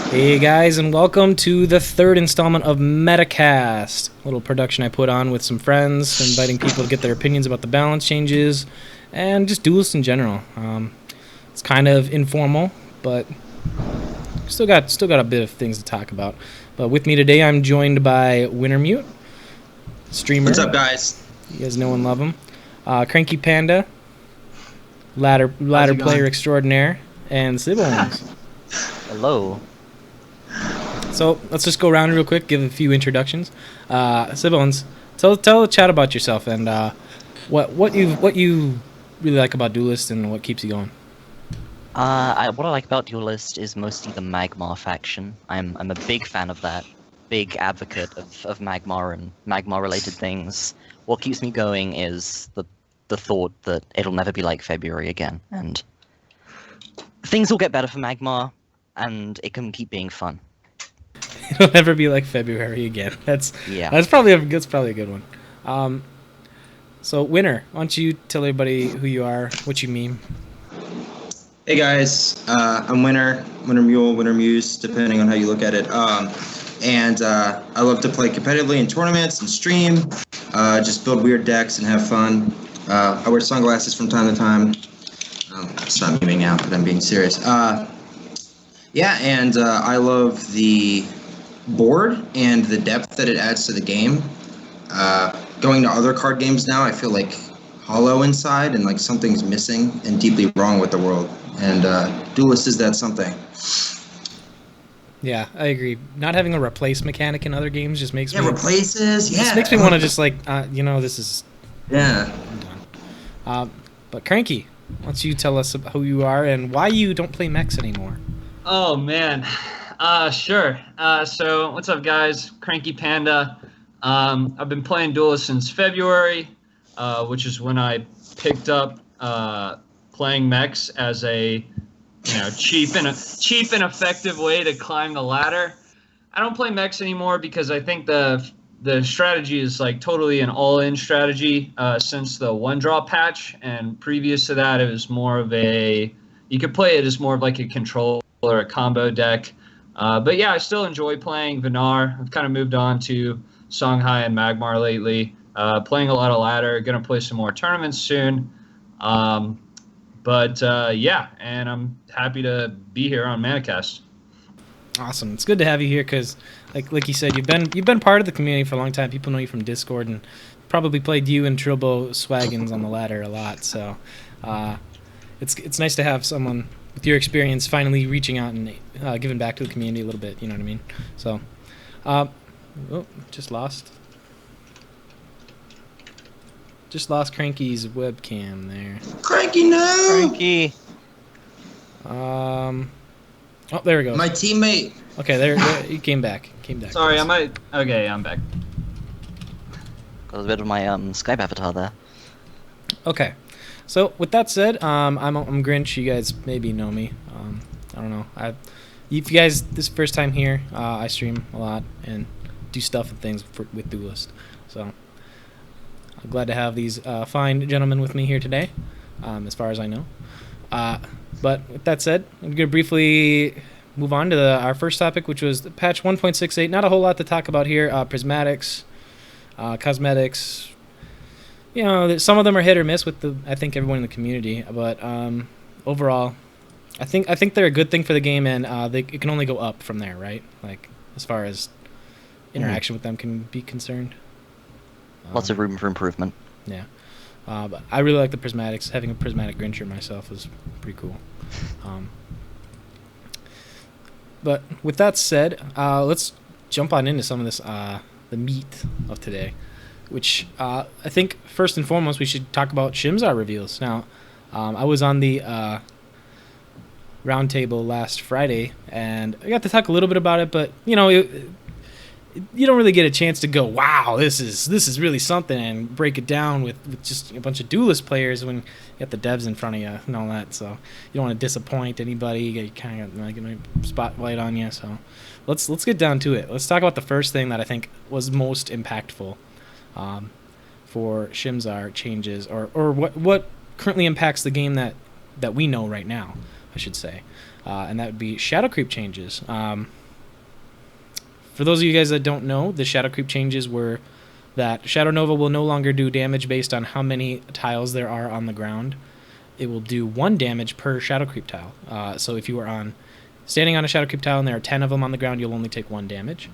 Hey guys, and welcome to the third installment of Metacast, a little production I put on with some friends, inviting people to get their opinions about the balance changes and just Duelyst in general. It's kind of informal, but still got a bit of things to talk about. But with me today, I'm joined by Wintermute, streamer. What's up, guys? You guys know and love him. Cranky Panda, ladder player extraordinaire, and Siblings. Hello. So let's just go around real quick, give a few introductions. Siblings, tell the chat about yourself and what you really like about Duelyst and what keeps you going. What I like about Duelyst is mostly the Magmar faction. I'm a big fan of that. Big advocate of Magmar and Magmar-related things. What keeps me going is the thought that it'll never be like February again, and things will get better for Magmar, and it can keep being fun. It'll never be like February again. That's probably a good one. So Winner, why don't you tell everybody who you are, what you mean? Hey guys, I'm Winner Mule, Winner Muse, depending on how you look at it. I love to play competitively in tournaments and stream, just build weird decks and have fun. I wear sunglasses from time to time. It's not memeing out, but I'm being serious. I love the board and the depth that it adds to the game. Going to other card games now, I feel like hollow inside and like something's missing and deeply wrong with the world. And Duelyst is that something. Yeah, I agree. Not having a replace mechanic in other games just makes me... replaces, yeah. Just makes me want to just like, this is... Yeah. I'm done. But Cranky, why don't you tell us who you are and why you don't play mechs anymore? Oh, man. Sure. So, what's up, guys? Cranky Panda. I've been playing Duelyst since February, which is when I picked up playing mechs as a cheap and effective way to climb the ladder. I don't play mechs anymore because I think the strategy is like totally an all-in strategy since the one-drop patch, and previous to that, it was more of you could play it as more of like a control or a combo deck. But yeah, I still enjoy playing Vinar. I've kind of moved on to Songhai and Magmar lately. Playing a lot of ladder. Going to play some more tournaments soon. And I'm happy to be here on Metacast. Awesome. It's good to have you here because, like you said, you've been part of the community for a long time. People know you from Discord and probably played you and Trilbo Swaggins on the ladder a lot. So it's nice to have someone with your experience finally reaching out and giving back to the community a little bit. You know what I mean? So, just lost Cranky's webcam there. Cranky, no! Cranky! Oh, there we go. My teammate. Okay, there he came back. Sorry, Okay, I'm back. Got a bit of my Skype avatar there. Okay, so with that said, I'm Grinch. You guys maybe know me. I don't know. If you guys this is first time here, I stream a lot and do stuff and things with Duelyst. So I'm glad to have these fine gentlemen with me here today, as far as I know. But with that said, I'm going to briefly move on to our first topic, which was the patch 1.68. Not a whole lot to talk about here. Prismatics, cosmetics. Some of them are hit or miss with I think everyone in the community. But overall, I think they're a good thing for the game, and it can only go up from there, right? Like as far as interaction with them can be concerned. Lots of room for improvement. Yeah. But I really like the prismatics. Having a prismatic Grincher myself is pretty cool. But with that said, let's jump on into some of this, the meat of today, which I think first and foremost we should talk about Shimzar reveals. Now, I was on the roundtable last Friday, and I got to talk a little bit about it, but you don't really get a chance to go, wow, this is really something, and break it down with just a bunch of Duelyst players when you got the devs in front of you and all that. So you don't want to disappoint anybody. You kind of got a spotlight on you. So let's get down to it. Let's talk about the first thing that I think was most impactful for Shimzar changes, or what currently impacts the game that we know right now, I should say. And that would be Shadow Creep changes. For those of you guys that don't know, the Shadow Creep changes were that Shadow Nova will no longer do damage based on how many tiles there are on the ground. It will do 1 damage per Shadow Creep tile. So if you are standing on a Shadow Creep tile and there are 10 of them on the ground, you'll only take 1 damage.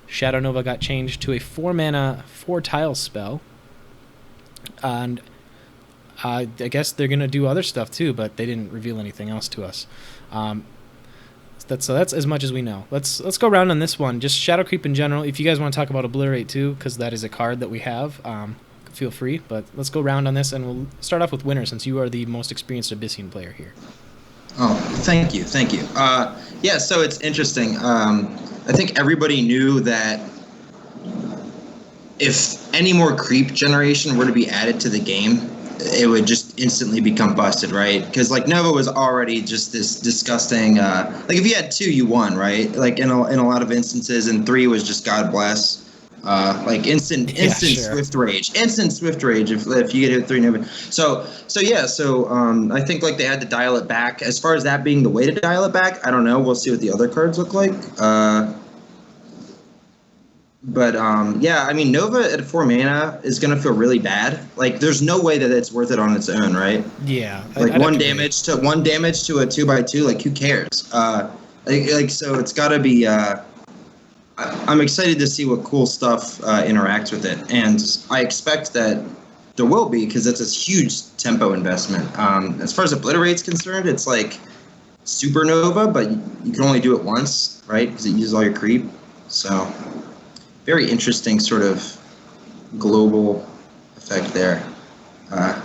Shadow Nova got changed to a 4-mana, 4-tile spell. And I guess they're going to do other stuff too, but they didn't reveal anything else to us. That's as much as we know. Let's go around on this one. Just Shadow Creep in general. If you guys want to talk about Obliterate too, because that is a card that we have, feel free. But let's go round on this, and we'll start off with Winner, since you are the most experienced Abyssine player here. Oh, thank you. Yeah, so it's interesting. I think everybody knew that if any more creep generation were to be added to the game, it would just instantly become busted, right? Because like Nova was already just this disgusting. Like if you had 2, you won, right? Like in a lot of instances, and 3 was just God bless. Like instant sure. Swift Rage, if you get hit 3 Nova. So I think like they had to dial it back. As far as that being the way to dial it back, I don't know. We'll see what the other cards look like. But yeah, I mean, Nova at 4 mana is going to feel really bad. Like, there's no way that it's worth it on its own, right? Yeah. Like, 1 damage to a 2/2, like, who cares? So it's got to be... I'm excited to see what cool stuff interacts with it. And I expect that there will be, because it's this huge tempo investment. As far as Obliterate's concerned, it's like Supernova, but you can only do it once, right? Because it uses all your creep. So... very interesting sort of global effect there. I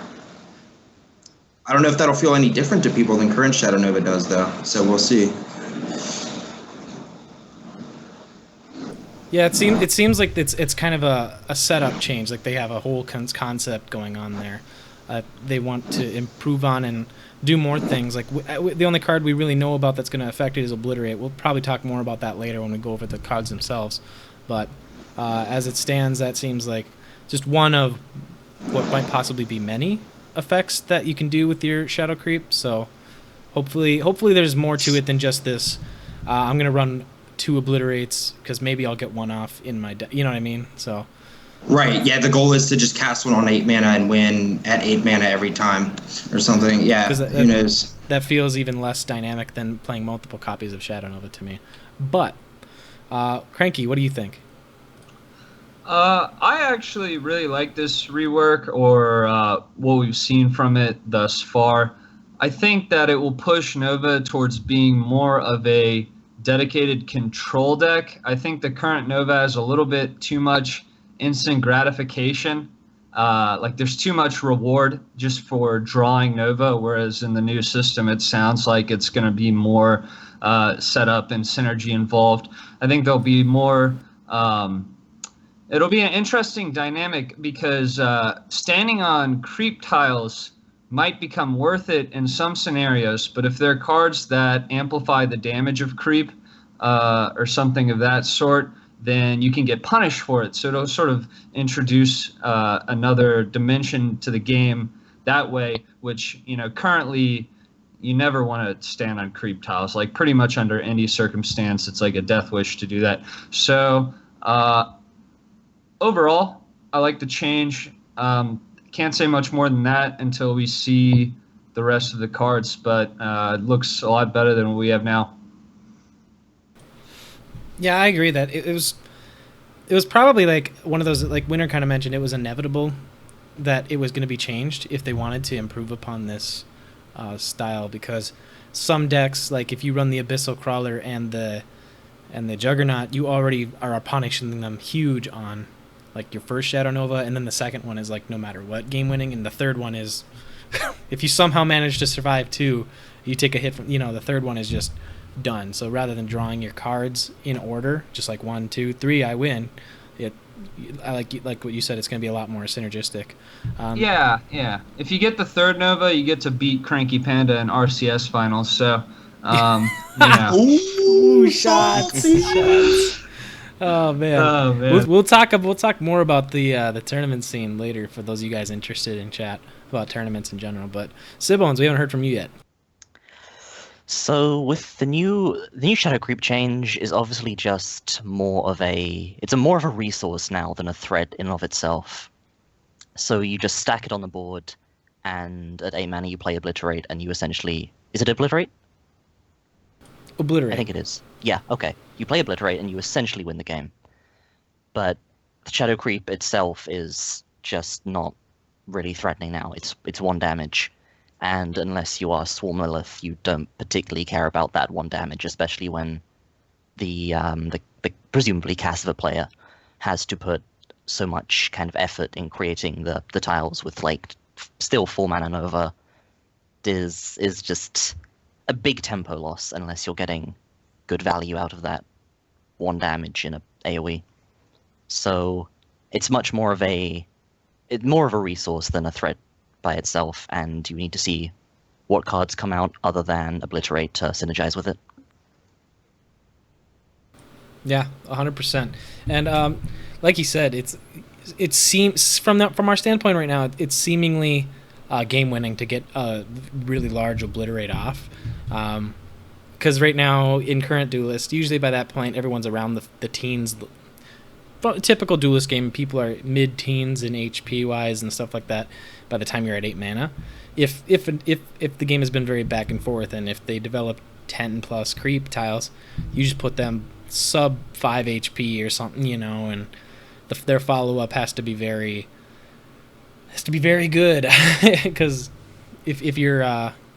don't know if that'll feel any different to people than current Shadow Nova does, though. So we'll see. Yeah, it seems like it's kind of a setup change. Like they have a whole concept going on there. They want to improve on and do more things. Like the only card we really know about that's going to affect it is Obliterate. We'll probably talk more about that later when we go over the cards themselves. But as it stands, that seems like just one of what might possibly be many effects that you can do with your Shadow Creep. So hopefully there's more to it than just this. I'm going to run 2 Obliterates because maybe I'll get 1 off in my you know what I mean? So Right, yeah, the goal is to just cast 1 on 8 mana and win at 8 mana every time or something. Yeah, who knows? That feels even less dynamic than playing multiple copies of Shadow Nova to me. But, Cranky, what do you think? I actually really like this rework, or what we've seen from it thus far. I think that it will push Nova towards being more of a dedicated control deck. I think the current Nova has a little bit too much instant gratification. Like there's too much reward just for drawing Nova, whereas in the new system it sounds like it's going to be more setup and synergy involved. I think there'll be more... it'll be an interesting dynamic because standing on creep tiles might become worth it in some scenarios, but if there are cards that amplify the damage of creep or something of that sort, then you can get punished for it. So it'll sort of introduce another dimension to the game that way, which, currently you never want to stand on creep tiles. Like pretty much under any circumstance, it's like a death wish to do that. So overall, I like the change. Can't say much more than that until we see the rest of the cards, but it looks a lot better than what we have now. Yeah, I agree that it was probably like one of those, like Winter kind of mentioned, it was inevitable that it was going to be changed if they wanted to improve upon this style, because some decks, like if you run the Abyssal Crawler and the Juggernaut, you already are punishing them huge on like your first Shadow Nova, and then the second one is like no matter what game winning, and the third one is if you somehow manage to survive 2, you take a hit from the third one is just done. So rather than drawing your cards in order, just like 1, 2, 3, I win, I like what you said, it's going to be a lot more synergistic. Yeah. If you get the third Nova, you get to beat Cranky Panda in RCS finals. So, Ooh, shots. Oh man. We'll talk more about the tournament scene later for those of you guys interested in chat about tournaments in general. But Sibbones, we haven't heard from you yet. So with the new Shadow Creep change is obviously just more of a resource now than a threat in and of itself. So you just stack it on the board, and at 8 mana you play Obliterate, and you essentially... Is it Obliterate? Obliterate. I think it is. Yeah, okay. You play Obliterate, and you essentially win the game. But the Shadow Creep itself is just not really threatening now. It's 1 damage. And unless you are Swarm Lilith, you don't particularly care about that 1 damage, especially when the presumably Cassiva player has to put so much kind of effort in creating the tiles with like still 4 mana Nova is just a big tempo loss unless you're getting good value out of that 1 damage in a AoE. So it's much more of a resource than a threat by itself, and you need to see what cards come out other than Obliterate to synergize with it. Yeah, 100%. And like you said, it seems from our standpoint right now, it's seemingly game winning to get a really large Obliterate off. Because right now in current Duelyst, usually by that point everyone's around the teens. Typical Duelyst game, people are mid-teens in HP wise and stuff like that by the time you're at 8 mana. If the game has been very back and forth, and if they develop 10 plus creep tiles, you just put them sub 5 HP or something, and their follow up has to be very good, because if you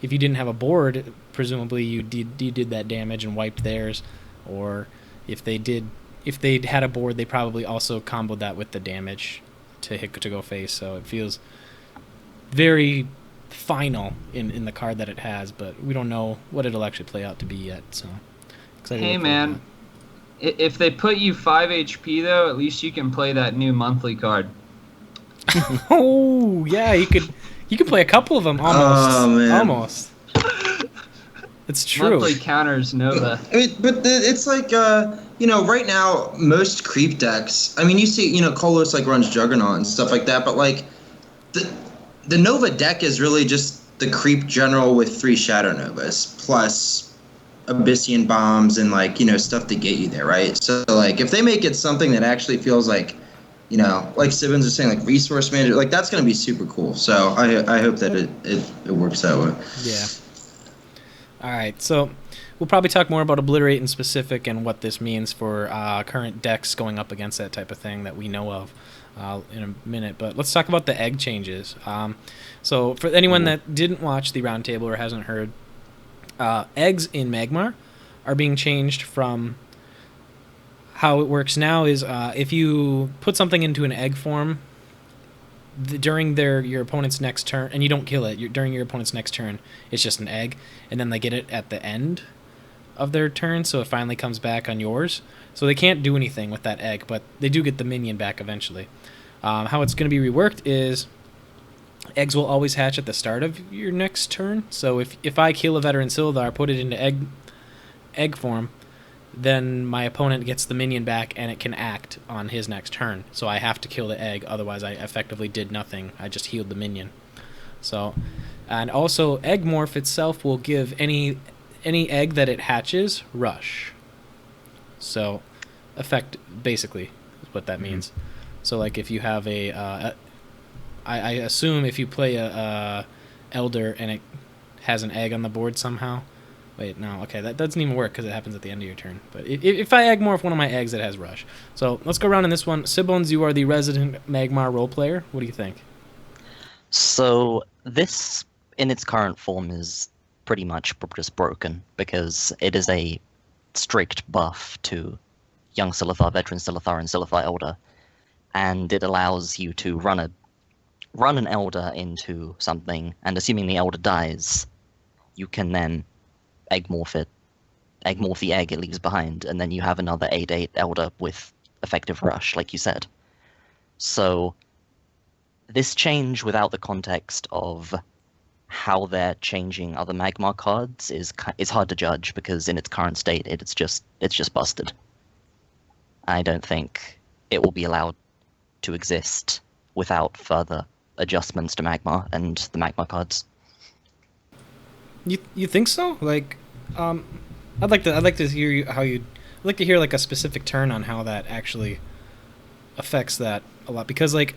didn't have a board, presumably you did that damage and wiped theirs, or if they had a board, they probably also comboed that with the damage to go face. So it feels very final in the card that it has, but we don't know what it'll actually play out to be yet. So excited. Hey man, if they put you 5 HP though, at least you can play that new monthly card. Oh yeah, you could play a couple of them almost. Oh, man. Almost. It's true. Monthly counters Nova. I mean, but it's like right now most creep decks. I mean, you see, Kolos like runs Juggernaut and stuff like that, but like the Nova deck is really just the creep general with 3 Shadow Novas plus Abyssian bombs and like stuff to get you there, right? So like if they make it something that actually feels like like Sibbins was saying, like resource manager, like that's gonna be super cool. So I hope that it works that way. Yeah. All right, so we'll probably talk more about Obliterate in specific and what this means for current decks going up against that type of thing that we know of in a minute. But let's talk about the egg changes. So for anyone that didn't watch the roundtable or hasn't heard, eggs in Magmar are being changed from how it works now is if you put something into an egg form during your opponent's next turn, and you don't kill it, during your opponent's next turn, it's just an egg, and then they get it at the end of their turn, so it finally comes back on yours. So they can't do anything with that egg, but they do get the minion back eventually. How it's going to be reworked is eggs will always hatch at the start of your next turn. So if I kill a Veteran Sildar, put it into egg form, then my opponent gets the minion back and it can act on his next turn. So I have to kill the egg, otherwise I effectively did nothing. I just healed the minion. So, and also Egg Morph itself will give any egg that it hatches rush. So, basically is what that means. So like if you have I assume if you play a Elder and it has an egg on the board somehow. Wait, no, okay, that doesn't even work because it happens at the end of your turn. But if I egg morph one of my eggs, it has rush. So let's go around in this one. Sibbones, you are the resident Magmar role player. What do you think? So this, in its current form, is pretty much just broken because it is a strict buff to Young Silithar, Veteran Silithar, and Silithar Elder, and it allows you to run an Elder into something, and assuming the Elder dies, you can then egg morph the egg it leaves behind, and then you have another 8/8 Elder with effective rush, like you said. So this change without the context of how they're changing other Magmar cards is hard to judge because in its current state it's just busted. I don't think it will be allowed to exist without further adjustments to Magmar and the Magmar cards. You think so? Like, I'd like to hear I'd like to hear like a specific turn on how that actually affects that a lot, because like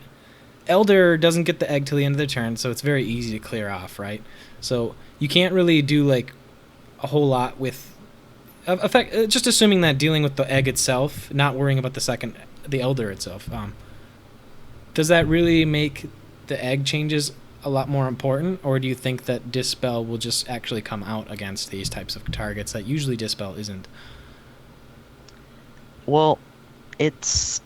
Elder doesn't get the egg till the end of the turn, so it's very easy to clear off, right? So you can't really do like a whole lot with effect. Just assuming that dealing with the egg itself, not worrying about the Elder itself. Does that really make the egg changes a lot more important, or do you think that Dispel will just actually come out against these types of targets that usually Dispel isn't? Well, it's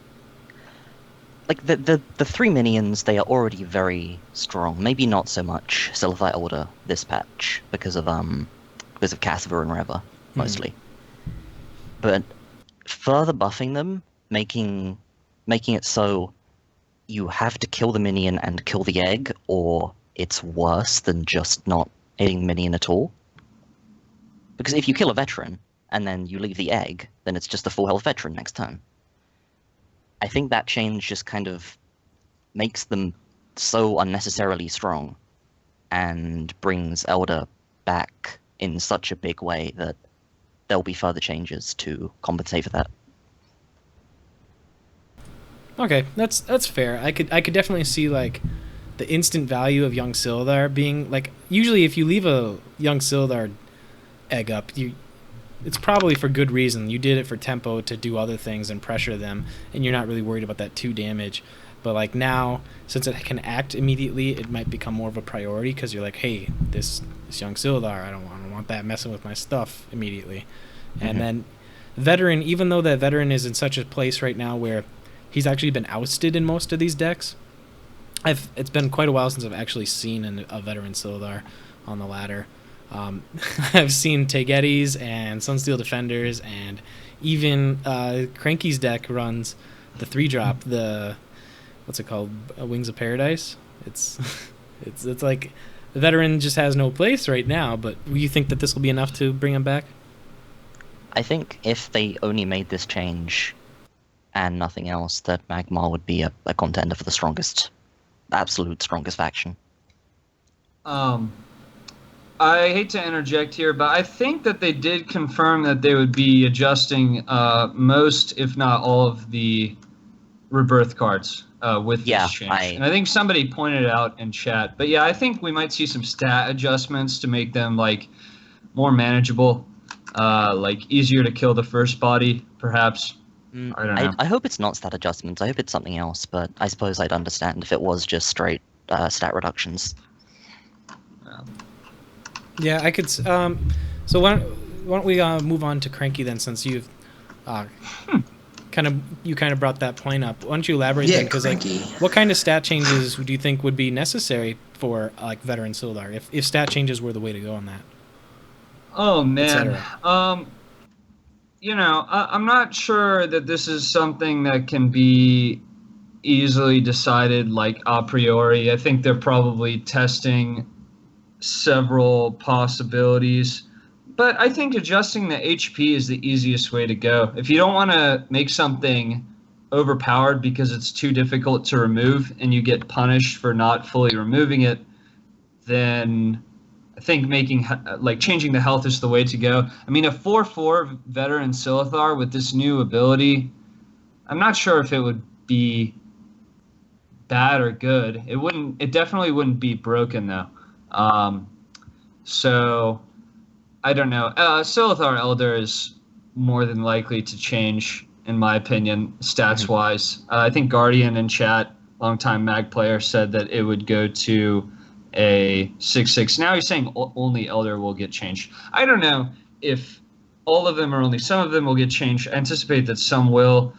like the three minions, they are already very strong. Maybe not so much Silver Elder this patch because of Cassiver and Reva mostly. But further buffing them, making it so you have to kill the minion and kill the egg, or it's worse than just not hitting the minion at all. Because if you kill a veteran and then you leave the egg, then it's just a full health veteran next turn. I think that change just kind of makes them so unnecessarily strong and brings Elder back in such a big way that there'll be further changes to compensate for that. Okay, that's fair. I could definitely see like the instant value of young Sildar being like, usually if you leave a young Sildar egg up, it's probably for good reason. You did it for tempo to do other things and pressure them, and you're not really worried about that 2 damage. But like now, since it can act immediately, it might become more of a priority because you're like, hey, this young Sildar, I don't want that messing with my stuff immediately. And then veteran, even though that veteran is in such a place right now where he's actually been ousted in most of these decks. It's been quite a while since I've actually seen a veteran Sildar on the ladder. I've seen Tagetis and Sunsteel Defenders, and even Cranky's deck runs the 3-drop, the what's it called, Wings of Paradise. It's like the veteran just has no place right now. But you think that this will be enough to bring him back? I think if they only made this change and nothing else, that Magmar would be a contender for the absolute strongest faction. I hate to interject here, but I think that they did confirm that they would be adjusting most, if not all, of the rebirth cards with this change. And I think somebody pointed it out in chat. But yeah, I think we might see some stat adjustments to make them like more manageable, like easier to kill the first body, perhaps. I don't know. I hope it's not stat adjustments. I hope it's something else, but I suppose I'd understand if it was just straight stat reductions. Yeah, I could. So why don't we move on to Cranky then, since you've kind of brought that point up. Why don't you elaborate? Yeah, because like, what kind of stat changes do you think would be necessary for like veteran Sildar, if stat changes were the way to go on that? Oh man, I'm not sure that this is something that can be easily decided like a priori. I think they're probably testing several possibilities, but I think adjusting the HP is the easiest way to go. If you don't want to make something overpowered because it's too difficult to remove and you get punished for not fully removing it, then I think changing the health is the way to go. I mean, a 4/4 veteran Silithar with this new ability, I'm not sure if it would be bad or good. It definitely wouldn't be broken though. So I don't know. Silithar Elder is more than likely to change, in my opinion, stats wise. I think Guardian in chat, longtime Mag player, said that it would go to a 6/6. Now he's saying only Elder will get changed. I don't know if all of them or only some of them will get changed. I anticipate that some will.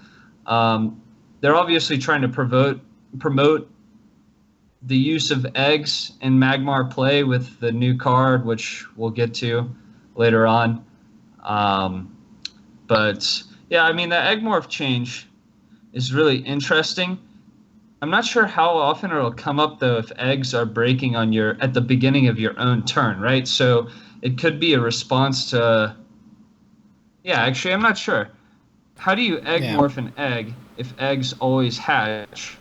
They're obviously trying to promote the use of eggs in Magmar play with the new card, which we'll get to later on. But yeah, I mean, the egg morph change is really interesting. I'm not sure how often it'll come up though if eggs are breaking at the beginning of your own turn, right? So it could be a response to. Yeah, actually, I'm not sure. How do you egg morph an egg if eggs always hatch?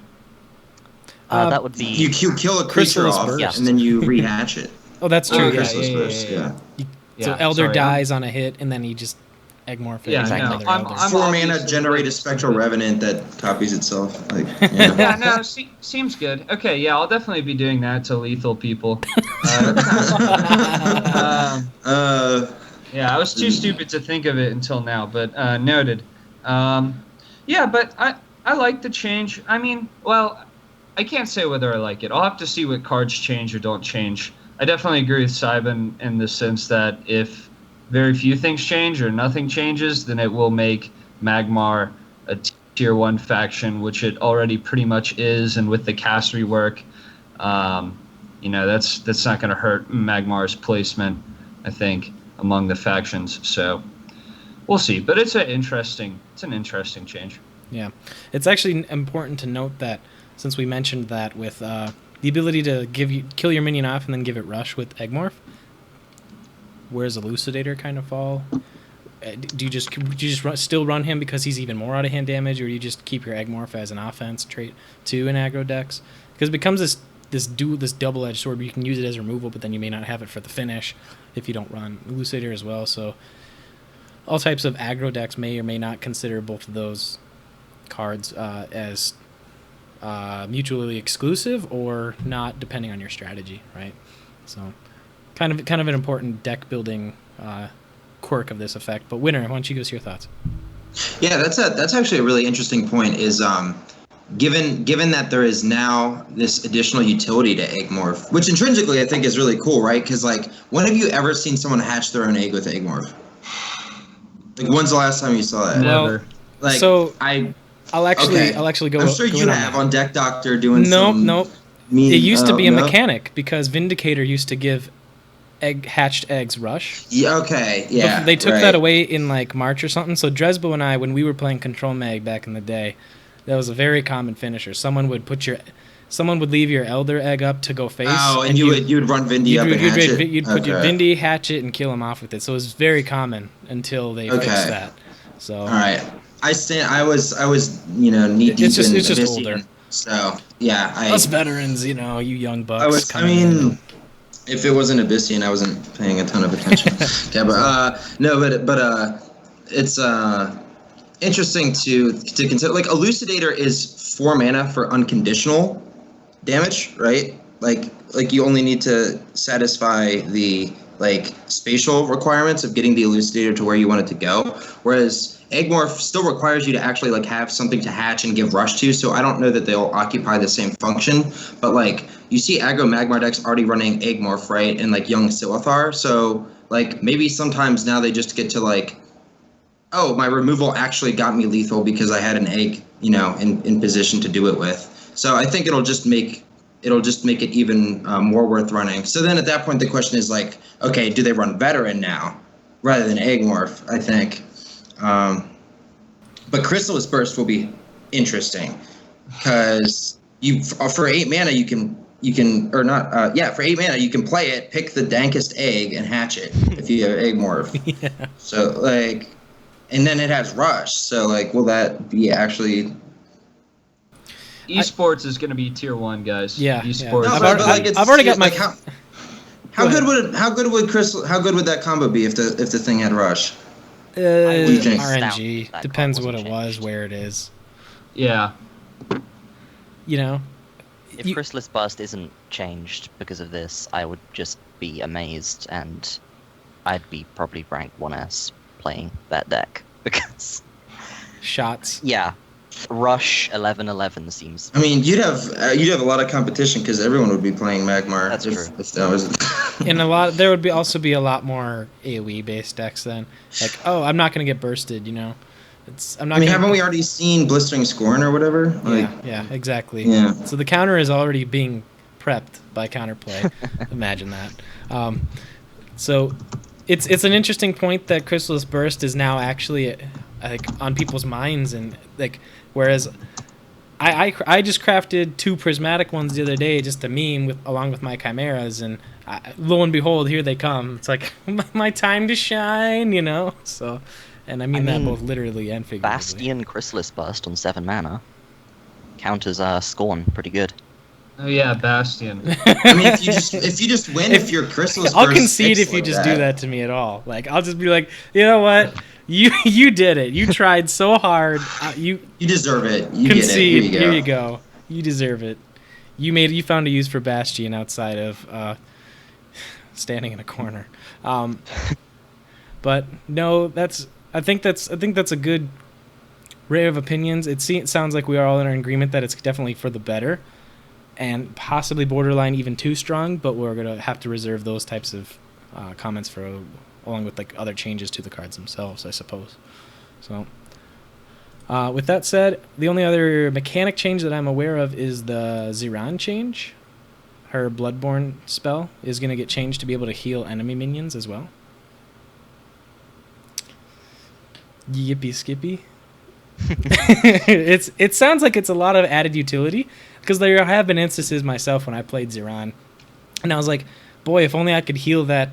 That would be you kill a creature off, and then you rehatch it. Oh, that's true. Chrysalis Burst, yeah. So Yeah, Elder sorry, dies on a hit, and then he just Egmorph it. Yeah, Exactly. no, Another I'm, Elder. I'm 4 mana, obviously generate really a spectral stupid. revenant that copies itself. Like, Yeah, yeah. no, seems good. Okay, yeah, I'll definitely be doing that to lethal people. That sounds fun. uh, Yeah, I was too stupid to think of it until now, but noted. Yeah, but I like the change. I mean, well, I can't say whether I like it. I'll have to see what cards change or don't change. I definitely agree with Simon in the sense that if very few things change or nothing changes, then it will make Magmar a tier 1 faction, which it already pretty much is, and with the cast rework, that's not going to hurt Magmar's placement, I think, among the factions. So we'll see. But it's an interesting change. Yeah, it's actually important to note that since we mentioned that with the ability to kill your minion off and then give it rush with Egmorph, where's Elucidator kind of fall? Do you just still run him because he's even more out of hand damage, or do you just keep your Egmorph as an offense trait too in aggro decks? Because it becomes this double-edged sword where you can use it as removal, but then you may not have it for the finish if you don't run Elucidator as well. So all types of aggro decks may or may not consider both of those cards as mutually exclusive or not, depending on your strategy, right? So kind of an important deck building quirk of this effect. But Winner, why don't you give us your thoughts? Yeah, that's actually a really interesting point. Is given that there is now this additional utility to Egmorph, which intrinsically I think is really cool, right? Because like, when have you ever seen someone hatch their own egg with Egmorph? Like, when's the last time you saw that? Never. Like, so I'll okay. actually go. I'm sure go you in have on on Deck Doctor doing Nope. some. Mean, It used to be a no? mechanic because Vindicator used to give hatched eggs rush. Yeah. Okay. Yeah. They took right. that away in like March or something. So Dresbo and I, when we were playing Control Mag back in the day, that was a very common finisher. Someone would leave your Elder egg up to go face. Oh, and you would run Vindy up and hatch it? You'd put your Vindy, hatch it, and kill him off with it. So it was very common until they fixed that. So all right, I was knee deep it's just in older. Abyssian, so yeah, us veterans, you young bucks. If it wasn't Abyssian, I wasn't paying a ton of attention. Yeah, but it's interesting to consider. Like, Elucidator is 4 mana for unconditional damage, right? Like you only need to satisfy the spatial requirements of getting the Elucidator to where you want it to go, whereas Egmorph still requires you to actually have something to hatch and give rush to, so I don't know that they'll occupy the same function. But you see aggro Magmar decks already running Egmorph, right, and young Silithar, so maybe sometimes now they just get to oh, my removal actually got me lethal because I had an egg, in position to do it with. So I think it'll just make it even more worth running. So then at that point, the question is okay, do they run Veteran now rather than Egmorph? I think. But Chrysalis Burst will be interesting because for 8 mana you can for 8 mana you can play it, pick the dankest egg and hatch it if you have Egmorph. Yeah. So and then it has Rush. So will that be actually? Esports is going to be tier 1, guys. Yeah. Esports. Yeah. No, I've already got my. How good would that combo be if the thing had Rush? RNG depends what it was, where it is. Yeah. If Chrysalis Burst isn't changed because of this, I would just be amazed, and I'd be probably rank 1S playing that deck because shots. Yeah. Rush 11/11 seems. I mean, you'd have a lot of competition because everyone would be playing Magmar. That's true. If that was. And there would also be a lot more AOE based decks then. I'm not going to get bursted. Haven't we already seen Blistering Scorn or whatever? Yeah, exactly. Yeah. So the counter is already being prepped by Counterplay. Imagine that. So it's an interesting point that Chrysalis Burst is now actually on people's minds, and whereas I just crafted 2 prismatic ones the other day just to meme along with my chimeras, and lo and behold, here they come. It's my time to shine, So, and I mean that both literally and figuratively. Bastion Chrysalis Burst on 7 mana counters Scorn pretty good. Oh yeah, Bastion. I mean, if you just win, if your Chrysalis I'll burst concede sticks if you like just do that to me at all. Like, I'll just be like, you know what? You did it. You tried so hard. You You deserve it. You concede. get it. Here you go. You deserve it. You found a use for Bastion outside of standing in a corner. But no, I think that's a good array of opinions. It sounds like we are all in agreement that it's definitely for the better, and possibly borderline even too strong. But we're gonna have to reserve those types of comments for along with like other changes to the cards themselves, I suppose. So, with that said, the only other mechanic change that I'm aware of is the Ziran change. Her Bloodborne spell is going to get changed to be able to heal enemy minions as well. Yippee skippy. It sounds like it's a lot of added utility, because there have been instances myself when I played Ziran, and I was like, boy, if only I could heal that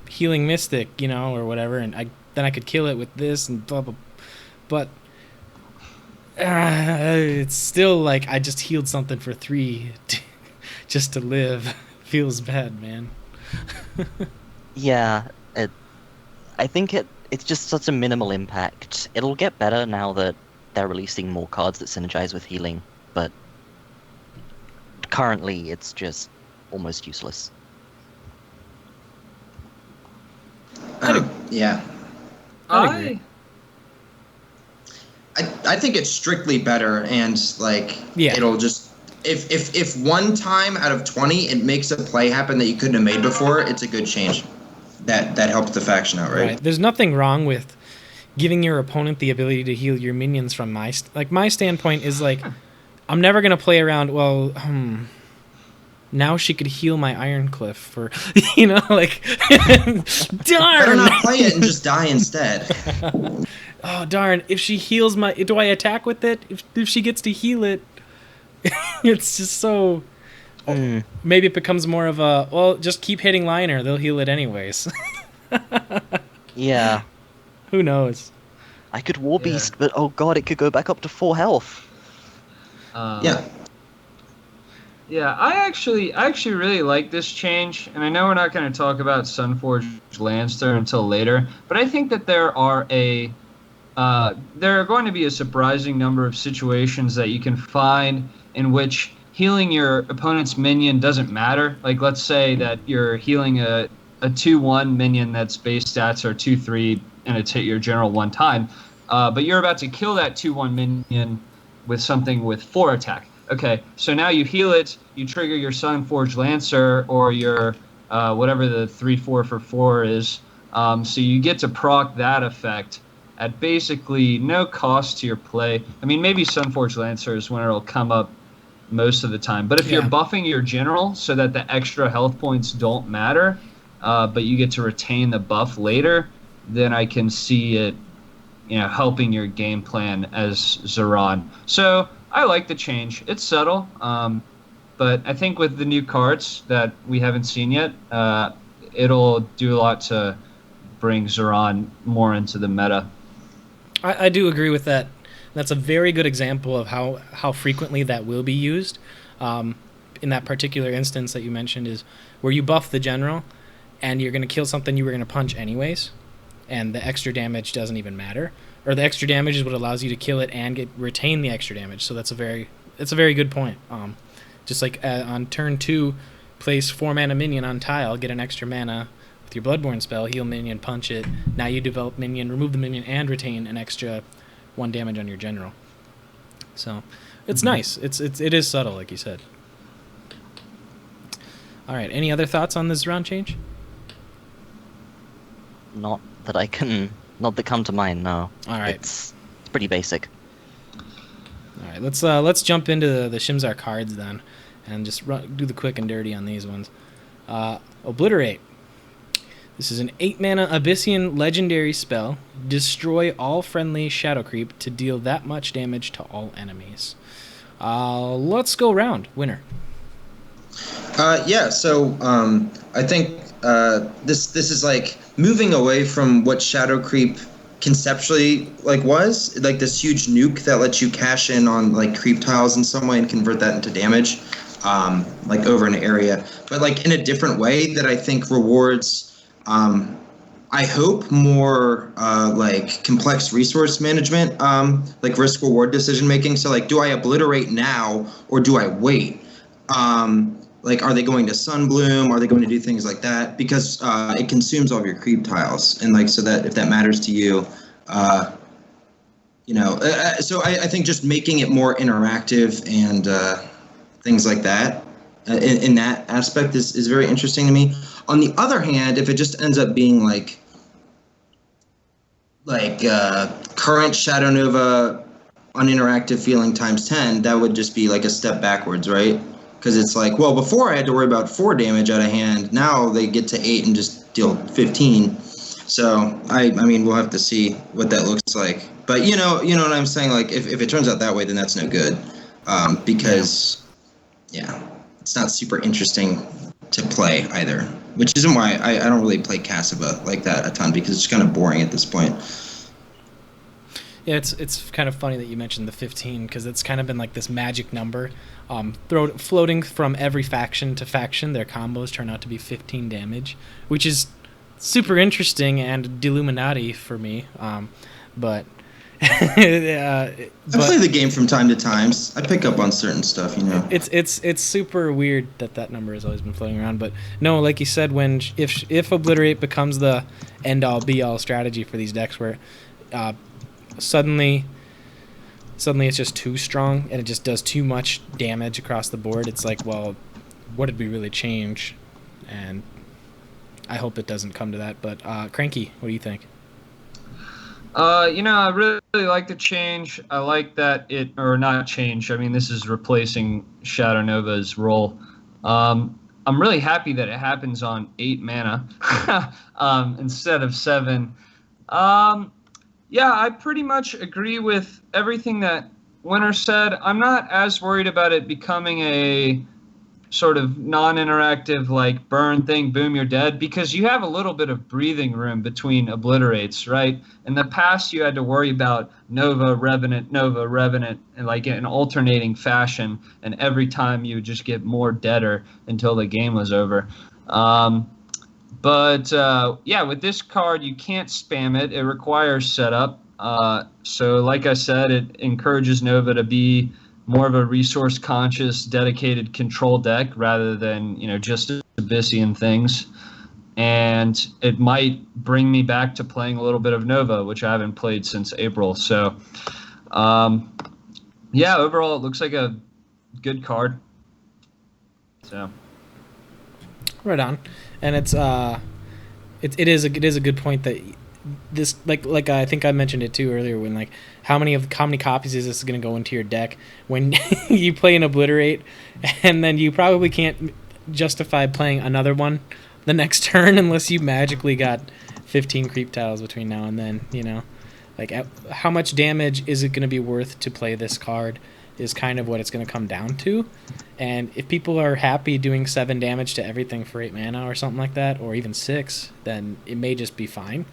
healing mystic, or whatever, and then I could kill it with this and blah blah. But it's still like I just healed something for 3 just to live. Feels bad, man. Yeah, I think it's just such a minimal impact. It'll get better now that they're releasing more cards that synergize with healing, but currently it's just almost useless. Yeah. I'd agree. I think it's strictly better, and it'll just if one time out of 20 it makes a play happen that you couldn't have made before, it's a good change. That helps the faction out, right? There's nothing wrong with giving your opponent the ability to heal your minions from my standpoint is like, I'm never gonna play around. Well, now she could heal my Iron Cliff for, darn. Better not play it and just die instead. Oh darn! If she heals do I attack with it? If she gets to heal it, it's just so. Maybe it becomes more of a, well, just keep hitting Liner, they'll heal it anyways. Yeah. Who knows? I could War Beast, but oh god, it could go back up to 4 health. Yeah. Yeah, I actually really like this change, and I know we're not going to talk about Sunforged Lancer until later, but I think that there are going to be a surprising number of situations that you can find in which healing your opponent's minion doesn't matter. Like, let's say that you're healing a 2-1 minion that's base stats are 2-3 and it's hit your general one time, but you're about to kill that 2-1 minion with something with 4 attack. Okay, so now you heal it, you trigger your Sunforged Lancer or your whatever the 3-4 for 4 is, so you get to proc that effect at basically no cost to your play. I mean, maybe Sunforged Lancer is when it'll come up most of the time. But if you're buffing your general so that the extra health points don't matter, but you get to retain the buff later, then I can see it, helping your game plan as Zoran. So I like the change. It's subtle, but I think with the new cards that we haven't seen yet, it'll do a lot to bring Zoran more into the meta. I do agree with that. That's a very good example of how frequently that will be used. In that particular instance that you mentioned is where you buff the general and you're going to kill something you were going to punch anyways, and the extra damage doesn't even matter. Or the extra damage is what allows you to kill it and retain the extra damage. So that's a very good point. Just like on turn 2, place 4 mana minion on tile, get an extra mana with your Bloodborne spell, heal minion, punch it. Now you develop minion, remove the minion, and retain an extra 1 damage on your general. So it's nice. It is subtle, like you said. All right. Any other thoughts on this round change? Not that come to mind. No. All right. It's pretty basic. All right. Let's jump into the Shimzar cards then, and just do the quick and dirty on these ones. Obliterate. This is an 8-mana Abyssian legendary spell. Destroy all friendly Shadow Creep to deal that much damage to all enemies. Let's go round. Winner. So I think this is like moving away from what Shadow Creep conceptually was this huge nuke that lets you cash in on creep tiles in some way and convert that into damage. like over an area, but like in a different way that I think rewards, I hope more like complex resource management, like risk reward decision making. So like, do I obliterate now or do I wait? Like, are they going to Sunbloom? Are they going to do things like that? Because it consumes all of your creep tiles, and like, so that if that matters to you, so I think just making it more interactive and things like that in that aspect is very interesting to me. On the other hand, if it just ends up being like current Shadow Nova uninteractive feeling times 10, that would just be like a step backwards, right? Because it's like, well, before I had to worry about 4 damage out of hand. Now they get to 8 and just deal 15. So I mean, we'll have to see what that looks like. But you know what I'm saying. Like, if it turns out that way, then that's no good. Because it's not super interesting to play either. Which isn't why I don't really play Cassava like that a ton, because it's kind of boring at this point. Yeah, it's kind of funny that you mentioned the 15, because it's kind of been like this magic number. Floating from every faction to faction, their combos turn out to be 15 damage, which is super interesting and Deluminati for me. But I play the game from time to time. I pick up on certain stuff, you know. It's super weird that number has always been floating around. But no, like you said, if Obliterate becomes the end all be all strategy for these decks, where suddenly it's just too strong and it just does too much damage across the board, it's like, well, what did we really change? And I hope it doesn't come to that. But Cranky, what do you think? I really like the change. I like that not change. I mean, this is replacing Shadow Nova's role. I'm really happy that it happens on 8 mana instead of 7. I pretty much agree with everything that Winter said. I'm not as worried about it becoming a sort of non-interactive, like, burn thing, boom, you're dead, because you have a little bit of breathing room between obliterates, right? In the past, you had to worry about Nova, Revenant, and like in an alternating fashion, and every time you would just get more deader until the game was over. With this card, you can't spam it. It requires setup. So like I said, it encourages Nova to be more of a resource-conscious, dedicated control deck rather than, just Abyssian things. And it might bring me back to playing a little bit of Nova, which I haven't played since April. So, overall, it looks like a good card. So, right on. And it is a good point that this, like I think I mentioned it too earlier, when like how many copies is this going to go into your deck when you play an Obliterate, and then you probably can't justify playing another one the next turn unless you magically got 15 creep tiles between now and then. Like, how much damage is it going to be worth to play this card is kind of what it's going to come down to. And if people are happy doing 7 damage to everything for 8 mana or something like that, or even 6, then it may just be fine.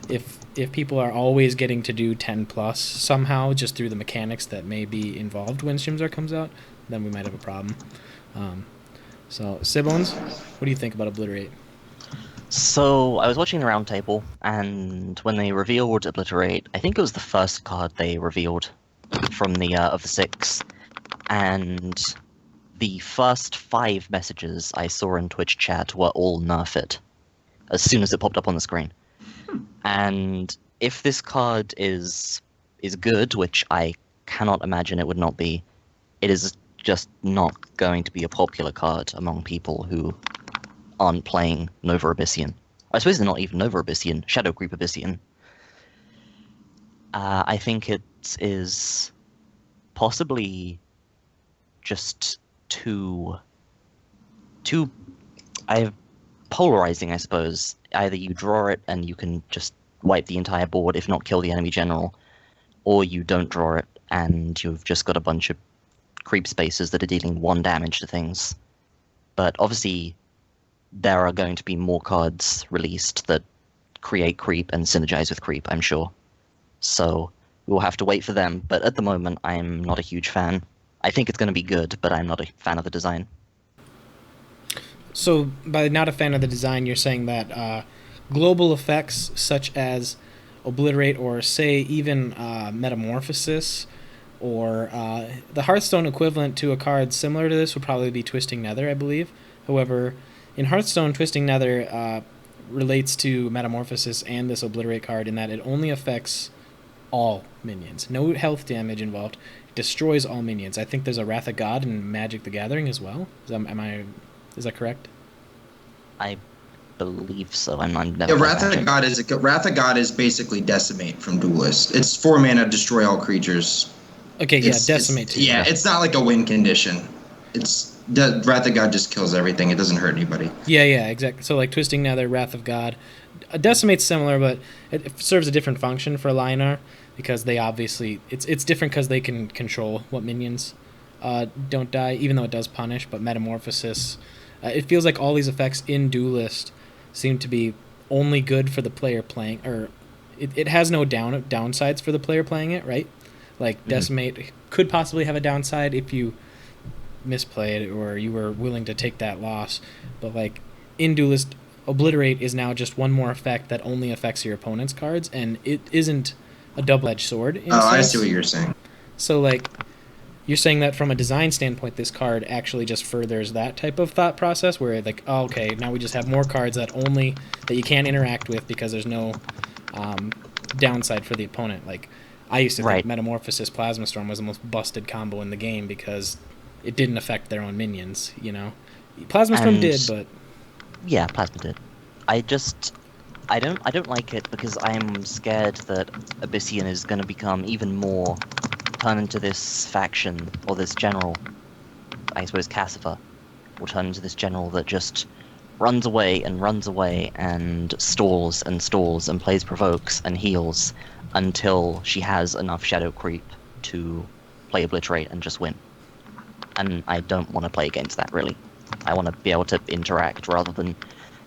If people are always getting to do 10 plus somehow just through the mechanics that may be involved when Shimzar comes out, then we might have a problem. So, Sibbones, what do you think about Obliterate? So, I was watching the roundtable, and when they revealed Obliterate, I think it was the first card they revealed from the of the 6, and the first 5 messages I saw in Twitch chat were all nerf it as soon as it popped up on the screen. And if this card is good, which I cannot imagine it would not be, it is just not going to be a popular card among people who aren't playing Nova Abyssian. I suppose they're not even Nova Abyssian, Shadow Creep Abyssian. I think it is possibly just too polarizing, I suppose. Either you draw it and you can just wipe the entire board, if not kill the enemy general, or you don't draw it and you've just got a bunch of creep spaces that are dealing 1 damage to things. But obviously, there are going to be more cards released that create creep and synergize with creep, I'm sure. So we'll have to wait for them, but at the moment, I'm not a huge fan. I think it's going to be good, but I'm not a fan of the design. So by not a fan of the design, you're saying that global effects such as Obliterate or say even Metamorphosis or the Hearthstone equivalent to a card similar to this would probably be Twisting Nether, I believe. However, in Hearthstone, Twisting Nether relates to Metamorphosis and this Obliterate card in that it only affects all minions. No health damage involved. It destroys all minions. I think there's a Wrath of God in Magic the Gathering as well. Is that correct? I believe so. I'm never. Yeah, Wrath of God is basically Decimate from Duelyst. It's 4 mana, destroy all creatures. Okay, yeah, Decimate too. Yeah, it's not like a win condition. Wrath of God just kills everything. It doesn't hurt anybody. Yeah, exactly. So like Twisting Nether, Wrath of God. Decimate's similar, but it serves a different function for Linar because they obviously it's different because they can control what minions don't die, even though it does punish. But Metamorphosis, it feels like all these effects in Duelyst seem to be only good for the player playing, or it has no downsides for the player playing it, right? Like Decimate could possibly have a downside if you misplayed it or you were willing to take that loss, but like in Duelyst, Obliterate is now just one more effect that only affects your opponent's cards, and it isn't a double-edged sword. I see what you're saying. So like, you're saying that from a design standpoint, this card actually just furthers that type of thought process, where like, oh, okay, now we just have more cards that you can't interact with because there's no downside for the opponent. Like, I used to think Metamorphosis Plasma Storm was the most busted combo in the game because it didn't affect their own minions. You know, Plasma Storm did, but yeah, Plasma did. I don't like it because I'm scared that Abyssian is going to become even more turn into this faction or this general. I suppose Cassifer will turn into this general that just runs away and stalls and plays provokes and heals until she has enough shadow creep to play Obliterate and just win. And I don't want to play against that, really. I want to be able to interact rather than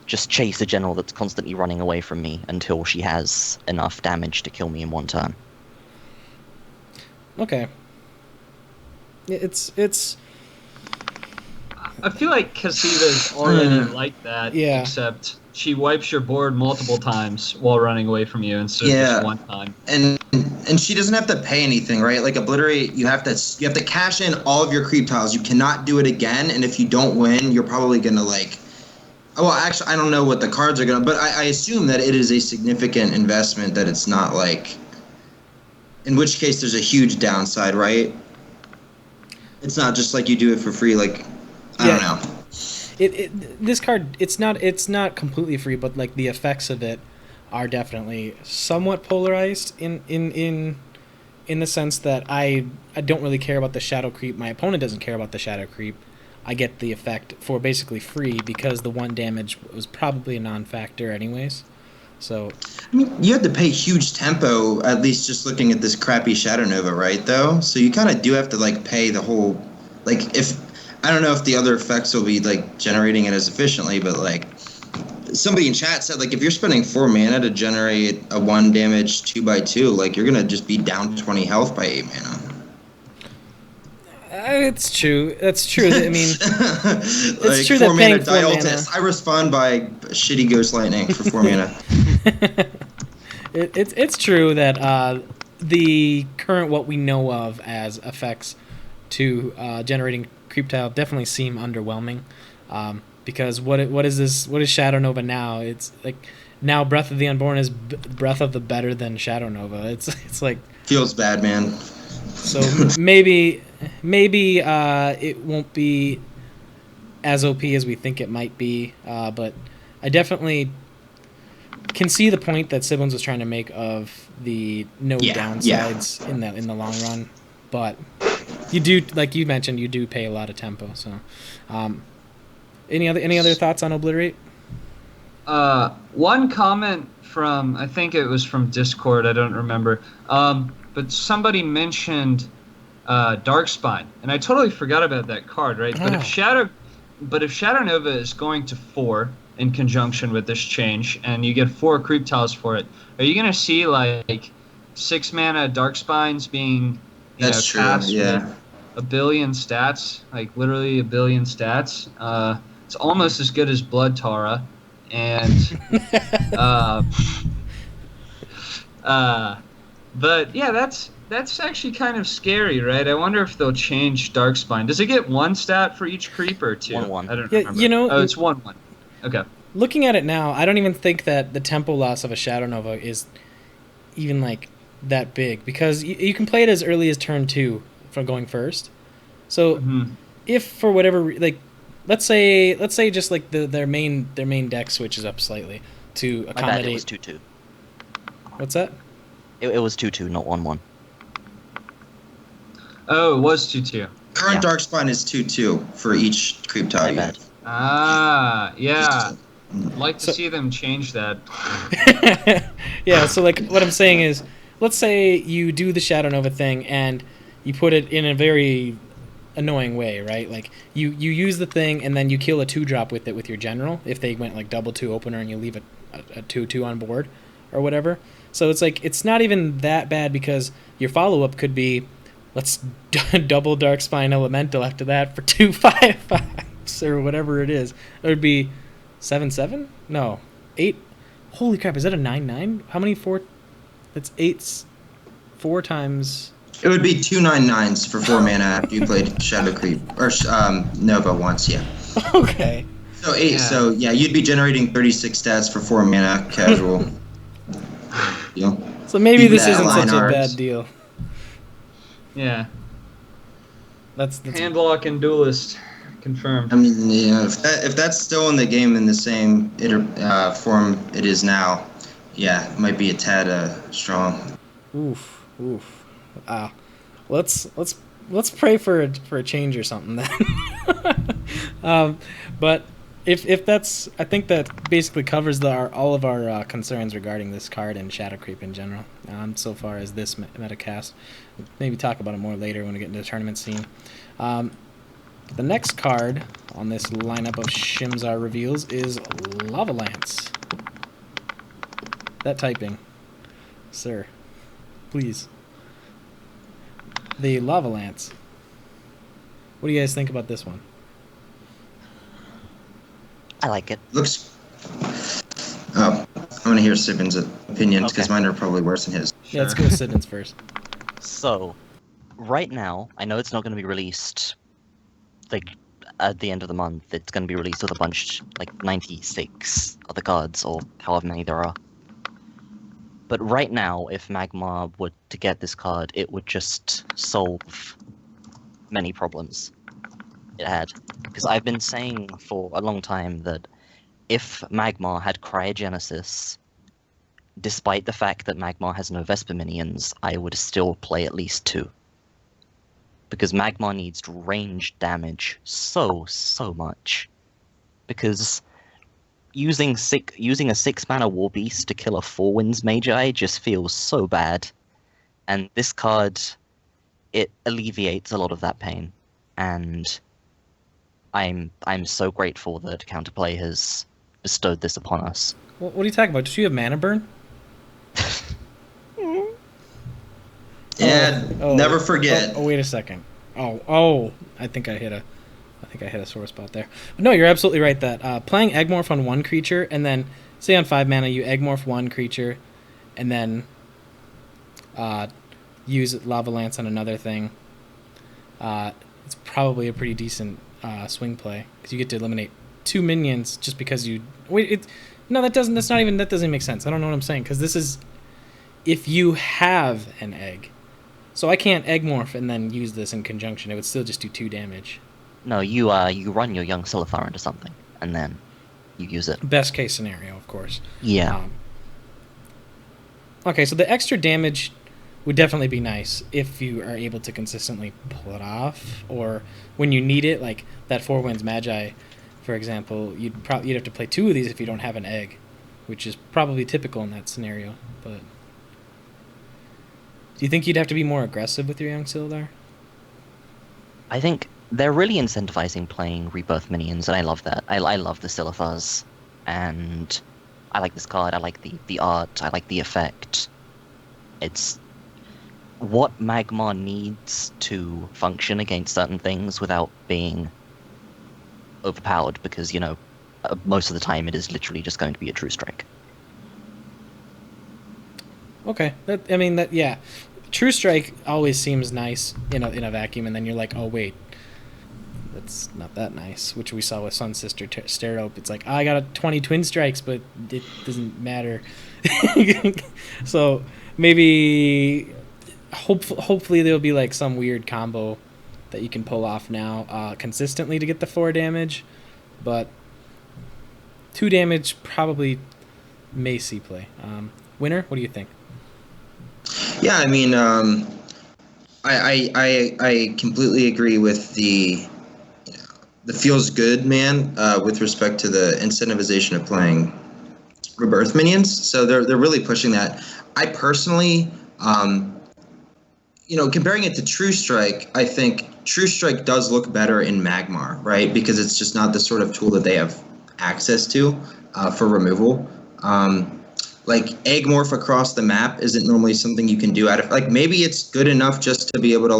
just chase a general that's constantly running away from me until she has enough damage to kill me in one turn. Okay. It's I feel like Cassiva's already like that, yeah. Except she wipes your board multiple times while running away from you instead of just one time. And she doesn't have to pay anything, right? Like Obliterate, you have to cash in all of your creep tiles. You cannot do it again, and if you don't win, you're probably gonna well, actually, I don't know what the cards are gonna, but I assume that it is a significant investment. That it's not like, in which case there's a huge downside, right? It's not just like you do it for free. Like, I don't know. This card, it's not completely free, but like the effects of it are definitely somewhat polarized in the sense that I don't really care about the shadow creep. My opponent doesn't care about the shadow creep. I get the effect for basically free because the 1 damage was probably a non-factor anyways. So I mean, you have to pay huge tempo, at least just looking at this crappy Shadow Nova, right, though? So you kind of do have to, pay the whole... I don't know if the other effects will be, generating it as efficiently, but, somebody in chat said, if you're spending 4 mana to generate a 1 damage 2x2, you're going to just be down 20 health by 8 mana. It's true. That's true. I mean, it's true 4 that paying mana 4 mana... Dialtist. I respond by shitty Ghost Lightning for 4 mana. It's true that the current what we know of as effects to generating creep tile definitely seem underwhelming. Because what is this? What is Shadow Nova now? It's now Breath of the Unborn is Breath of the better than Shadow Nova. It's like feels bad, man. So maybe it won't be as OP as we think it might be, but I definitely can see the point that Siblings was trying to make of the downsides in the long run. But you do, like you mentioned, you do pay a lot of tempo. So, any other thoughts on Obliterate? One comment from, I think it was from Discord, I don't remember. But somebody mentioned Darkspine, and I totally forgot about that card, right? Oh. But if Shadow Nova is going to 4 in conjunction with this change, and you get 4 creep tiles for it, are you gonna see 6 mana Darkspines being That's true, cast yeah. with a billion stats, literally a billion stats? It's almost as good as Blood Tara, and uh, but yeah, that's actually kind of scary, right? I wonder if they'll change Darkspine. Does it get one stat for each creep or two? 1/1. I don't Yeah, remember. you know, Oh, it's 1/1. Okay. looking at it now, I don't even think that the tempo loss of a Shadow Nova is even like that big, because you can play it as early as turn 2 from going first. So Mhm. if for whatever like let's say just like their main deck switches up slightly to My bad, accommodate. it was 2/2. What's that? It was 2/2, not 1/1. Oh, it was 2/2. Current Yeah. Darkspine is 2/2 for each creep tile My you bad. have. Ah, yeah. I'd like to So- see them change that. Yeah, so like what I'm saying is, let's say you do the Shadow Nova thing and you put it in a very annoying way, right? Like you use the thing and then you kill a 2-drop with it with your general if they went like double 2 opener and you leave a 2/2 on board or whatever. So it's like it's not even that bad, because your follow-up could be, let's double Darkspine Elemental after that for 2/5/5s or whatever it is. It would be 7/7? No, 8. Holy crap! Is that a 9/9? How many 4? That's 8s. 4 times. It would be 2 9/9s for 4 mana after you played Shadow Creep or Nova once. Yeah. Okay. So 8. Yeah. So yeah, you'd be generating 36 stats for 4 mana casual. Deal. So maybe Keep this that isn't line such a art. bad deal. Yeah. That's Handlock and Duelyst. Confirmed. I mean, yeah, if that's still in the game in the same form it is now, yeah, it might be a tad strong. oof. Let's pray for a change or something then. But if that's, I think that basically covers all of our concerns regarding this card and Shadow Creep in general. So far as this Metacast, maybe talk about it more later when we get into the tournament scene. The next card on this lineup of Shimzar reveals is Lava Lance. That typing, sir, please. The Lava Lance. What do you guys think about this one? I like it. Looks. Oh, I want to hear Sibin's opinions because Okay. mine are probably worse than his. Yeah, let's go with Sidney's first. So, right now, I know it's not going to be released like at the end of the month. It's going to be released with a bunch, like 96 other cards, or however many there are. But right now, if Magmar were to get this card, it would just solve many problems it had. Because I've been saying for a long time that if Magmar had Cryogenesis, despite the fact that Magmar has no Vesper minions, I would still play at least 2. Because Magmar needs ranged damage so much. Because using a 6-mana War Beast to kill a 4-Winds Magi just feels so bad. And this card, it alleviates a lot of that pain. And I'm so grateful that Counterplay has bestowed this upon us. What are you talking about? Do you have mana burn? Yeah, Oh. never forget. Oh, wait a second. Oh, I think I hit a sore spot there. But no, you're absolutely right that playing Eggmorph on one creature and then say on 5 mana you Eggmorph one creature and then use Lava Lance on another thing. It's probably a pretty decent swing play because you get to eliminate 2 minions just because you wait. That doesn't make sense. I don't know what I'm saying, because this is if you have an egg. So I can't Eggmorph and then use this in conjunction. It would still just do 2 damage. No, you run your young Silithar into something, and then you use it. Best case scenario, of course. Yeah. Okay, so the extra damage would definitely be nice if you are able to consistently pull it off, or when you need it, like that 4-Winds Magi, for example, you'd have to play 2 of these if you don't have an egg, which is probably typical in that scenario. But do you think you'd have to be more aggressive with your young Sildar? I think they're really incentivizing playing Rebirth minions, and I love that. I love the Silithars, and I like this card. I like the art. I like the effect. It's what Magmar needs to function against certain things without being overpowered because, most of the time it is literally just going to be a True Strike. Okay, yeah. True Strike always seems nice in a vacuum, and then you're like, oh wait, that's not that nice. Which we saw with Sun Sister Stereope. It's like, I got a 20 Twin Strikes, but it doesn't matter. So maybe, hopefully there'll be like some weird combo that you can pull off now consistently to get the 4 damage, but 2 damage probably may see play. Winner, what do you think? Yeah, I mean, I completely agree with the feels good man with respect to the incentivization of playing Rebirth minions. So they're really pushing that. I personally, comparing it to True Strike, I think True Strike does look better in Magmar, right? Because it's just not the sort of tool that they have access to for removal. Like egg morph across the map isn't normally something you can do out of, like, maybe it's good enough just to be able to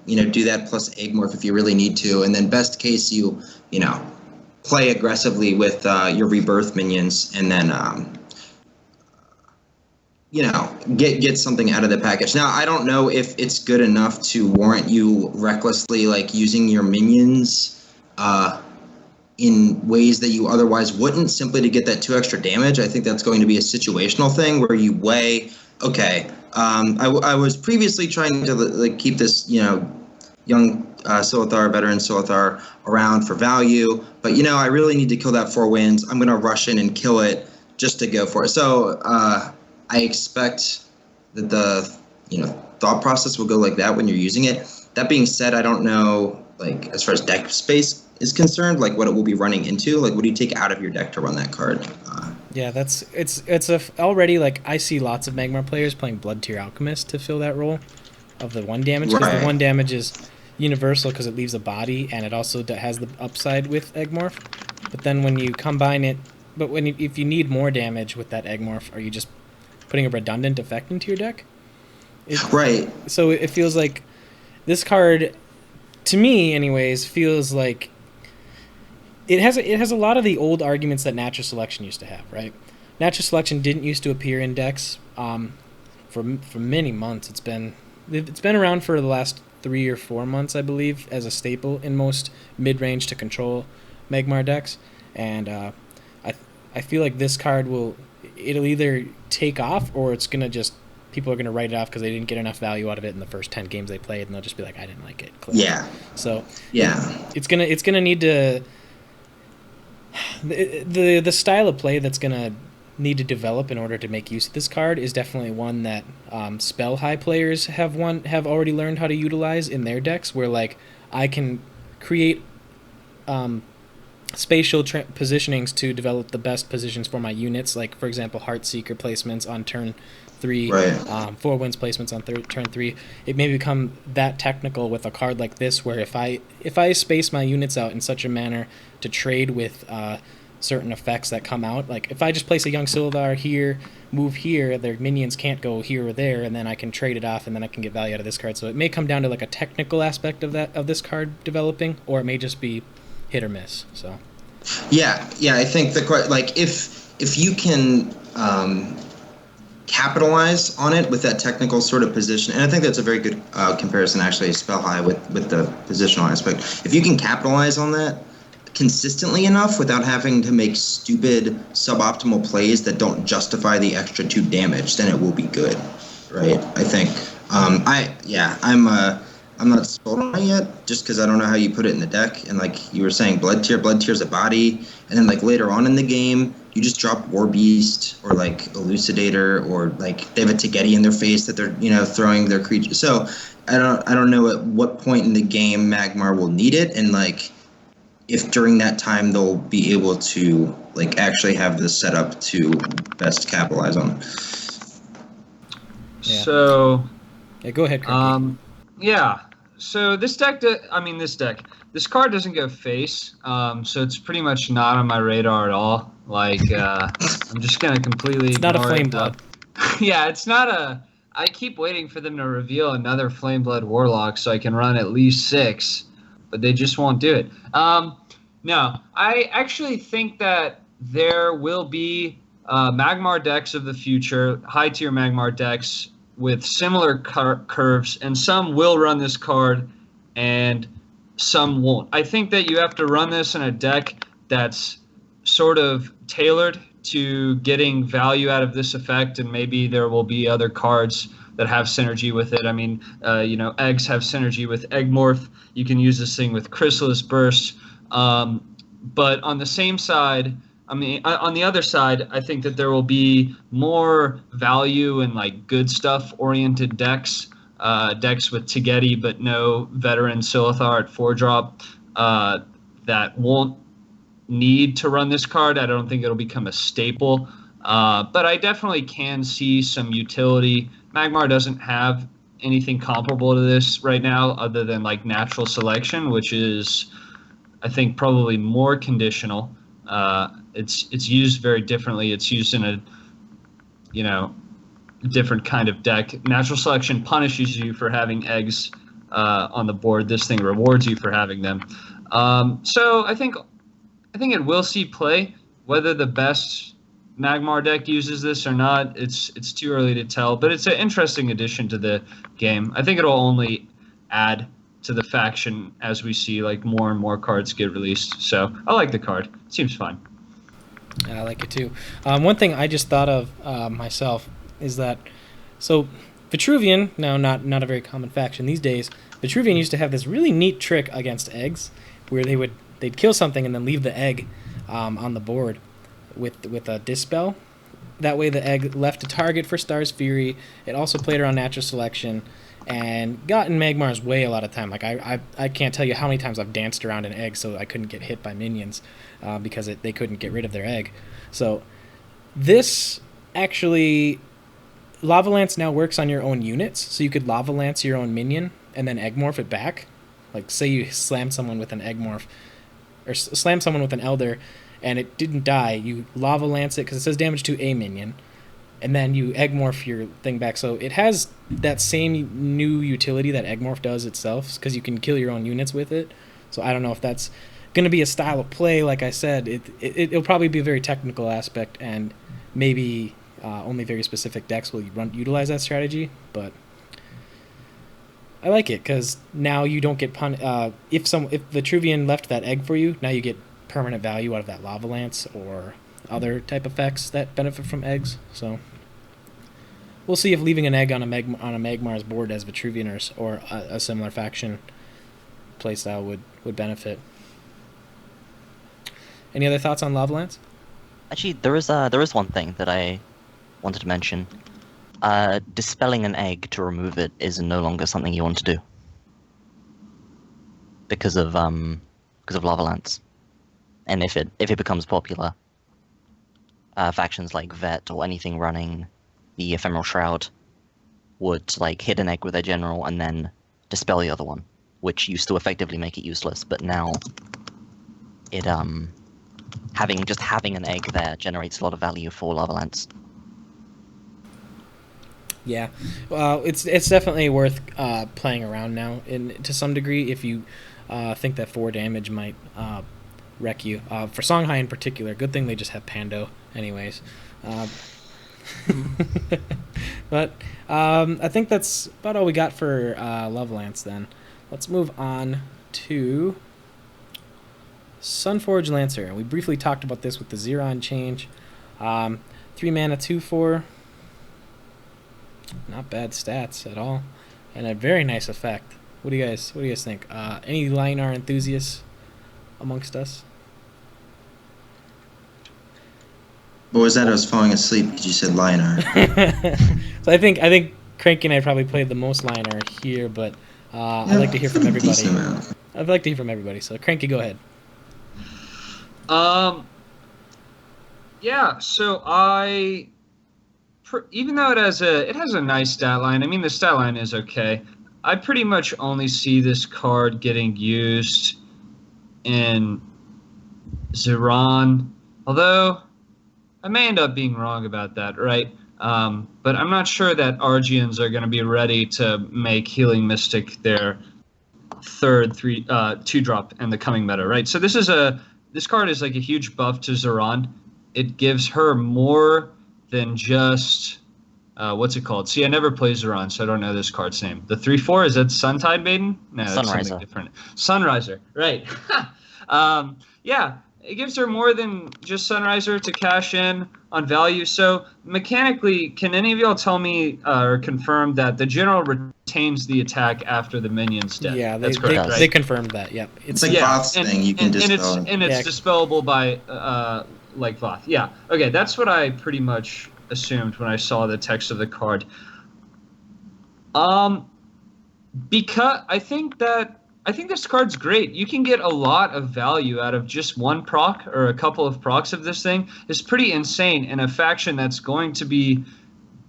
do that plus egg morph if you really need to, and then best case you play aggressively with your rebirth minions, and then get something out of the package. Now I don't know if it's good enough to warrant you recklessly using your minions in ways that you otherwise wouldn't, simply to get that 2 extra damage. I think that's going to be a situational thing where you weigh, okay, I was previously trying to keep this, young Silithar, veteran Silithar around for value, but I really need to kill that 4 wins. I'm going to rush in and kill it just to go for it. So I expect that the thought process will go like that when you're using it. That being said, I don't know, as far as deck space is concerned, what it will be running into. What do you take out of your deck to run that card? Yeah, already I see lots of Magmar players playing Blood Tier Alchemist to fill that role of the 1 damage, because the 1 damage is universal because it leaves a body, and it also has the upside with Egg Morph. But then when you combine it, if you need more damage with that Egg Morph, are you just putting a redundant effect into your deck? Right. So it feels like this card, to me anyways, feels like it has a lot of the old arguments that Natural Selection used to have, right? Natural Selection didn't used to appear in decks for many months. It's been around for the last 3 or 4 months, I believe, as a staple in most mid-range to control Magmar decks, and I feel like this card it'll either take off, or it's gonna just, people are gonna write it off because they didn't get enough value out of it in the first 10 games they played, and they'll just be like, I didn't like it. Click. Yeah. So yeah, it's gonna need to, the style of play that's gonna need to develop in order to make use of this card is definitely one that spell high players have already learned how to utilize in their decks, where I can create spatial positionings to develop the best positions for my units, for example Heartseeker placements on turn 3, right. 4 Winds placements on turn 3. It may become that technical with a card like this, where if I space my units out in such a manner to trade with certain effects that come out, if I just place a young Silithar here, move here, their minions can't go here or there, and then I can trade it off, and then I can get value out of this card. So it may come down to a technical aspect of this card developing, or it may just be hit or miss. So yeah, I think if you can capitalize on it with that technical sort of position, and I think that's a very good comparison, actually, spell high with the positional aspect. If you can capitalize on that consistently enough without having to make stupid suboptimal plays that don't justify the extra 2 damage, then it will be good, right? I think I'm not sold on it yet, just because I don't know how you put it in the deck. And you were saying, Blood Tier's a body, and then later on in the game you just drop War Beast or Elucidator, or they have a Tegeti in their face that they're throwing their creature. So I don't know at what point in the game Magmar will need it, and if during that time they'll be able to actually have this set up to best capitalize on it. Yeah. So yeah, go ahead, Cranky. Yeah. So this card doesn't go face, so it's pretty much not on my radar at all. I'm just gonna completely. It's not a Flame Blood. Yeah, it's not a. I keep waiting for them to reveal another Flame Blood Warlock so I can run at least 6, but they just won't do it. No, I actually think that there will be Magmar decks of the future, high tier Magmar decks with similar curves, and some will run this card, and some won't. I think that you have to run this in a deck that's sort of tailored to getting value out of this effect, and maybe there will be other cards that have synergy with it. I mean, eggs have synergy with Eggmorph. You can use this thing with Chrysalis Burst. But on the same side, I mean, on the other side, I think that there will be more value in like good stuff oriented decks, decks with Tegeti but no veteran Silithar at 4-drop that won't need to run this card. I don't think it'll become a staple, but I definitely can see some utility. Magmar doesn't have anything comparable to this right now other than like natural selection, which is I think probably more conditional. It's used very differently. It's used in a different kind of deck. Natural selection punishes you for having eggs on the board. This thing rewards you for having them. So I think it will see play. Whether the best Magmar deck uses this or not, it's too early to tell. But it's an interesting addition to the game. I think it'll only add to the faction as we see like more and more cards get released. So I like the card. It seems fun. I like it too. One thing I just thought of myself is that Vitruvian, now not a very common faction these days, Vitruvian used to have this really neat trick against eggs where they'd kill something and then leave the egg on the board with a dispel. That way the egg left a target for Star's Fury. It also played around natural selection and got in Magmar's way a lot of time. Like I can't tell you how many times I've danced around an egg so I couldn't get hit by minions because they couldn't get rid of their egg. So this actually, Lava Lance now works on your own units, so you could Lava Lance your own minion and then Eggmorph it back. Like say you slam someone with an Eggmorph or slam someone with an Elder and it didn't die, you Lava Lance it because it says damage to a minion, and then you Eggmorph your thing back. So it has that same new utility that Eggmorph does itself, because you can kill your own units with it. So I don't know if that's going to be a style of play. Like I said, it'll probably be a very technical aspect, and maybe only very specific decks will utilize that strategy. But I like it because now you don't get if Vitruvian left that egg for you, now you get permanent value out of that Lava Lance or other type effects that benefit from eggs. So we'll see if leaving an egg on a Magmar's board as Vitruvian or a similar faction playstyle would benefit. Any other thoughts on Lava Lance? Actually, there is one thing that I wanted to mention. Dispelling an egg to remove it is no longer something you want to do because of Lava Lance. And if it becomes popular, factions like Vet or anything running the Ephemeral Shroud would like hit an egg with their general and then dispel the other one, which used to effectively make it useless. But now, it having an egg there generates a lot of value for Lava Lance. Yeah, well, it's definitely worth playing around now, to some degree, if you think that 4 damage might wreck you. For Songhai in particular, good thing they just have Pando, anyways. But I think that's about all we got for Lava Lance then. Let's move on to Sunforge Lancer. We briefly talked about this with the Xeron change. 3 mana, 2/4. Not bad stats at all, and a very nice effect. What do you guys think? Any Lion-R enthusiasts amongst us? What was that? I was falling asleep because you said Lion-R. So I think Cranky and I probably played the most Lion-R here, but I'd like to hear from everybody. I'd like to hear from everybody. So Cranky, go ahead. Yeah. So even though it has a nice stat line. I mean, the stat line is okay. I pretty much only see this card getting used in Xeron, although I may end up being wrong about that, right? But I'm not sure that Argians are going to be ready to make Healing Mystic their third 2-drop in the coming meta, right? So this is a this card is like a huge buff to Zeron. It gives her more than just what's it called? See, I never play Zeron, so I don't know this card's name. The 3/4, is that Suntide Maiden? No, that's something Sunriser. different. Sunriser, right? Yeah, it gives her more than just Sunriser to cash in on value. So mechanically, can any of y'all tell me or confirm that the general retains the attack after the minion's dead? Yeah, That's correct, they- right? they confirmed that. Yep. It's like Voth's thing. You can dispel. And it's Yeah. dispellable by like Voth. Yeah. Okay, that's what I pretty much assumed when I saw the text of the card. Because I think this card's great. You can get a lot of value out of just one proc or a couple of procs of this thing. It's pretty insane in a faction that's going to be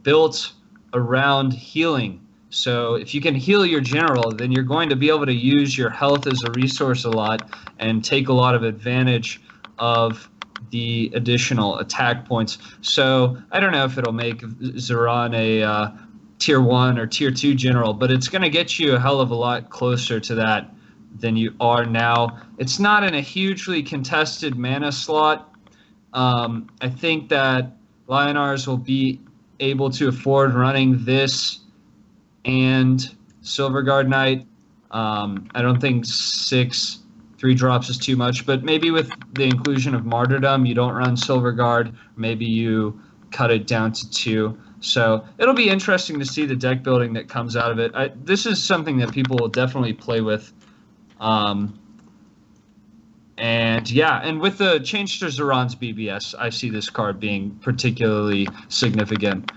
built around healing. So if you can heal your general, then you're going to be able to use your health as a resource a lot and take a lot of advantage of the additional attack points. So I don't know if it'll make Zeron a tier 1 or tier 2 general, but it's going to get you a hell of a lot closer to that than you are now. It's not in a hugely contested mana slot. I think that Lionars will be able to afford running this and Silverguard Knight. I don't think 6 3-drops is too much, but maybe with the inclusion of Martyrdom, you don't run Silverguard. Maybe you cut it down to 2. So it'll be interesting to see the deck building that comes out of it. This is something that people will definitely play with. And with the change to Zeron's BBS, I see this card being particularly significant,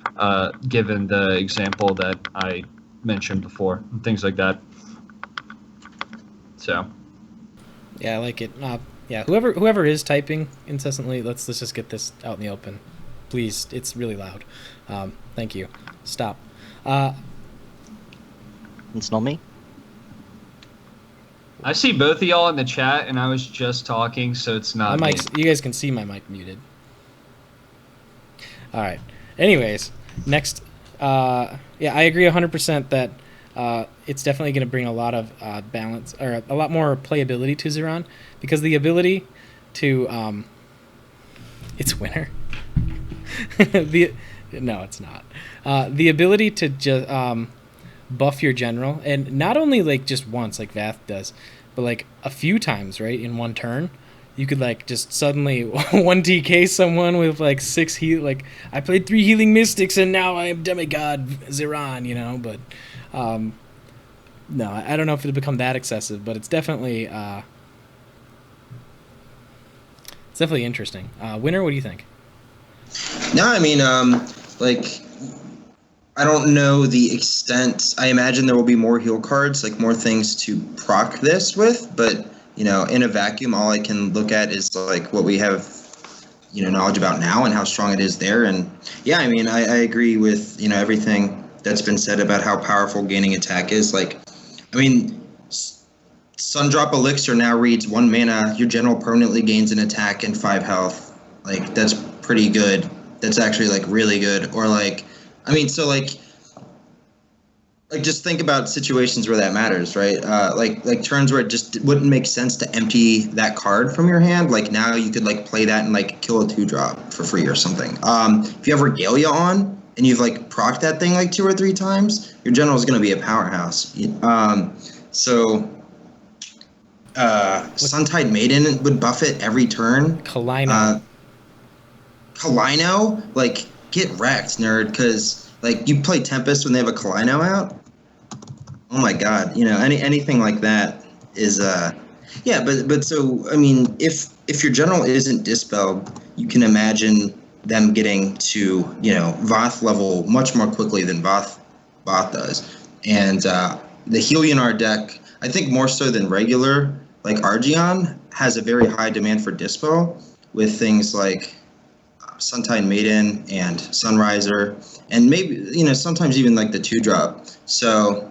given the example that I mentioned before, and things like that. So. Yeah, I like it. Yeah, whoever is typing incessantly, let's just get this out in the open, please. It's really loud. Thank you. Stop. It's not me. I see both of y'all in the chat, and I was just talking, so it's not My me. mic's, you guys can see my mic muted. All right. Anyways, next. Yeah, I agree 100% that it's definitely going to bring a lot of balance or a lot more playability to Zeron, because the ability to it's winter. No, it's not. The ability to just buff your general, and not only like just once like Vath does, but like a few times, right, in one turn. You could like just suddenly 1 DK someone with like 6 heal. Like I played 3 healing mystics and now I am demigod Zeron, you know. But no, I don't know if it'll become that excessive, but it's definitely interesting. Winner, what do you think? No, I mean, like, I don't know the extent. I imagine there will be more heal cards, like more things to proc this with, but, you know, in a vacuum, all I can look at is, like, what we have, you know, knowledge about now and how strong it is there. And, yeah, I mean, I agree with, you know, everything that's been said about how powerful gaining attack is. Like, I mean, Sundrop Elixir now reads 1 mana, your general permanently gains an attack and 5 health. Like, that's pretty good. That's actually, like, really good. Or, like, I mean, so, like just think about situations where that matters, right? Like turns where it just wouldn't make sense to empty that card from your hand. Like, now you could, like, play that and, like, kill a 2-drop for free or something. If you have Regalia on and you've, like, procced that thing, like, 2 or 3 times, your general is going to be a powerhouse. Suntide Maiden would buff it every turn. Kalino. Kalino, like, get wrecked, nerd, because, like, you play Tempest when they have a Kalino out. Oh my god, you know, anything like that is yeah, but so I mean, if your general isn't dispelled, you can imagine them getting to, you know, Voth level much more quickly than Voth does. And the Helianar deck, I think more so than regular, like Argeon, has a very high demand for dispel with things like Suntide Maiden and Sunriser, and maybe, you know, sometimes even like the 2-drop. So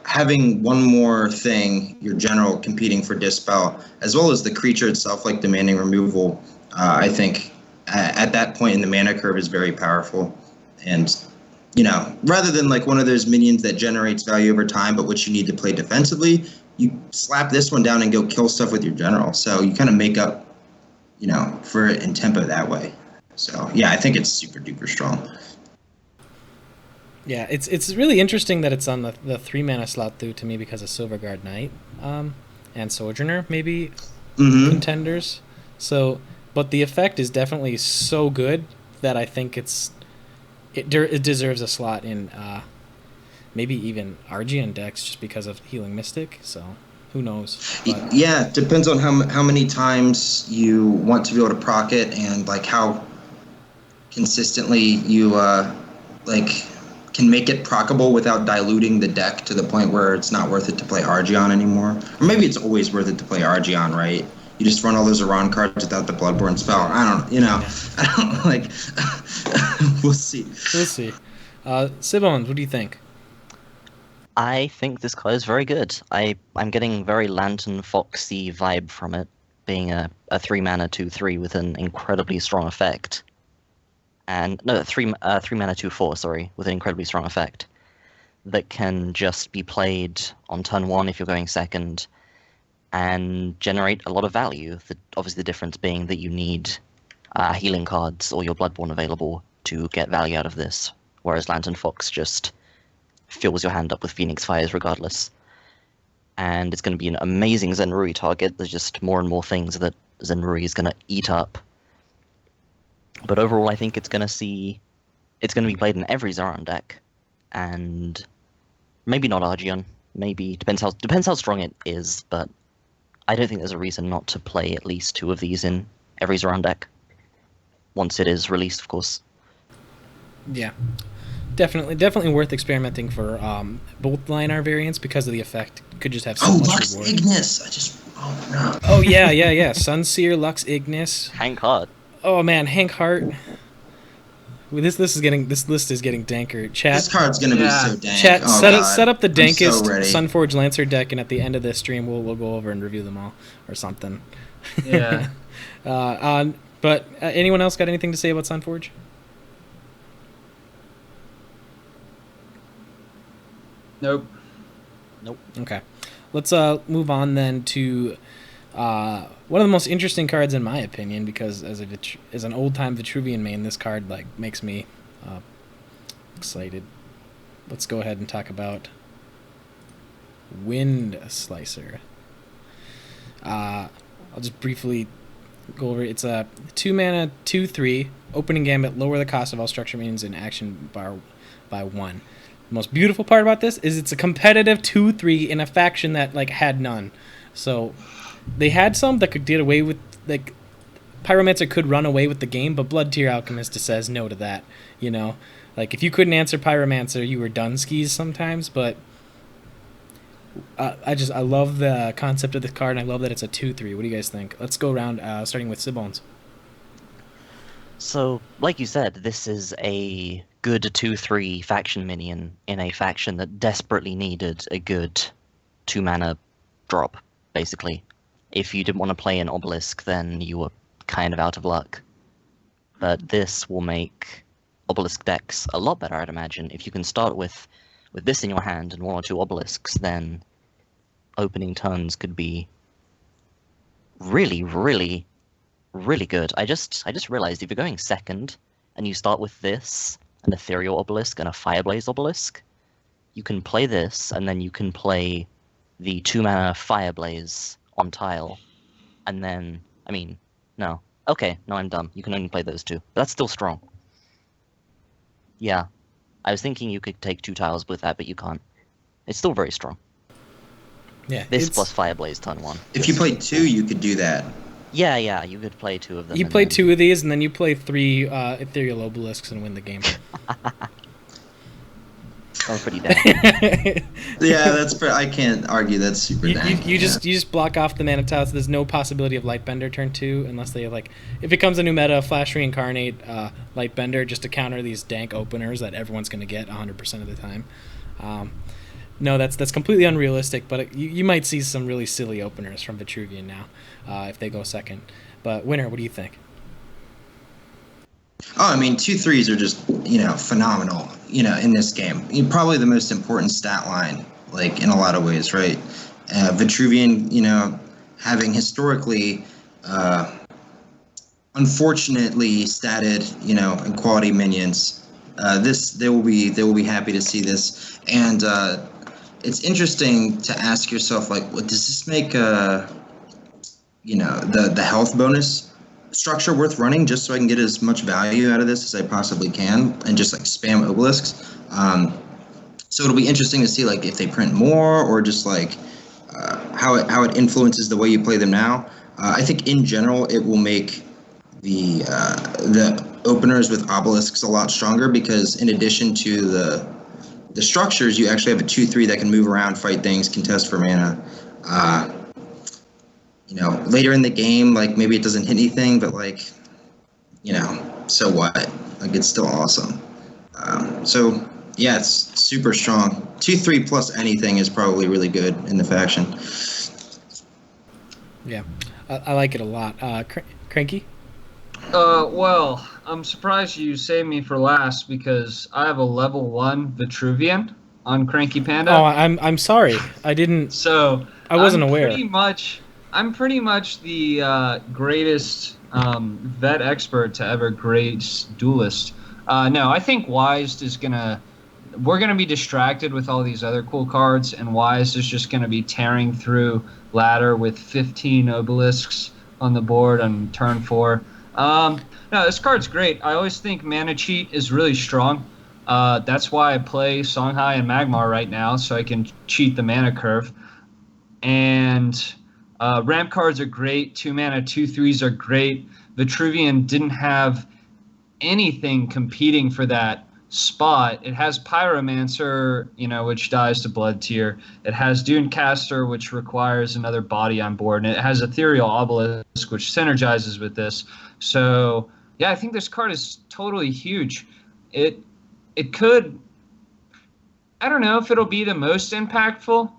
having one more thing, your general competing for dispel, as well as the creature itself, like demanding removal, I think at that point in the mana curve is very powerful. And, you know, rather than like one of those minions that generates value over time, but which you need to play defensively, you slap this one down and go kill stuff with your general. So you kind of make up, for it in tempo that way. So yeah, I think it's super duper strong. Yeah, it's really interesting that it's on the 3 mana slot through to me because of Silverguard Knight and Sojourner, maybe contenders. So, but the effect is definitely so good that I think it deserves a slot in maybe even Argeon decks just because of Healing Mystic. So who knows? But, yeah, it depends on how many times you want to be able to proc it and like how consistently you can make it proccable without diluting the deck to the point where it's not worth it to play Argeon anymore. Or maybe it's always worth it to play Argeon, right? You just run all those Iran cards without the Bloodborne spell. I don't we'll see. We'll see. Sibons, what do you think? I think this card is very good. I'm getting very Lantern Foxy vibe from it, being a 3 mana 2/3 with an incredibly strong effect. And no, 3 mana 2/4, sorry, with an incredibly strong effect that can just be played on turn 1 if you're going second and generate a lot of value. Obviously the difference being that you need healing cards or your Bloodborne available to get value out of this, whereas Lantern Fox just fills your hand up with Phoenix Fires regardless. And it's going to be an amazing Zenrui target. There's just more and more things that Zenrui is going to eat up. But overall, I think it's going to be played in every Zaran deck, and maybe not Argeon. Maybe depends how strong it is. But I don't think there's a reason not to play at least 2 of these in every Zaran deck once it is released, of course. Yeah, definitely worth experimenting for both Lion-R variants because of the effect. Could just have so much Lux reward. Ignis! No. Oh yeah. Sunseer, Lux Ignis. Hank Hard. Oh man, Hank Hart. This list is getting danker. Chat. This card's gonna be so dank. Chat. Set up the dankest so Sunforge Lancer deck, and at the end of this stream, we'll go over and review them all or something. Yeah. But anyone else got anything to say about Sunforge? Nope. Okay. Let's move on then to one of the most interesting cards in my opinion, because as an old-time Vitruvian main, this card makes me excited. Let's go ahead and talk about Wind Slicer. I'll just briefly go over it. It's a 2 mana 2/3 opening gambit. Lower the cost of all structure minions in action bar by 1. The most beautiful part about this is it's a competitive 2/3 in a faction that had none. So they had some that could get away with Pyromancer could run away with the game, but Blood Tier Alchemist says no to that. If you couldn't answer Pyromancer, you were done skis sometimes. But I love the concept of the card, and I love that it's a 2/3. What do you guys think? Let's go around, starting with Sibons. So, like you said, this is a good 2/3 faction minion in a faction that desperately needed a good 2 mana drop, basically. If you didn't want to play an Obelisk, then you were kind of out of luck. But this will make Obelisk decks a lot better, I'd imagine. If you can start with this in your hand and 1 or 2 Obelisks, then opening turns could be really, really, really good. I just realized if you're going second and you start with this, an Ethereal Obelisk and a Fireblaze Obelisk, you can play this, and then you can play the 2 mana Fireblaze on tile, and then, no. Okay, no, I'm dumb. You can only play those 2. But that's still strong. Yeah. I was thinking you could take 2 tiles with that, but you can't. It's still very strong. Yeah. This plus Fireblaze turn 1. If you played 2, you could do that. Yeah, you could play 2 of them. You play 2 of these, and then you play 3 Ethereal Obelisks and win the game. Oh, pretty damn. Yeah, I can't argue. That's super dank. You just block off the mana tiles. There's no possibility of Lightbender turn 2 unless they if it becomes a new meta, Flash Reincarnate, Lightbender, just to counter these dank openers that everyone's going to get 100% of the time. No, that's completely unrealistic, but you might see some really silly openers from Vitruvian now if they go second. But Winner, what do you think? Oh, 2/3s are just, phenomenal, in this game. Probably the most important stat line, in a lot of ways, right? Vitruvian, having historically, unfortunately, statted, and quality minions. They will be happy to see this, and it's interesting to ask yourself, like, what does this make? The health bonus structure worth running, just so I can get as much value out of this as I possibly can, and just like spam obelisks. So it'll be interesting to see, like, if they print more, or just like how it influences the way you play them now. I think in general it will make the openers with obelisks a lot stronger, because in addition to the structures, you actually have a 2/3 that can move around, fight things, contest for mana. Later in the game, like, maybe it doesn't hit anything, but like, so what? Like, it's still awesome. So yeah, it's super strong. 2/3 plus anything is probably really good in the faction. Yeah, I like it a lot. Cranky? Well, I'm surprised you saved me for last, because I have a level 1 Vitruvian on Cranky Panda. Oh, I'm sorry. I didn't. So I wasn't aware. I'm pretty much the greatest vet expert to ever grace Duelyst. No, I think Wise is we're gonna be distracted with all these other cool cards, and Wise is just gonna be tearing through ladder with 15 obelisks on the board on turn 4. No, this card's great. I always think Mana Cheat is really strong. That's why I play Songhai and Magmar right now, so I can cheat the mana curve. And ramp cards are great. 2 mana, 2/3s are great. Vitruvian didn't have anything competing for that spot. It has Pyromancer, which dies to Blood Tier. It has Dunecaster, which requires another body on board. And it has Ethereal Obelisk, which synergizes with this. So, yeah, I think this card is totally huge. It could... I don't know if it'll be the most impactful.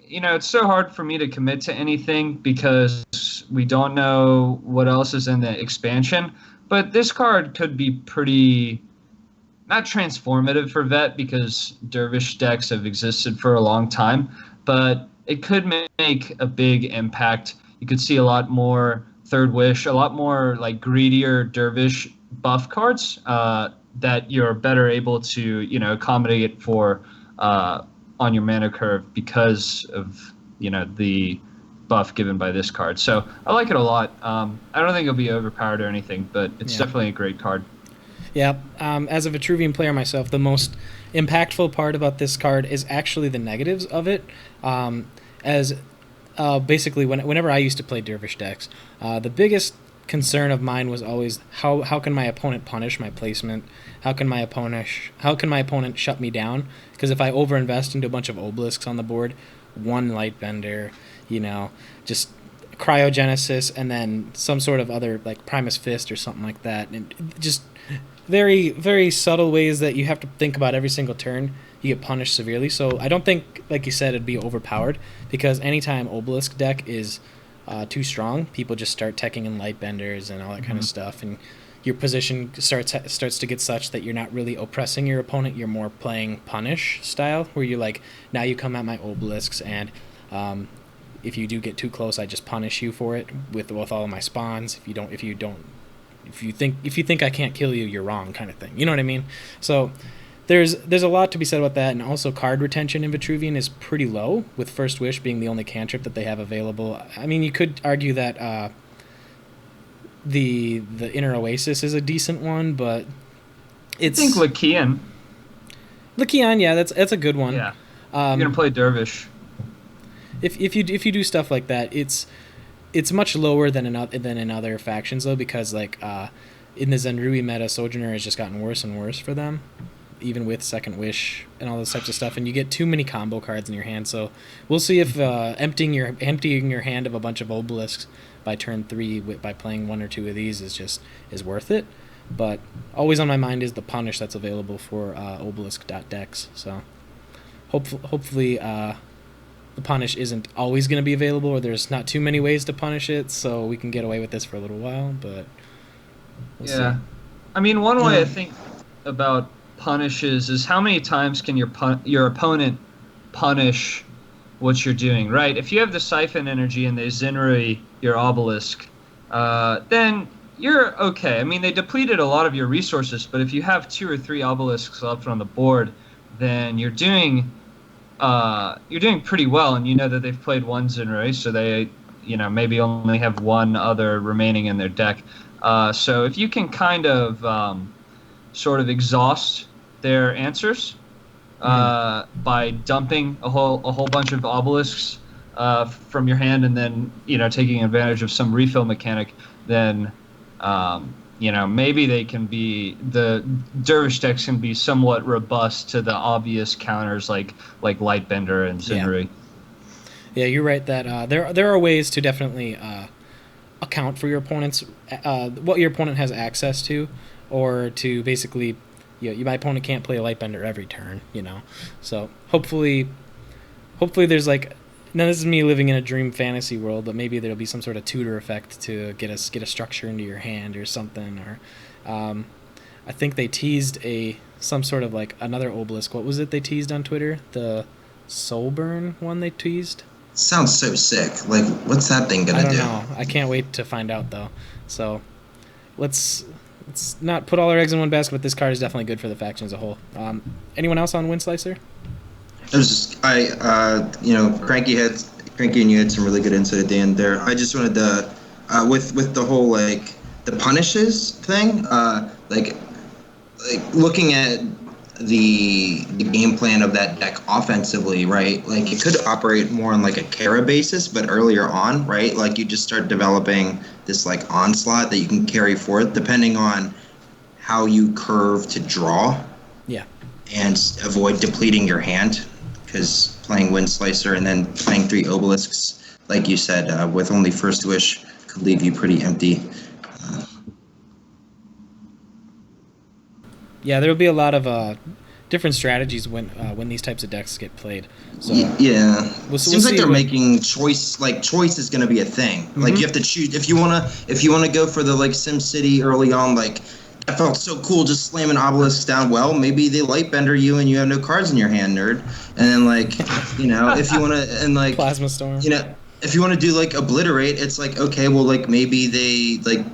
It's so hard for me to commit to anything because we don't know what else is in the expansion. But this card could be pretty... not transformative for Vet, because Dervish decks have existed for a long time, but it could make a big impact. You could see a lot more Third Wish, a lot more like greedier Dervish buff cards that you're better able to, accommodate for on your mana curve because of, the buff given by this card. So I like it a lot. I don't think it'll be overpowered or anything, but it's definitely a great card. Yeah, as a Vitruvian player myself, the most impactful part about this card is actually the negatives of it. Basically, whenever I used to play Dervish decks, the biggest concern of mine was always how can my opponent punish my placement? How can my opponent shut me down? Because if I overinvest into a bunch of obelisks on the board, one Lightbender, just Cryogenesis, and then some sort of other, like Primus Fist or something like that, and just very, very subtle ways that you have to think about every single turn, you get punished severely. So I don't think, like you said, it'd be overpowered, because anytime Obelisk deck is too strong, people just start teching in Lightbenders and all that kind of stuff, and your position starts to get such that you're not really oppressing your opponent, you're more playing punish style, where you're like, now you come at my obelisks, and if you do get too close, I just punish you for it with all of my spawns. If you think I can't kill you, you're wrong, kind of thing. You know what I mean? So there's a lot to be said about that, and also card retention in Vitruvian is pretty low, with First Wish being the only cantrip that they have available. I mean, you could argue that the Inner Oasis is a decent one, but it's... I think Lakian, yeah, that's a good one. Yeah, you're gonna play Dervish. If you do stuff like that, it's much lower than in other factions, though, because like in the Zenrui meta, Sojourner has just gotten worse and worse for them, even with Second Wish and all those types of stuff, and you get too many combo cards in your hand. So we'll see if emptying your hand of a bunch of obelisks by turn 3 by playing one or two of these is worth it. But always on my mind is the punish that's available for obelisk.decks. So hopefully the punish isn't always going to be available, or there's not too many ways to punish it, so we can get away with this for a little while, but we'll see. I mean, one way I think about punishes is how many times can your opponent punish what you're doing, right? If you have the Siphon energy and they Zinri your Obelisk, then you're okay. I mean, they depleted a lot of your resources, but if you have 2 or 3 Obelisks left on the board, then you're doing pretty well, and you know that they've played 1 Zinri, so they, maybe only have 1 other remaining in their deck. So if you can kind of sort of exhaust their answers by dumping a whole bunch of obelisks from your hand, and then taking advantage of some refill mechanic, then maybe the dervish decks can be somewhat robust to the obvious counters like Lightbender and Zinri. Yeah, you're right that there are ways to definitely account for your opponent's what your opponent has access to, or to basically, my opponent can't play a Lightbender every turn, So hopefully there's like, now this is me living in a dream fantasy world, but maybe there'll be some sort of tutor effect to get a structure into your hand or something. Or I think they teased some sort of like another obelisk. What was it they teased on Twitter? The Soulburn one they teased? Sounds so sick. Like, what's that thing gonna do? I don't know. I can't wait to find out though. So let's not put all our eggs in one basket, but this card is definitely good for the faction as a whole. Anyone else on Windslicer? It was just Cranky and you had some really good insight at the end there. I just wanted to with the whole like the punishes thing, like looking at the game plan of that deck offensively, right? Like it could operate more on like a Kara basis, but earlier on, right? Like you just start developing this like onslaught that you can carry forth depending on how you curve to draw. Yeah. And avoid depleting your hand, because playing Windslicer and then playing 3 obelisks, like you said, with only First Wish, could leave you pretty empty. Yeah, there will be a lot of different strategies when these types of decks get played. So yeah, we'll seems like they're making choice. Like choice is going to be a thing. Mm-hmm. Like you have to choose if you wanna go for the like SimCity early on. Like that felt so cool, just slamming obelisks down. Well, maybe they Lightbender you and you have no cards in your hand, nerd. And then like if you want to and like Plasma Storm. If you want to do like obliterate, it's like okay, well like maybe they like.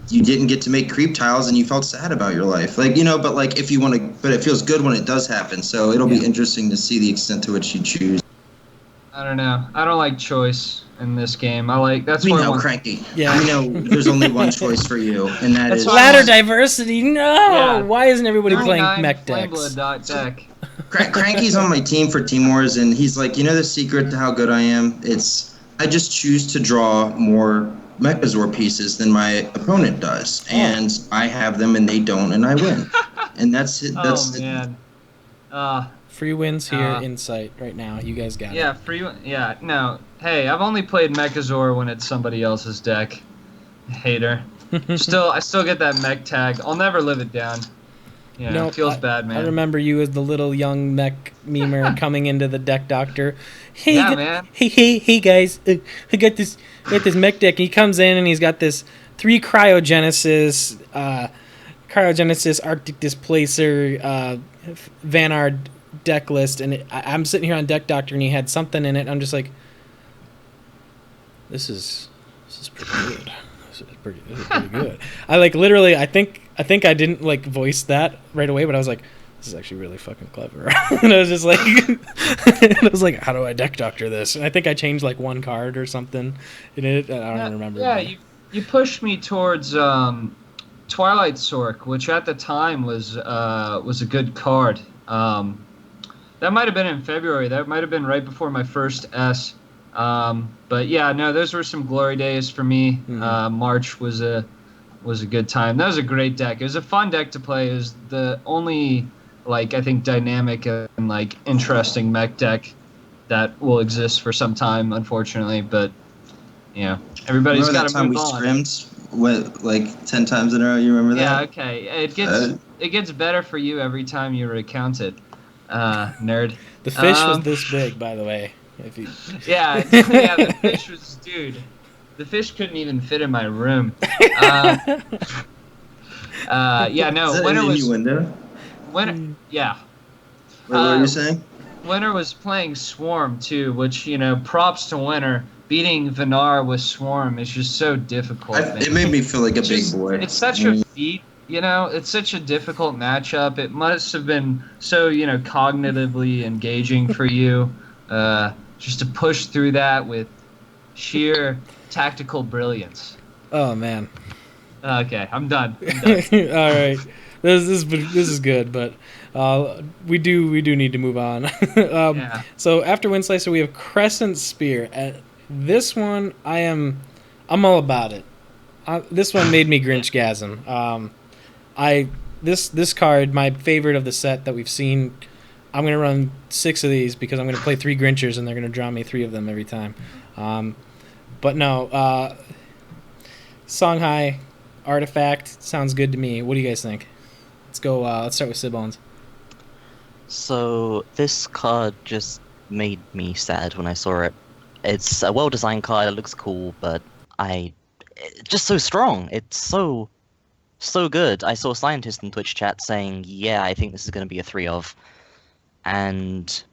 You didn't get to make creep tiles and you felt sad about your life. Like, but like if you want to, but it feels good when it does happen. So it'll be interesting to see the extent to which you choose. I don't know. I don't like choice in this game. That's we why know, Cranky. Yeah. We know there's only one choice for you, and that's ladder diversity. No! Yeah. Why isn't everybody playing mech decks? Deck. Cranky's on my team for Team Wars, and he's like, the secret to how good I am? I just choose to draw more Mechazor pieces than my opponent does, and I have them and they don't, and I win. And that's it. That's man. Free wins here in sight right now. You guys got it. Yeah, yeah, no. Hey, I've only played Mechazor when it's somebody else's deck. Hater. I still get that mech tag. I'll never live it down. It feels bad, man. I remember you as the little young mech memer coming into the deck doctor. Hey, yeah, man. Hey, guys. I got this mech deck. He comes in and he's got this 3 Cryogenesis, Arctic Displacer, Vanard deck list, and I'm sitting here on deck doctor, and he had something in it. I'm just like, this is pretty good. This is pretty good. I like literally. I think I didn't like voice that right away, but I was like, this is actually really fucking clever. And I was just like, how do I deck doctor this? And I think I changed like 1 card or something in it. I don't remember. Yeah, you pushed me towards Twilight Sork, which at the time was a good card. That might have been in February. That might have been right before my first S. But yeah, no, those were some glory days for me. Mm-hmm. March was a good time. That was a great deck. It was a fun deck to play. It was the only I think dynamic and interesting mech deck that will exist for some time, unfortunately. But everybody's got to move on. We scrimmed 10 times in a row. You remember that? Yeah. Okay. It gets better for you every time you recount it, nerd. The fish was this big, by the way. Yeah. The fish was, dude. The fish couldn't even fit in my room. Yeah, no. Is that Winter an was innuendo? Yeah. What were you saying? Winter was playing Swarm too, which props to Winter. Beating Vinar with Swarm is just so difficult, man. It made me feel like a big boy. It's such a feat, It's such a difficult matchup. It must have been so, cognitively engaging for you, just to push through that with sheer tactical brilliance. Oh man. Okay, I'm done. All right. This is good, but we do need to move on. Yeah. So after Wind Slicer, we have Crescent Spear. This one, I'm all about it. This one made me Grinch-gasm. This card, my favorite of the set that we've seen. I'm gonna run 6 of these because I'm gonna play 3 Grinchers and they're gonna draw me 3 of them every time. But no, Songhai Artifact sounds good to me. What do you guys think? Let's go. Let's start with Sibbones. So this card just made me sad when I saw it. It's a well-designed card. It looks cool, but it's just so strong. It's so good. I saw a scientist in Twitch chat saying, "Yeah, I think this is going to be a 3 of," and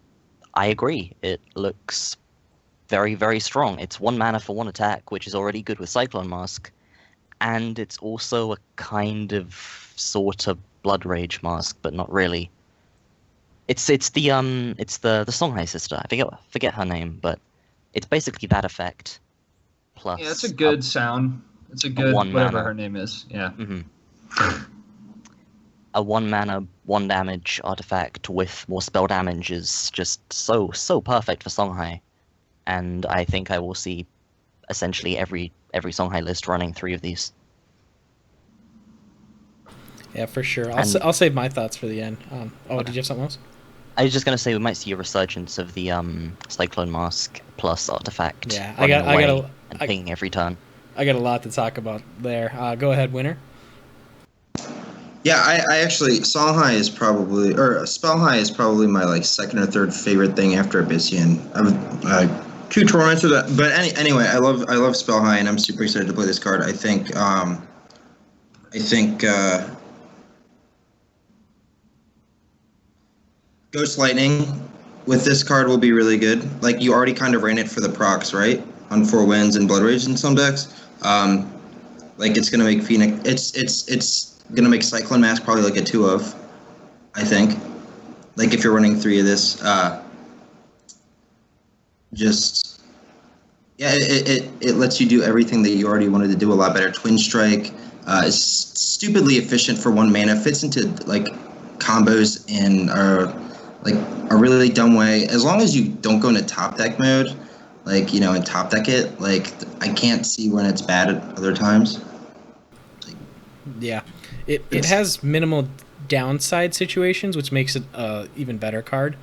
I agree. It looks very, very strong. It's 1 mana for 1 attack, which is already good with Cyclone Mask, and it's also a kind of sort of Blood Rage Mask, but not really. It's the Songhai sister. I forget her name, but it's basically that effect. Plus, yeah, it's a good sound. It's a good whatever her name is. Yeah. Mm-hmm. A 1 mana, 1 damage artifact with more spell damage is just so perfect for Songhai, and I think I will see essentially every Songhai list running 3 of these. Yeah, for sure. I'll save my thoughts for the end. Okay. Did you have something else? I was just gonna say we might see a resurgence of the Cyclone Mask plus artifact. Yeah, and pinging every turn. I got a lot to talk about there. Go ahead, Winner. Yeah, I actually Spellhigh is probably my second or third favorite thing after Abyssian. I've 2 tournaments of that, but anyway, I love Spellhigh, and I'm super excited to play this card. I think Ghost Lightning with this card will be really good. Like, you already kind of ran it for the procs, right? On 4 Winds and Blood Rage in some decks. It's gonna make Phoenix. It's gonna make Cyclone Mask probably like a 2 of, I think. Like, if you're running 3 of this, it lets you do everything that you already wanted to do a lot better. Twin Strike is stupidly efficient for 1 mana. Fits into combos in a really dumb way. As long as you don't go into top deck mode, and top deck it, I can't see when it's bad at other times. Yeah, it has minimal downside situations, which makes it even better card.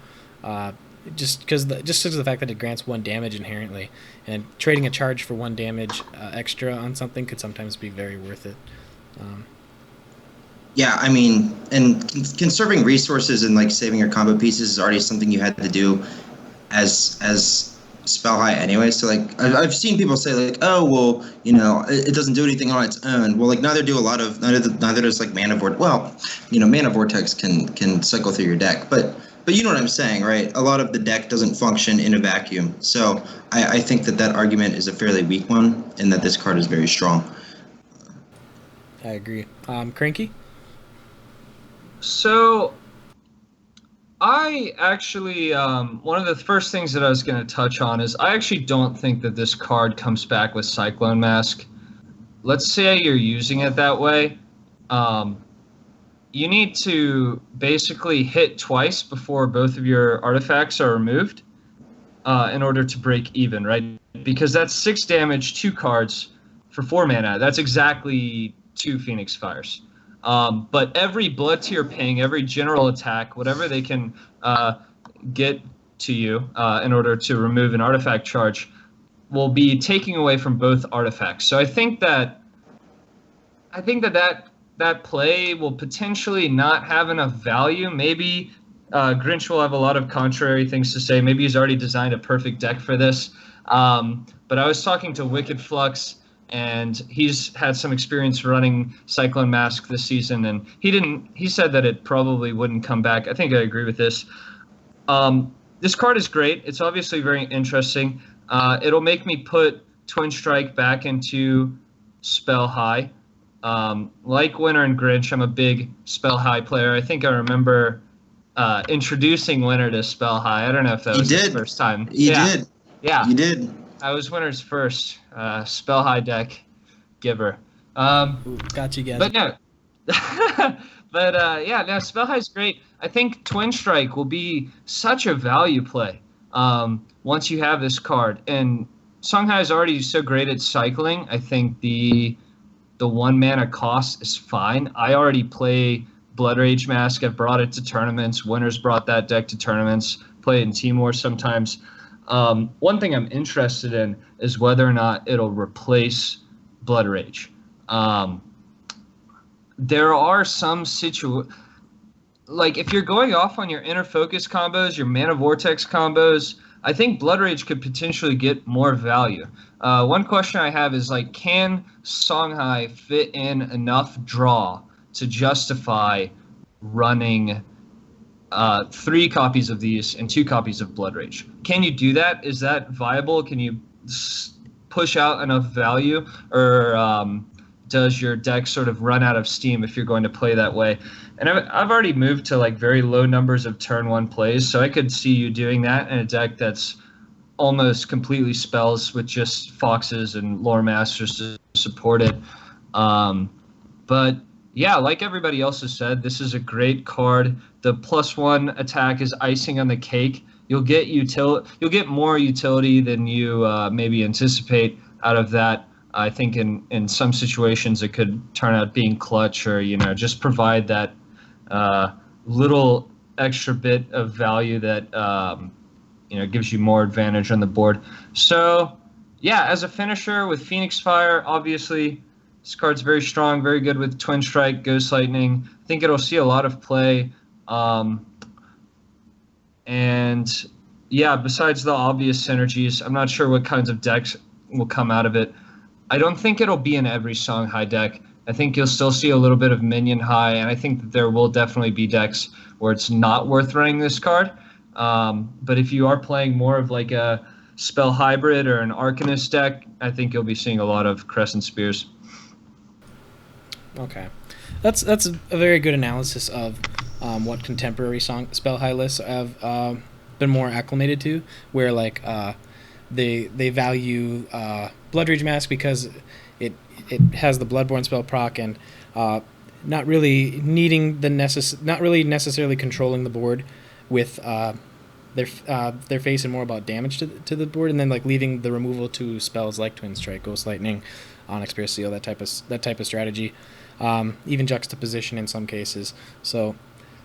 Just because of the fact that it grants 1 damage inherently, and trading a charge for 1 damage extra on something could sometimes be very worth it. Yeah, I mean, and conserving resources and saving your combo pieces is already something you had to do as Spellhigh anyway. So I've seen people say oh well, it doesn't do anything on its own. Well, neither does Mana Vortex. Well, Mana Vortex can cycle through your deck, but you know what I'm saying, right? A lot of the deck doesn't function in a vacuum. So I think that argument is a fairly weak one, and that this card is very strong. I agree. Cranky? So, I actually, one of the first things that I was going to touch on is I actually don't think that this card comes back with Cyclone Mask. Let's say you're using it that way. You need to basically hit twice before both of your artifacts are removed in order to break even, right? Because that's 6 damage, 2 cards for 4 mana. That's exactly 2 Phoenix Fires. But every Blood Tier ping, every general attack, whatever they can get to you in order to remove an artifact charge, will be taking away from both artifacts. So I think that play will potentially not have enough value. Maybe Grinch will have a lot of contrary things to say. Maybe he's already designed a perfect deck for this. But I was talking to Wicked Flux, and he's had some experience running Cyclone Mask this season, and he said that it probably wouldn't come back. I think I agree with this. this card is great. It's obviously very interesting. It'll make me put Twin Strike back into Spell High. Like Winter and Grinch, I'm a big Spell High player. I think I remember introducing Winter to Spell High. I don't know if that was his first time. You did. Yeah. You did. I was Winter's first Spell High deck giver. Ooh, got you guys. But no. Yeah, no, Spell High's great. I think Twin Strike will be such a value play once you have this card. And Songhai is already so great at cycling. I think the 1 mana cost is fine. I already play Blood Rage Mask. I've brought it to tournaments. Winner's brought that deck to tournaments. Play it in Team War sometimes. One thing I'm interested in is whether or not it'll replace Blood Rage. There are some like if you're going off on your Inner Focus combos, your Mana Vortex combos, I think Blood Rage could potentially get more value. One question I have is, like, can Songhai fit in enough draw to justify running 3 copies of these and 2 copies of Blood Rage? Can you do that? Is that viable? Can you push out enough value, or does your deck sort of run out of steam if you're going to play that way? And I've already moved to like very low numbers of turn 1 plays, so I could see you doing that in a deck that's almost completely spells with just Foxes and Lore Masters to support it. But yeah, like everybody else has said, this is a great card. The +1 attack is icing on the cake. You'll get more utility than you maybe anticipate out of that. I think in some situations it could turn out being clutch, or just provide that little extra bit of value that gives you more advantage on the board. So yeah, as a finisher with Phoenix Fire, obviously this card's very strong, very good with Twin Strike, Ghost Lightning. I think it'll see a lot of play. And yeah, besides the obvious synergies, I'm not sure what kinds of decks will come out of it. I don't think it'll be in every Songhai deck. I think you'll still see a little bit of Minion High, and I think that there will definitely be decks where it's not worth running this card. But if you are playing more of like a Spell Hybrid or an Arcanist deck, I think you'll be seeing a lot of Crescent Spears. Okay. That's a very good analysis of what contemporary Spell High lists have been more acclimated to, where like they value Blood Rage Mask because it has the Bloodborne spell proc, and not really necessarily controlling the board with their face, and more about damage to the board, and then like leaving the removal to spells like Twin Strike, Ghost Lightning, Onyx Spear Seal, that type of strategy, even juxtaposition in some cases. So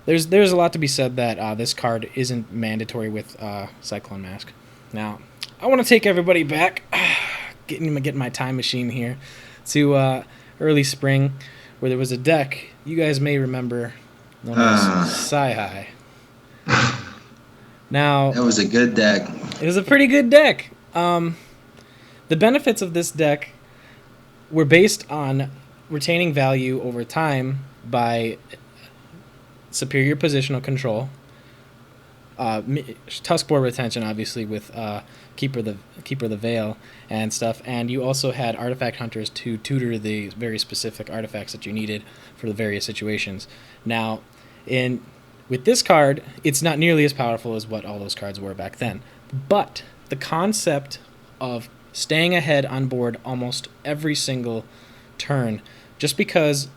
there's a lot to be said that this card isn't mandatory with Cyclone Mask. Now I want to take everybody back, getting my time machine here to early spring, where there was a deck you guys may remember known as Sci-High. Now, that was a good deck. It was a pretty good deck. The benefits of this deck were based on retaining value over time by superior positional control, Tuskboard retention, obviously, with Keeper the Veil and stuff, and you also had artifact hunters to tutor the very specific artifacts that you needed for the various situations. Now, with this card, it's not nearly as powerful as what all those cards were back then, but the concept of staying ahead on board almost every single turn, just because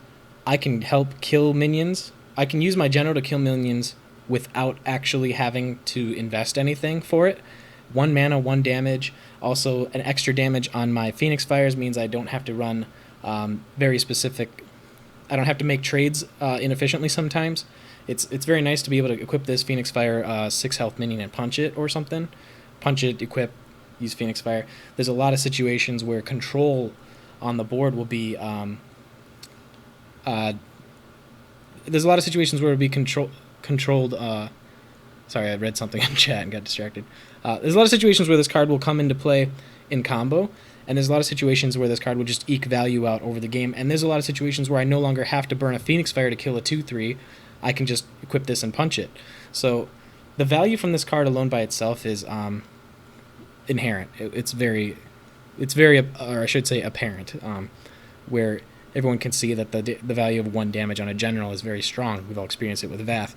I can help kill minions, I can use my general to kill minions without actually having to invest anything for it. 1 mana, 1 damage. Also, an extra damage on my Phoenix Fires means I don't have to run very specific. I don't have to make trades inefficiently sometimes. It's very nice to be able to equip this Phoenix Fire 6 health minion and punch it or something. Punch it, equip, use Phoenix Fire. There's a lot of situations where control on the board will be. There's a lot of situations where it will be controlled. Sorry, I read something in chat and got distracted. There's a lot of situations where this card will come into play in combo, and there's a lot of situations where this card will just eke value out over the game, and there's a lot of situations where I no longer have to burn a Phoenix Fire to kill a 2/3. I can just equip this and punch it. So the value from this card alone by itself is inherent. It's very, or I should say, apparent. Where everyone can see that the value of 1 damage on a general is very strong. We've all experienced it with Vath.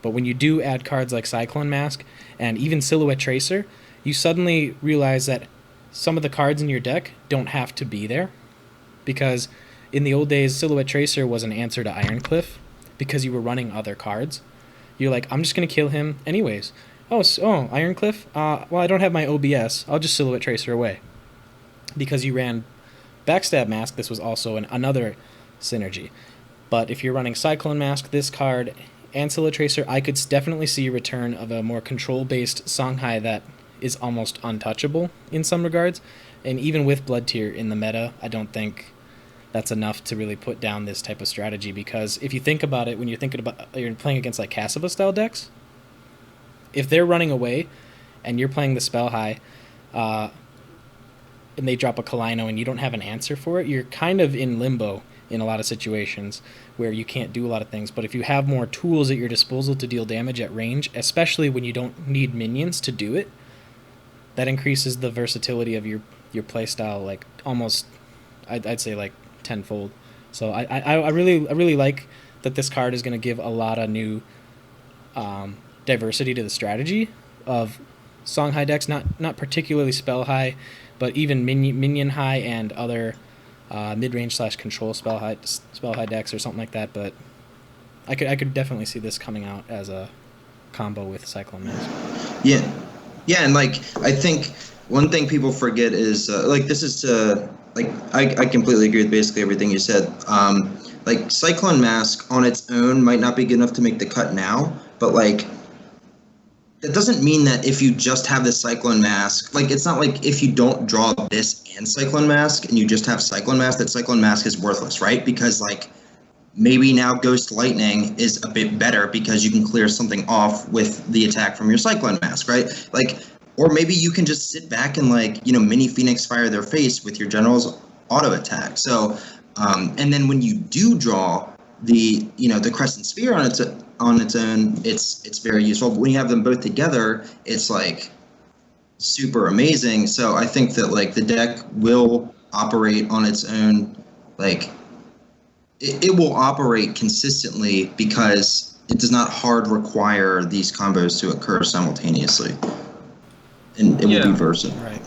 But when you do add cards like Cyclone Mask and even Silhouette Tracer, you suddenly realize that some of the cards in your deck don't have to be there. Because in the old days, Silhouette Tracer was an answer to Ironcliff because you were running other cards. You're like, I'm just going to kill him anyways. Oh, Ironcliff? Well, I don't have my OBS. I'll just Silhouette Tracer away. Because you ran Backstab Mask, this was also another synergy. But if you're running Cyclone Mask, this card, and Silhouette Tracer, I could definitely see a return of a more control-based Songhai that is almost untouchable in some regards. And even with Blood Tier in the meta, I don't think that's enough to really put down this type of strategy. Because if you think about it, when you're playing against like Cassava style decks, if they're running away and you're playing the Spell High, and they drop a Kalino and you don't have an answer for it, you're kind of in limbo in a lot of situations where you can't do a lot of things. But if you have more tools at your disposal to deal damage at range, especially when you don't need minions to do it, that increases the versatility of your playstyle, like almost, I'd say like tenfold. So I really like that this card is going to give a lot of new diversity to the strategy of Songhai decks, not particularly Spell High, but even minion high and other mid-range / control spell high decks or something like that. But I could definitely see this coming out as a combo with Cyclone Mask. Yeah, and like I think one thing people forget is like this is to like I completely agree with basically everything you said. Like Cyclone Mask on its own might not be good enough to make the cut now, but like that doesn't mean that if you just have the Cyclone Mask, like it's not like if you don't draw this and Cyclone Mask and you just have Cyclone Mask, that Cyclone Mask is worthless, right? Because like maybe now Ghost Lightning is a bit better because you can clear something off with the attack from your Cyclone Mask, right? Like, or maybe you can just sit back and like, mini Phoenix Fire their face with your general's auto attack. So, and then when you do draw the Crescent Sphere on its own, it's very useful. But when you have them both together, it's like super amazing. So I think that like the deck will operate on its own, like it will operate consistently because it does not hard require these combos to occur simultaneously, and it will be versatile. Right.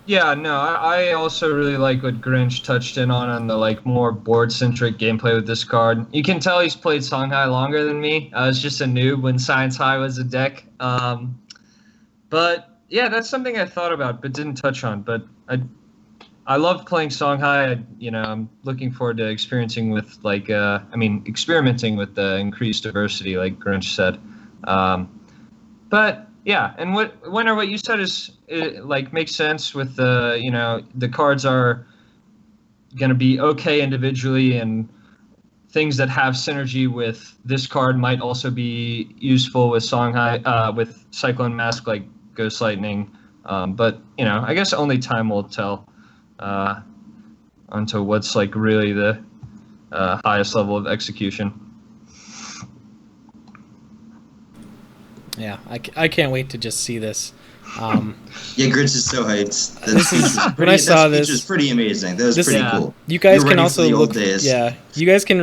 Yeah, no, I also really like what Grinch touched in on the like more board-centric gameplay with this card. You can tell he's played Songhai longer than me. I was just a noob when Science High was a deck. But yeah, that's something I thought about but didn't touch on. But I love playing Songhai. I'm looking forward to experiencing with experimenting with the increased diversity, like Grinch said. But yeah, and what you said makes sense with the cards are going to be okay individually, and things that have synergy with this card might also be useful with Songhai, with Cyclone Mask, like Ghost Lightning. But I guess only time will tell onto what's like really the highest level of execution. Yeah, I can't wait to just see this. Yeah, Grinch is so hyped. When I saw this, feature is pretty amazing. That was pretty cool. You guys You're can ready also for the look. old days. Yeah, you guys can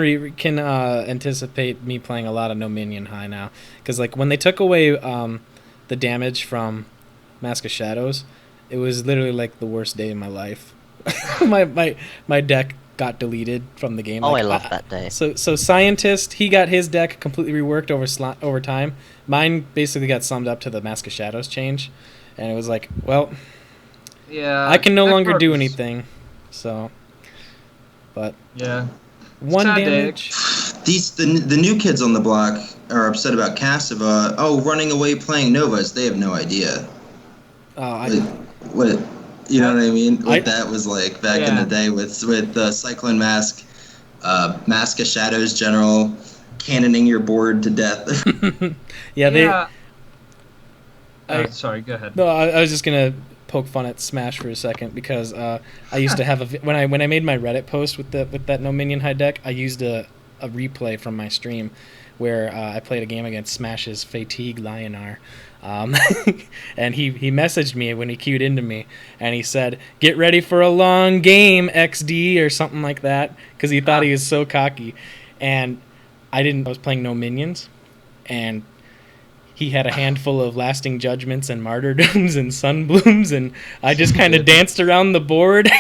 anticipate me playing a lot of No Minion High now, because like when they took away the damage from Mask of Shadows, it was literally like the worst day of my life. my deck got deleted from the game. Oh, like, I love that day. So Scientist, he got his deck completely reworked over time. Mine basically got summed up to the Mask of Shadows change, and it was like, well, yeah, I can no longer do anything. So, but yeah, 1 damage. The new kids on the block are upset about Cassava. Running away playing Novas. They have no idea. What you know what I mean? What that was like back in the day with Cyclone Mask, Mask of Shadows General, cannoning your board to death. Sorry, go ahead. No, I was just gonna poke fun at Smash for a second because I used to have when I made my Reddit post with that No Minion High deck, I used a replay from my stream where I played a game against Smash's Fatigue Lionar. And he messaged me when he queued into me, and he said, "Get ready for a long game, XD," or something like that, because he thought he was so cocky. And I was playing no minions, and he had a handful of Lasting Judgments and Martyrdoms and Sunblooms, and I just kind of danced around the board.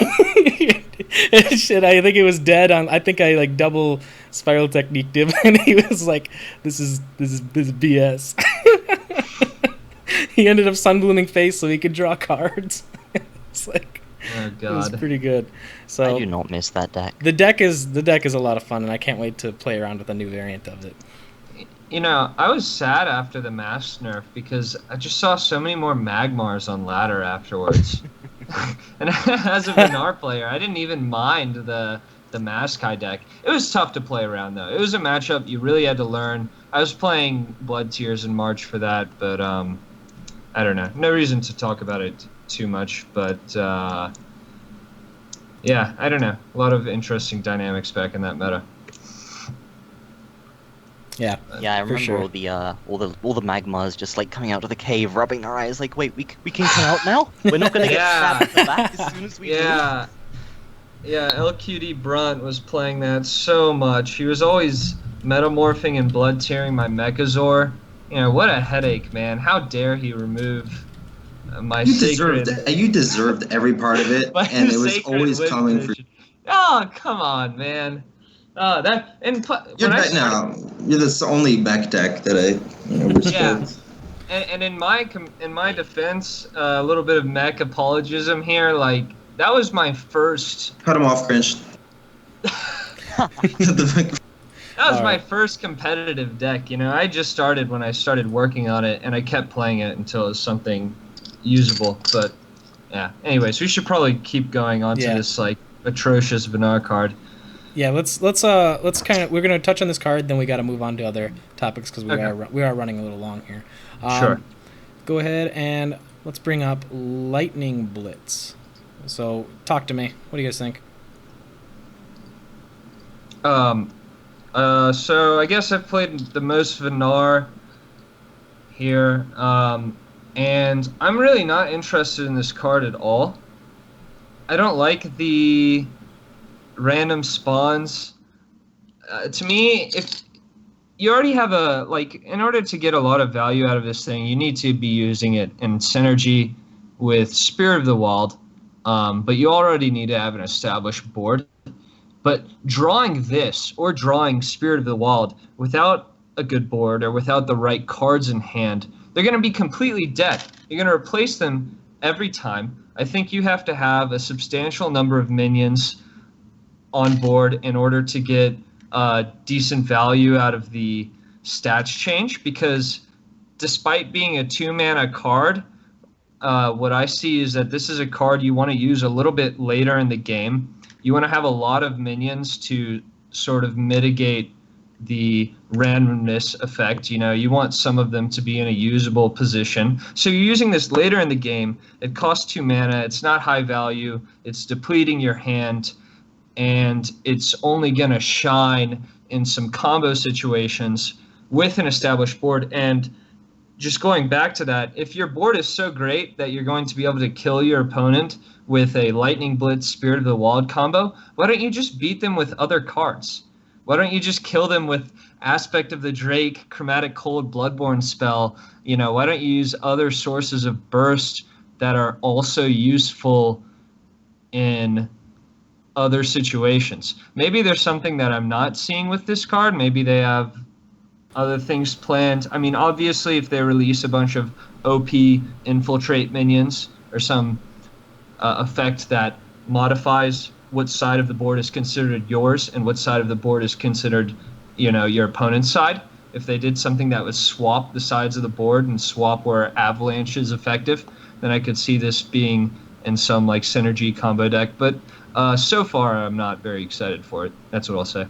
Shit, I think it was dead on. I think I like double spiral techniqued him, and he was like, "This is BS." He ended up sunblooming face so he could draw cards. It's like, oh god, it was pretty good. So I do not miss that deck. The deck is a lot of fun, and I can't wait to play around with a new variant of it. You know, I was sad after the mask nerf because I just saw so many more Magmars on ladder afterwards. And as a Vinar player, I didn't even mind the mask high deck. It was tough to play around though. It was a matchup you really had to learn. I was playing Blood Tears in March for that, but I don't know. No reason to talk about it too much, but yeah, I don't know. A lot of interesting dynamics back in that meta. Yeah, Yeah, I remember sure. all the Magmars just like coming out of the cave, rubbing their eyes, like, wait, we can come out now? We're not gonna get stabbed at the back as soon as we do. Yeah, LQD Brunt was playing that so much. He was always metamorphing and blood tearing my Mechazor. You know, what a headache, man. How dare he remove my You sacred... deserved every part of it, my and it was sacred always Wind coming for. Vision. Oh, come on, man. Oh, that... And You're when I right now. You're the only mech deck that I respect. Yeah. And in my defense, a little bit of mech apologism here, like, that was my first... Cut him off, Grinch. That was my first competitive deck, you know. I just started when I started working on it, and I kept playing it until it was something usable. But yeah. Anyways, we should probably keep going on to this like atrocious Vinar card. Yeah, let's kind of, we're gonna touch on this card, then we got to move on to other topics because we are running a little long here. Sure. Go ahead and let's bring up Lightning Blitz. So talk to me. What do you guys think? So I guess I've played the most Vinar here, and I'm really not interested in this card at all. I don't like the random spawns. To me, if you already have in order to get a lot of value out of this thing, you need to be using it in synergy with Spirit of the Wild, but you already need to have an established board. But drawing this, or drawing Spirit of the Wild, without a good board or without the right cards in hand, they're going to be completely dead. You're going to replace them every time. I think you have to have a substantial number of minions on board in order to get decent value out of the stats change, because despite being a 2-mana card, what I see is that this is a card you want to use a little bit later in the game. You want to have a lot of minions to sort of mitigate the randomness effect. You know, you want some of them to be in a usable position. So you're using this later in the game. It costs 2 mana. It's not high value. It's depleting your hand. And it's only going to shine in some combo situations with an established board. And just going back to that, if your board is so great that you're going to be able to kill your opponent with a Lightning Blitz Spirit of the Wild combo, why don't you just beat them with other cards? Why don't you just kill them with Aspect of the Drake, Chromatic Cold, Bloodborne spell? You know, why don't you use other sources of burst that are also useful in other situations? Maybe there's something that I'm not seeing with this card. Maybe they have other things planned. I mean, obviously, if they release a bunch of OP infiltrate minions or some effect that modifies what side of the board is considered yours and what side of the board is considered, you know, your opponent's side. If they did something that would swap the sides of the board and swap where Avalanche is effective, then I could see this being in some like synergy combo deck. But so far, I'm not very excited for it. That's what I'll say.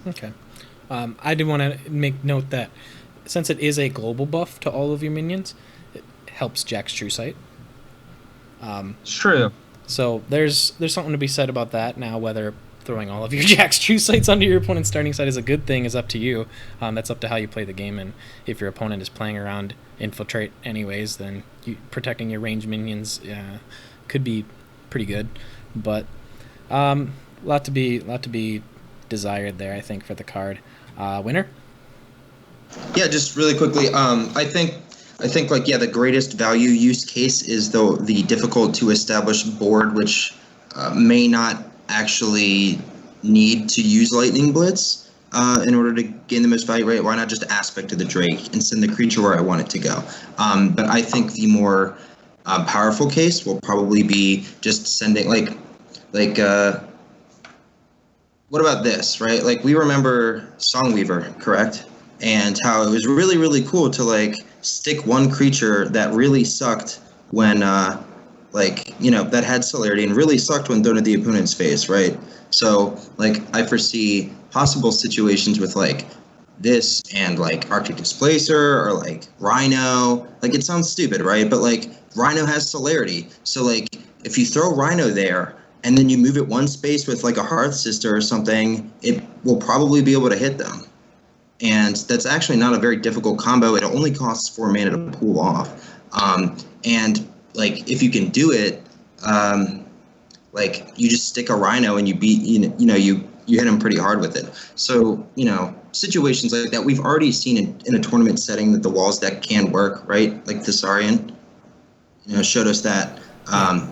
Okay. I did want to make note that since it is a global buff to all of your minions, it helps Jack's True Sight. It's true. So there's something to be said about that. Now, whether throwing all of your Jack's True Sights onto your opponent's starting side is a good thing is up to you. That's up to how you play the game, and if your opponent is playing around Infiltrate anyways, then protecting your ranged minions could be pretty good. But lot to be desired there, I think, for the card. Winner? Yeah, just really quickly. I think like the greatest value use case is the difficult to establish board, which may not actually need to use Lightning Blitz in order to gain the most value. Right? Why not just Aspect to the Drake and send the creature where I want it to go? But I think the more powerful case will probably be just sending like. What about this, right? Like, we remember Songweaver, correct? And how it was really, really cool to, like, stick one creature that really sucked when, that had celerity and really sucked when thrown at the opponent's face, right? So, like, I foresee possible situations with, like, this and, like, Arctic Displacer or, like, Rhino. Like, it sounds stupid, right? But, like, Rhino has celerity. So, like, if you throw Rhino there, and then you move it one space with like a Hearth Sister or something, it will probably be able to hit them. And that's actually not a very difficult combo. It only costs 4 mana to pull off. And like if you can do it, like you just stick a Rhino and you beat, you hit him pretty hard with it. So, situations like that, we've already seen in a tournament setting that the Walls deck can work, right? Like Thessarian, showed us that.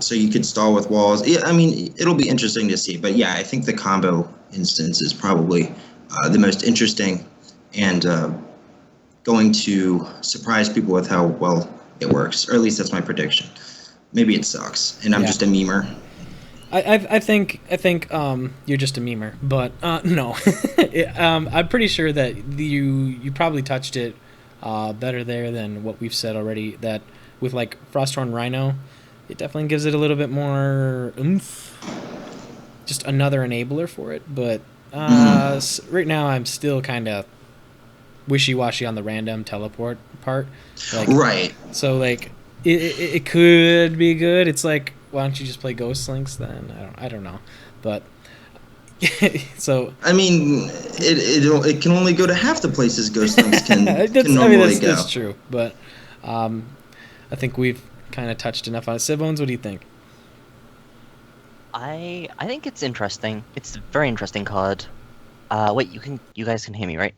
So you could stall with Walls. Yeah, I mean, it'll be interesting to see. But yeah, I think the combo instance is probably the most interesting and going to surprise people with how well it works. Or at least that's my prediction. Maybe it sucks, and I'm just a memer. I think you're just a memer, but no. I'm pretty sure that you probably touched it better there than what we've said already, that with like Frosthorn Rhino, it definitely gives it a little bit more oomph. Just another enabler for it. But right now I'm still kind of wishy-washy on the random teleport part. Like, right. So, like, it could be good. It's like, why don't you just play Ghost Links then? I don't know. But, so... I mean, it can only go to half the places Ghost Links can normally go. That's true. But I think we've kind of touched enough on it. Sibbones, what do you think? I think it's interesting. It's a very interesting card. Wait, you guys can hear me, right?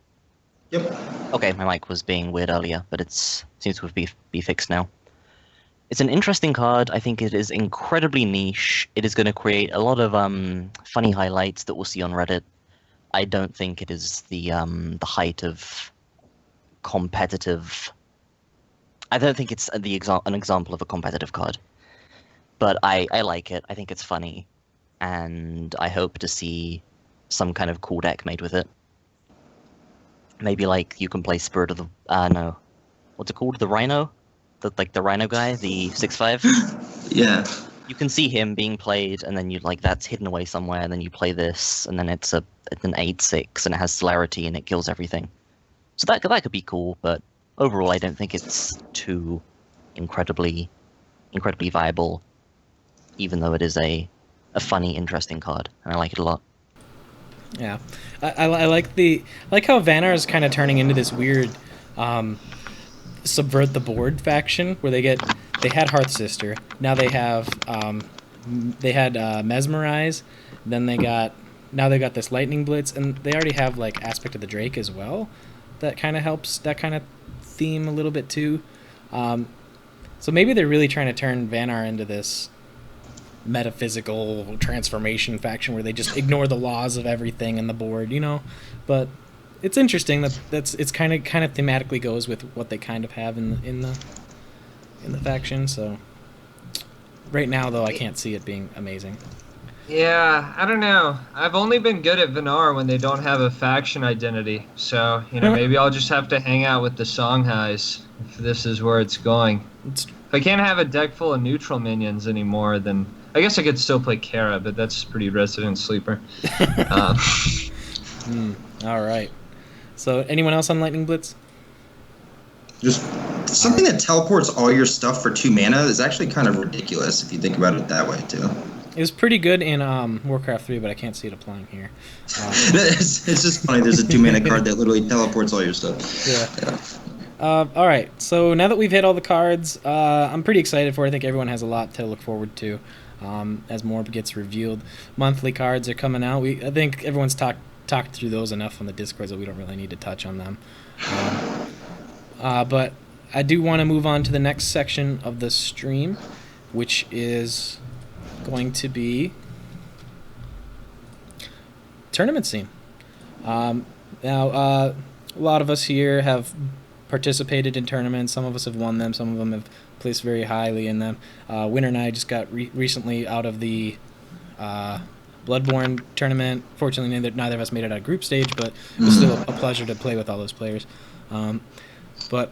Yep. Okay, my mic was being weird earlier, but it seems to be fixed now. It's an interesting card. I think it is incredibly niche. It is going to create a lot of funny highlights that we'll see on Reddit. I don't think it is the height of competitive. I don't think it's an example of a competitive card, but I like it. I think it's funny, and I hope to see some kind of cool deck made with it. Maybe like you can play Spirit of the no, what's it called? The Rhino, the Rhino guy, the 6/5. Yeah. You can see him being played, and then that's hidden away somewhere, and then you play this, and then it's an 8/6, and it has celerity, and it kills everything. So that could be cool, but overall, I don't think it's too incredibly viable, even though it is a funny, interesting card, and I like it a lot. Yeah, I like how Vanar is kind of turning into this weird subvert the board faction where they had Hearth Sister, now they have Mesmerize, then they got this Lightning Blitz, and they already have like Aspect of the Drake as well. That kind of helps that kind of theme a little bit too. So maybe they're really trying to turn Vanar into this metaphysical transformation faction where they just ignore the laws of everything in the board, But it's interesting that it's kind of thematically goes with what they kind of have in the faction. So right now, though, I can't see it being amazing. Yeah, I don't know. I've only been good at Vanar when they don't have a faction identity. So, maybe I'll just have to hang out with the Songhais if this is where it's going. If I can't have a deck full of neutral minions anymore, then I guess I could still play Kara, but that's pretty resident sleeper. All right. So, anyone else on Lightning Blitz? Just something that teleports all your stuff for 2 mana is actually kind of ridiculous if you think about it that way, too. It was pretty good in Warcraft 3, but I can't see it applying here. It's just funny. There's a 2-mana card that literally teleports all your stuff. Yeah. All right. So now that we've hit all the cards, I'm pretty excited for it. I think everyone has a lot to look forward to as more gets revealed. Monthly cards are coming out. I think everyone's talked through those enough on the Discord, so we don't really need to touch on them. But I do want to move on to the next section of the stream, which is going to be tournament scene. Now, a lot of us here have participated in tournaments. Some of us have won them. Some of them have placed very highly in them. Winter and I just got recently out of the Bloodborne tournament. Fortunately, neither of us made it out of group stage, but it was still a pleasure to play with all those players. But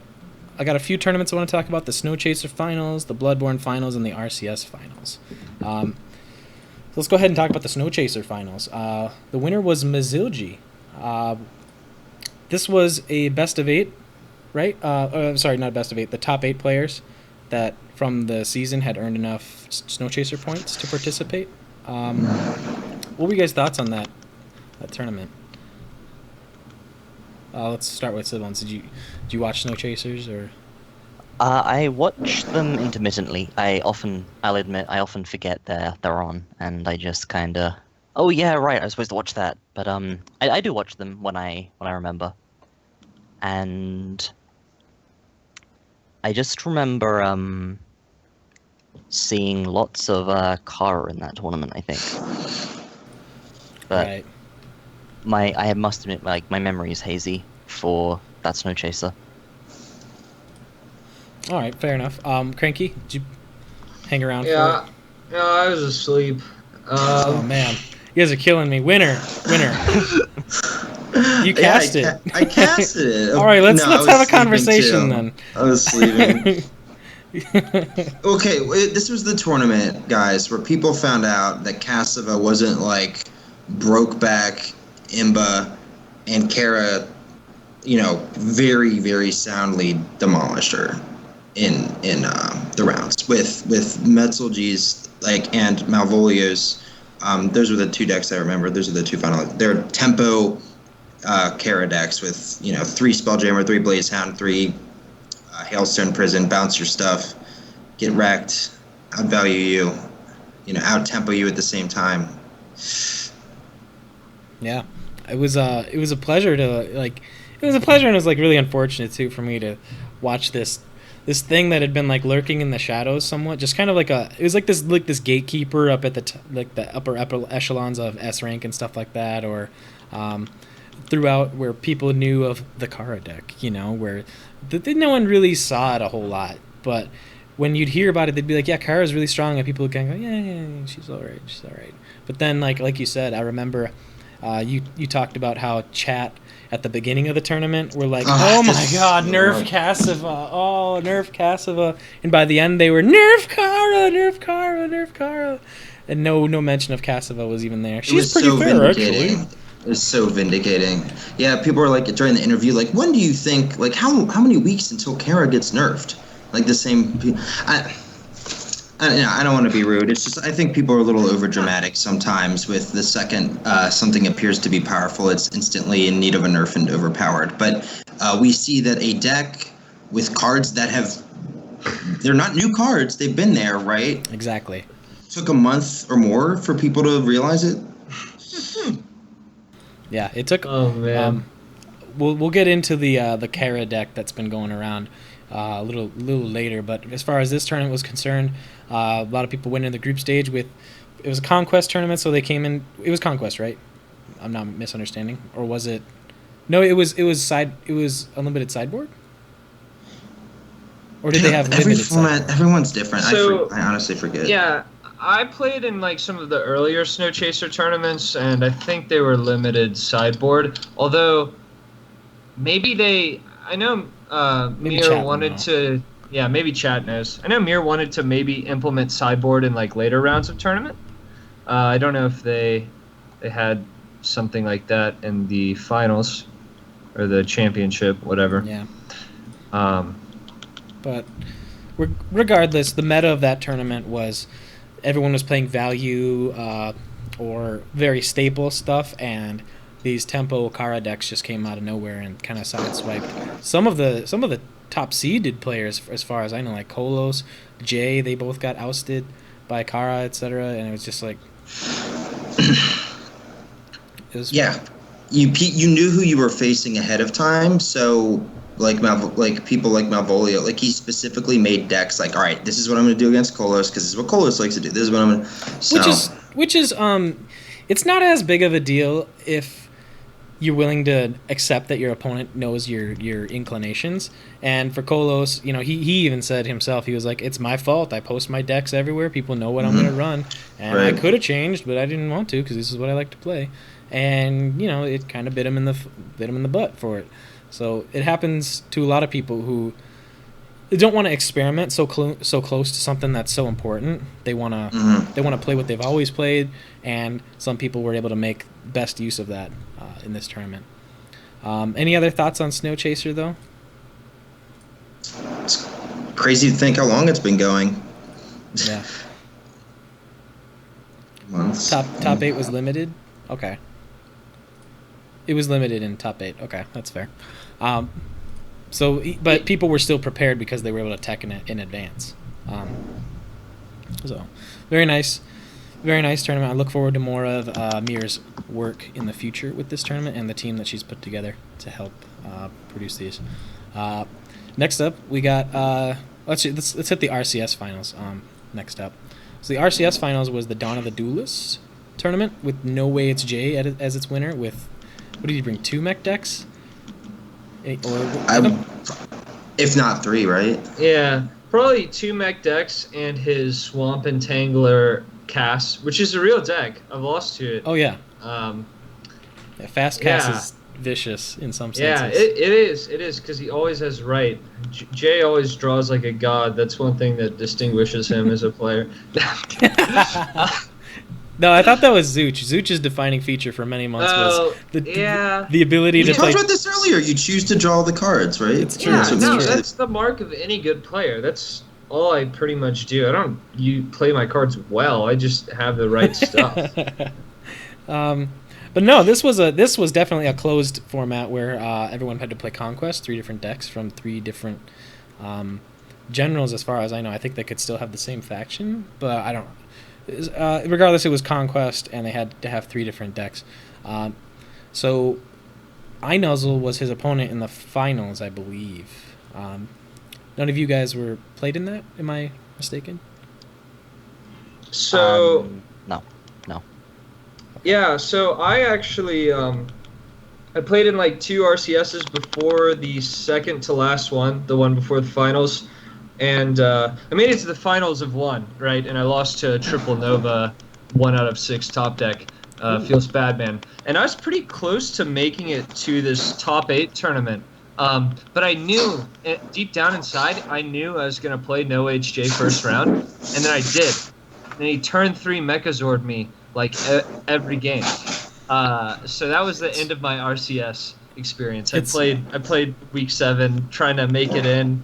I got a few tournaments I want to talk about: the Snow Chaser Finals, the Bloodborne Finals, and the RCS Finals. So let's go ahead and talk about the Snow Chaser Finals. The winner was Mazilji. This was a best of 8, right? Sorry, not best of 8. The top 8 players that from the season had earned enough Snow Chaser points to participate. What were you guys' thoughts on that tournament? Let's start with Siblins. Did you watch Snow Chasers or? I watch them intermittently. I'll admit, I often forget they're on, and I just kind of, oh yeah, right, I was supposed to watch that. But I do watch them when I remember, and I just remember seeing lots of Kara in that tournament, I think. But Right. I must admit, like, my memory is hazy for that Snow Chaser. All right, fair enough. Cranky, did you hang around for Yeah, it? no, I was asleep. Oh man, you guys are killing me. Winner. You cast it. I casted it. All right, let's No, I have was a sleeping conversation too. then. I was sleeping. Okay, this was the tournament, guys, where people found out that Cassava wasn't like Brokeback, Imba, and Kara, very, very soundly demolished her in the rounds with Metzelji's and Malvolio's. Those were the 2 decks I remember. Those are the 2 final. They're tempo Kara decks with 3 Spelljammer, 3 Blazehound, 3 Hailstone Prison, bounce your stuff, get wrecked, outvalue you, out tempo you at the same time. Yeah, it was a pleasure to It was a pleasure, and it was really unfortunate too for me to watch this thing that had been lurking in the shadows somewhat, just kind of it was this gatekeeper up at the upper echelons of S rank and stuff like that, or throughout where people knew of the Kara deck, where no one really saw it a whole lot, but when you'd hear about it, they'd be like, yeah, Kara's really strong, and people would kind of go, yeah, she's all right. But then, like you said, I remember you talked about how chat at the beginning of the tournament were like, oh my god, nerf Cassava, and by the end they were nerf Kara, and no mention of Cassava was even there. She's pretty fair, actually. It was so vindicating. Yeah, people were during the interview, when do you think, how many weeks until Kara gets nerfed? The same. I don't want to be rude. It's just I think people are a little overdramatic sometimes with the second something appears to be powerful, it's instantly in need of a nerf and overpowered. But we see that a deck with cards that they're not new cards. They've been there, right? Exactly. Took a month or more for people to realize it. Yeah, it took. Oh man. We'll get into the Kara deck that's been going around a little later, but as far as this tournament was concerned, a lot of people went in the group stage it was a conquest tournament, so they came in. It was conquest, right? I'm not misunderstanding, or was it? No, it was unlimited sideboard. Or did they have every limited format? sideboard? Everyone's different. So, I honestly forget. Yeah, I played in some of the earlier Snow Chaser tournaments, and I think they were limited sideboard. Although maybe I know Mir wanted to. Yeah, maybe chat knows. I know Mir wanted to maybe implement sideboard in later rounds of tournament. I don't know if they had something like that in the finals or the championship, whatever. Yeah. But regardless, the meta of that tournament was everyone was playing value or very staple stuff, and these tempo Kara decks just came out of nowhere and kind of sideswiped some of the top seeded players, as far as I know, like Kolos, Jay. They both got ousted by Kara, etc. And it was just like, yeah, you knew who you were facing ahead of time, so like people like Malvolio, like he specifically made decks like, all right, this is what I'm going to do against Kolos because this is what Kolos likes to do. This is what I'm going to. So. Which is it's not as big of a deal if you're willing to accept that your opponent knows your inclinations. And for Kolos, you know, he even said himself, he was like, it's my fault. I post my decks everywhere. People know what I'm going to run. And right. I could have changed, but I didn't want to because this is what I like to play. And, you know, it kind of bit him in the butt for it. So it happens to a lot of people who don't want to experiment so close to something that's so important. They want to play what they've always played, and some people were able to make best use of that in this tournament. Any other thoughts on Snow Chaser, though? It's crazy to think how long it's been going. Yeah. Months. Top 8 was limited? Okay. It was limited in top 8. Okay, that's fair. But people were still prepared because they were able to tech in advance. So, very nice tournament. I look forward to more of Mir's work in the future with this tournament and the team that she's put together to help produce these. Next up, we got let's hit the RCS finals. Next up, so the RCS finals was the Dawn of the Duelyst tournament with No Way It's Jay as its winner. With what did he bring? 2 mech decks. If not 3, right? Yeah, probably 2 mech decks and his Swamp Entangler Cass, which is a real deck. I've lost to it. Oh yeah. Fast Cass is vicious in some senses. Yeah, it is because he always has right. Jay always draws like a god. That's one thing that distinguishes him as a player. No, I thought that was Zooch. Zooch's defining feature for many months was the ability to play. We talked about this earlier. You choose to draw the cards, right? It's true. Yeah, that's the mark of any good player. That's all I pretty much do. I don't play my cards well. I just have the right stuff. But no, this was definitely a closed format where everyone had to play Conquest, 3 different decks from 3 different generals. As far as I know, I think they could still have the same faction, but I don't. Regardless, it was Conquest, and they had to have 3 different decks. So, iNuzzle was his opponent in the finals, I believe. None of you guys were played in that? Am I mistaken? So no. Yeah, so I actually I played in like 2 RCSs before the second to last one, the one before the finals. And I made it to the finals of 1, right? And I lost to Triple Nova, 1 out of 6 top deck. Feels bad, man. And I was pretty close to making it to this top 8 tournament. But I knew, deep down inside, I knew I was going to play No HJ first round. And then I did. And he turned 3 Mechazord me, like, every game. So that was the end of my RCS experience. I played week 7, trying to make it in.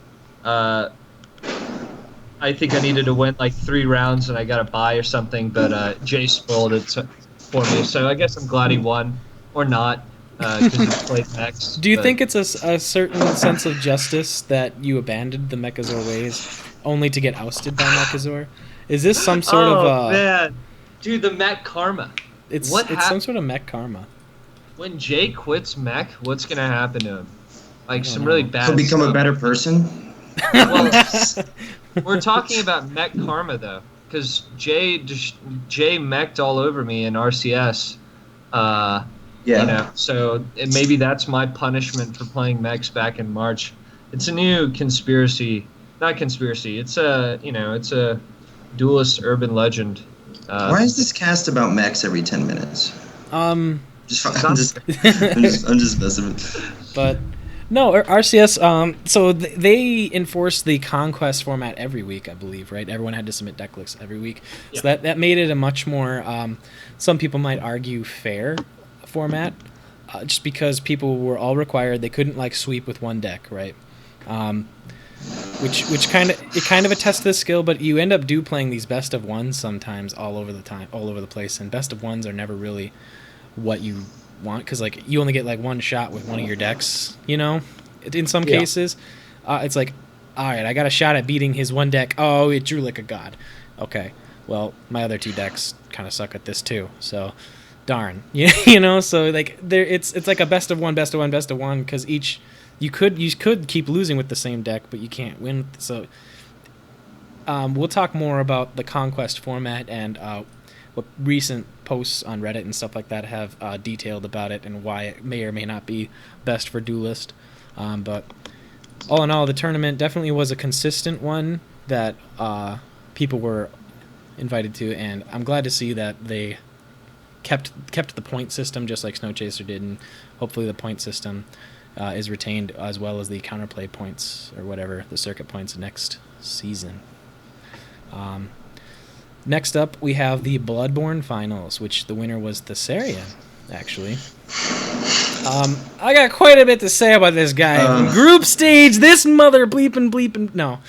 I think I needed to win like 3 rounds and I got a bye or something, but Jay spoiled it for me. So I guess I'm glad he won, or not, because he played next. Do you think it's a certain sense of justice that you abandoned the Mechazor ways only to get ousted by Mechazor? Is this some sort of... Oh, man. Dude, the mech karma. It's some sort of mech karma. When Jay quits mech, what's going to happen to him? Like some really bad He'll become stuff. a better person? Well, we're talking about mech karma though, because Jay mech'd all over me in RCS. You know, so maybe that's my punishment for playing mechs back in March. It's a new conspiracy, not conspiracy. It's a Duelyst urban legend. Why is this cast about mechs every 10 minutes? I'm just messing with. But. No, RCS, so they enforced the Conquest format every week, I believe, right? Everyone had to submit deck lists every week. Yeah. So that made it a much more, some people might argue, fair format, just because people were all required. They couldn't, like, sweep with one deck, right? which kind of attests to the skill, but you end up playing these best of ones sometimes all over the place, and best of ones are never really what you want, because like you only get like one shot with one of your decks, you know, in some cases. It's like, all right, I got a shot at beating his one deck. Oh, it drew like a god. Okay, well, my other two decks kind of suck at this too, so darn. You know, so like it's like a best of one, because each you could keep losing with the same deck, but you can't win. So we'll talk more about the Conquest format and what recent posts on Reddit and stuff like that have detailed about it and why it may or may not be best for Duelyst. But all in all, the tournament definitely was a consistent one that people were invited to, and I'm glad to see that they kept the point system just like Snow Chaser did, and hopefully the point system is retained, as well as the counterplay points, or whatever, the circuit points, next season. Next up, we have the Bloodborne Finals, which the winner was Thessarian, actually. I got quite a bit to say about this guy. Group stage, this mother bleeping. No.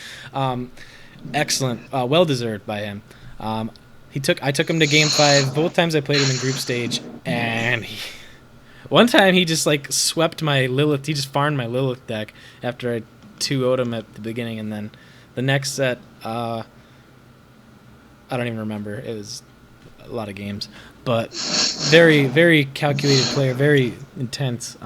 Excellent. Well-deserved by him. I took him to Game 5 both times I played him in group stage, and one time he just like swept my Lilith. He just farmed my Lilith deck after I 2-0'd him at the beginning, and then the next set, I don't even remember. It was a lot of games, but very, very calculated player, very intense,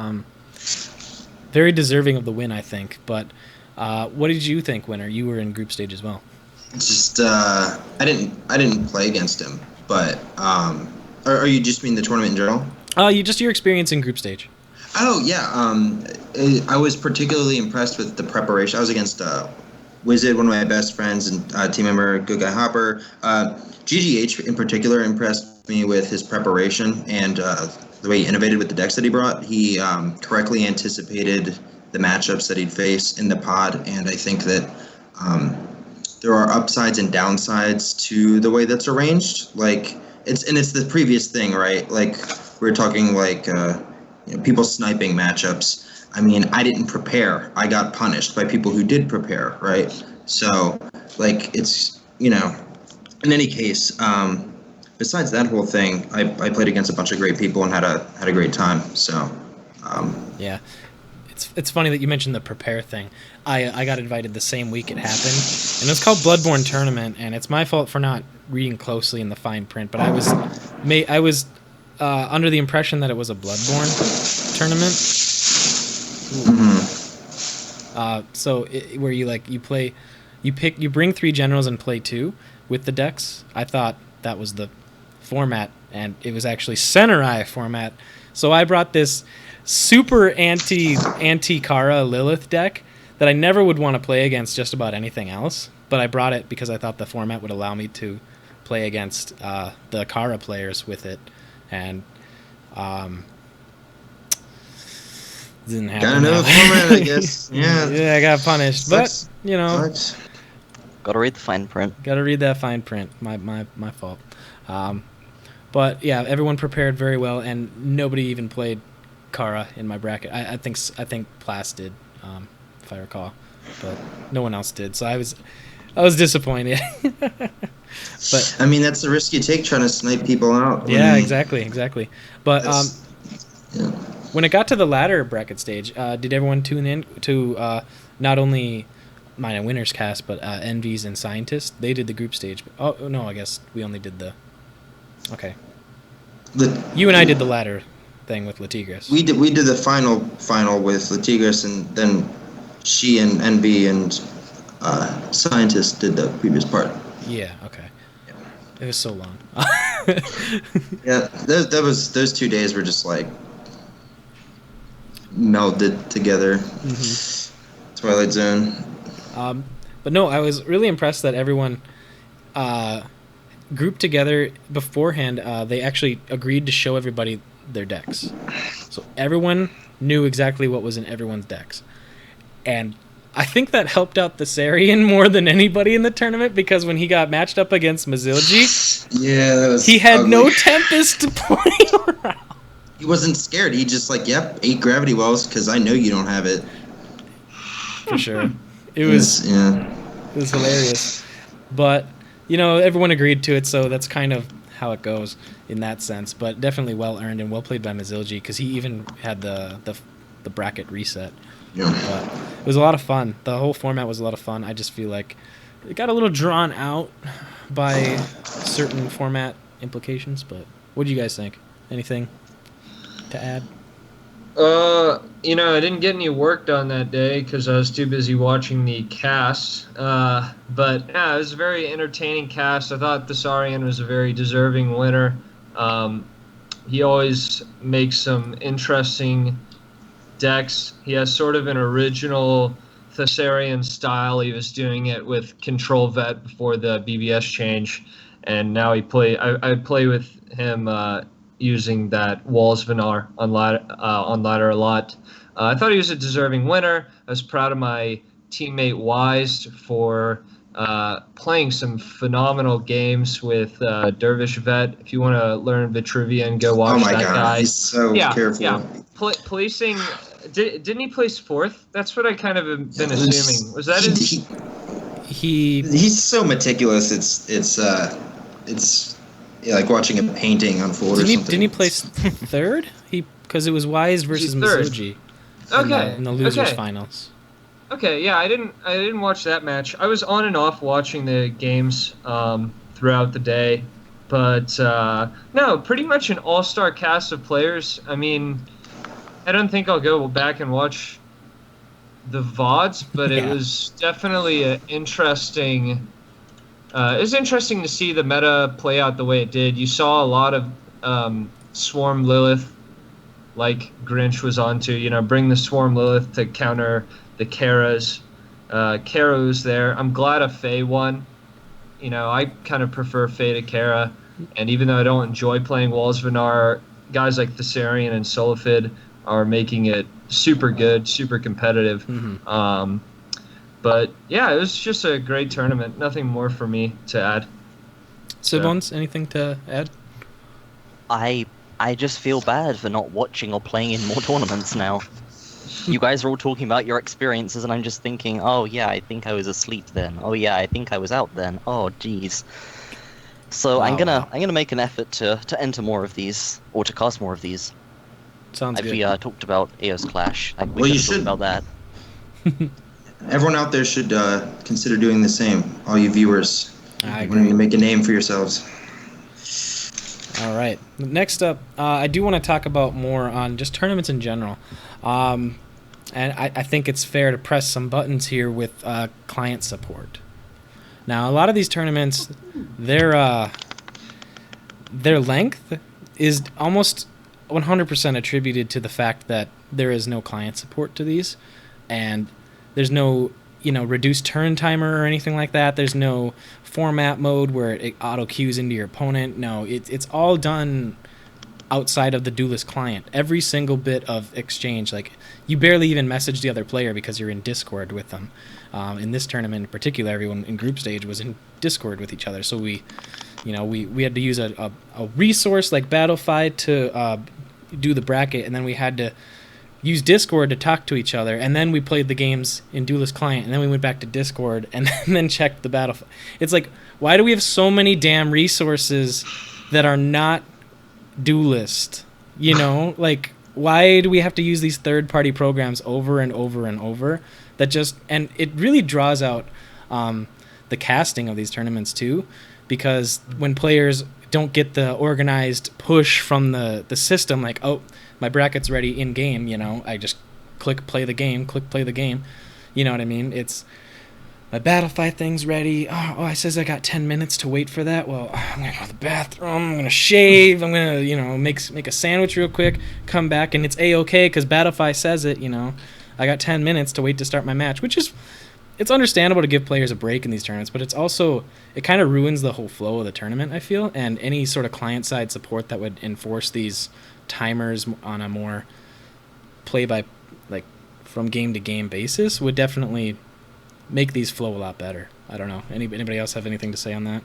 very deserving of the win, I think. But what did you think, winner? You were in group stage as well. Just I didn't play against him, but or you just mean the tournament in general? Your experience in group stage. Oh yeah, I was particularly impressed with the preparation. I was against Wizard, one of my best friends and team member, Good Guy Hopper. GGH in particular impressed me with his preparation and the way he innovated with the decks that he brought. He correctly anticipated the matchups that he'd face in the pod, and I think that there are upsides and downsides to the way that's arranged. Like it's the previous thing, right? Like we were talking like people sniping matchups. I mean, I didn't prepare. I got punished by people who did prepare, right? So, like, it's, in any case, besides that whole thing, I played against a bunch of great people and had a great time. So, yeah. It's funny that you mentioned the prepare thing. I got invited the same week it happened, and it's called Bloodborne Tournament, and it's my fault for not reading closely in the fine print, but I was under the impression that it was a Bloodborne tournament. So where you bring 3 generals and play 2 with the decks. I thought that was the format, and it was actually Center Eye format. So I brought this super anti-Kara Lilith deck that I never would want to play against just about anything else, but I brought it because I thought the format would allow me to play against the Kara players with it, and didn't happen. Got another format, I guess. Yeah, I got punished, Sucks. but Sucks. Gotta read the fine print. Gotta read that fine print. My fault. But yeah, everyone prepared very well, and nobody even played Kara in my bracket. I think Plas did, if I recall, but no one else did. So I was disappointed. But I mean, that's the risk you take trying to snipe people out. Yeah, exactly. But yeah. When it got to the ladder bracket stage, did everyone tune in to not only mine and Winner's Cast, but Envy's and Scientist? They did the group stage. Oh no, I guess we only did the. Okay. You and I did the ladder thing with Latigris. We did the final with Latigris, and then she and Envy and Scientist did the previous part. Yeah. Okay. Yeah. It was so long. Yeah, those 2 days were just like melded together. Mm-hmm. Twilight Zone. But no, I was really impressed that everyone grouped together beforehand. They actually agreed to show everybody their decks, so everyone knew exactly what was in everyone's decks, and I think that helped out the Thessarian more than anybody in the tournament, because when he got matched up against Mazilji, he had ugly. no Tempest to play around. He wasn't scared. He just 8 gravity wells because I know you don't have it. For sure. It was Yeah. it was hilarious. But everyone agreed to it, so that's kind of how it goes in that sense. But definitely well earned and well played by Mazilji, because he even had the bracket reset. Yeah. But it was a lot of fun. The whole format was a lot of fun. I just feel like it got a little drawn out by certain format implications. But what do you guys think? Anything to add? I didn't get any work done that day because I was too busy watching the cast. But yeah, it was a very entertaining cast. I thought Thessarian was a very deserving winner. He always makes some interesting decks. He has sort of an original Thessarian style. He was doing it with Control Vet before the BBS change, and now I play with him using that Walls Vinar on ladder a lot. I thought he was a deserving winner. I was proud of my teammate Wise for playing some phenomenal games with Dervish Vet. If you want to learn Vitruvian, go watch that guy. He's so careful. Yeah, placing. Didn't he place fourth? That's what I kind of have been assuming. Was that his? He's so meticulous. It's like watching a painting unfold or something. Didn't he place third? Because it was Wise versus Mizuji. Okay. In the losers finals. Okay, yeah, I didn't watch that match. I was on and off watching the games throughout the day, but no, pretty much an all-star cast of players. I mean, I don't think I'll go back and watch the VODs, but it was definitely an interesting. It was interesting to see the meta play out the way it did. You saw a lot of Swarm Lilith, like Grinch was onto. Bring the Swarm Lilith to counter the Karas. Kara's there. I'm glad a Fae won. I kind of prefer Fae to Kara, and even though I don't enjoy playing Walls Vinar, guys like Thessarian and Solifid are making it super good, super competitive. Mm-hmm. But yeah, it was just a great tournament. Nothing more for me to add. Sibons, anything to add? I just feel bad for not watching or playing in more tournaments now. You guys are all talking about your experiences, and I'm just thinking, oh yeah, I think I was asleep then. Oh yeah, I think I was out then. Oh geez. So I'm gonna make an effort to enter more of these, or to cast more of these. Sounds good. We talked about Eos Clash. You should talk about that. Everyone out there should consider doing the same. All you viewers, I when you make a name for yourselves. All right. Next up, I do want to talk about more on just tournaments in general. And I think it's fair to press some buttons here with client support. Now, a lot of these tournaments, their length is almost 100% attributed to the fact that there is no client support to these, and there's no reduced turn timer or anything like that. There's no format mode where it auto queues into your opponent. No, it's all done outside of the Duelyst client. Every single bit of exchange, like you barely even message the other player because you're in Discord with them. In this tournament in particular, everyone in group stage was in Discord with each other. So we had to use a resource like Battlefy to do the bracket, and then we had to use Discord to talk to each other, and then we played the games in Duelyst client, and then we went back to Discord and then checked the Battlefy. It's like, why do we have so many damn resources that are not Duelyst? Like, why do we have to use these third-party programs over and over and over? And it really draws out the casting of these tournaments too, because when players don't get the organized push from the system, like, oh, my bracket's ready in game, I just click play the game. You know what I mean? It's my Battlefy thing's ready. Oh, it says I got 10 minutes to wait for that. Well, I'm gonna go to the bathroom. I'm gonna shave. I'm gonna make a sandwich real quick. Come back, and it's a-okay because Battlefy says it. I got 10 minutes to wait to start my match, which is, it's understandable to give players a break in these tournaments, but it kind of ruins the whole flow of the tournament, I feel, and any sort of client-side support that would enforce these timers on a more from game-to-game basis would definitely make these flow a lot better. I don't know. Anybody else have anything to say on that?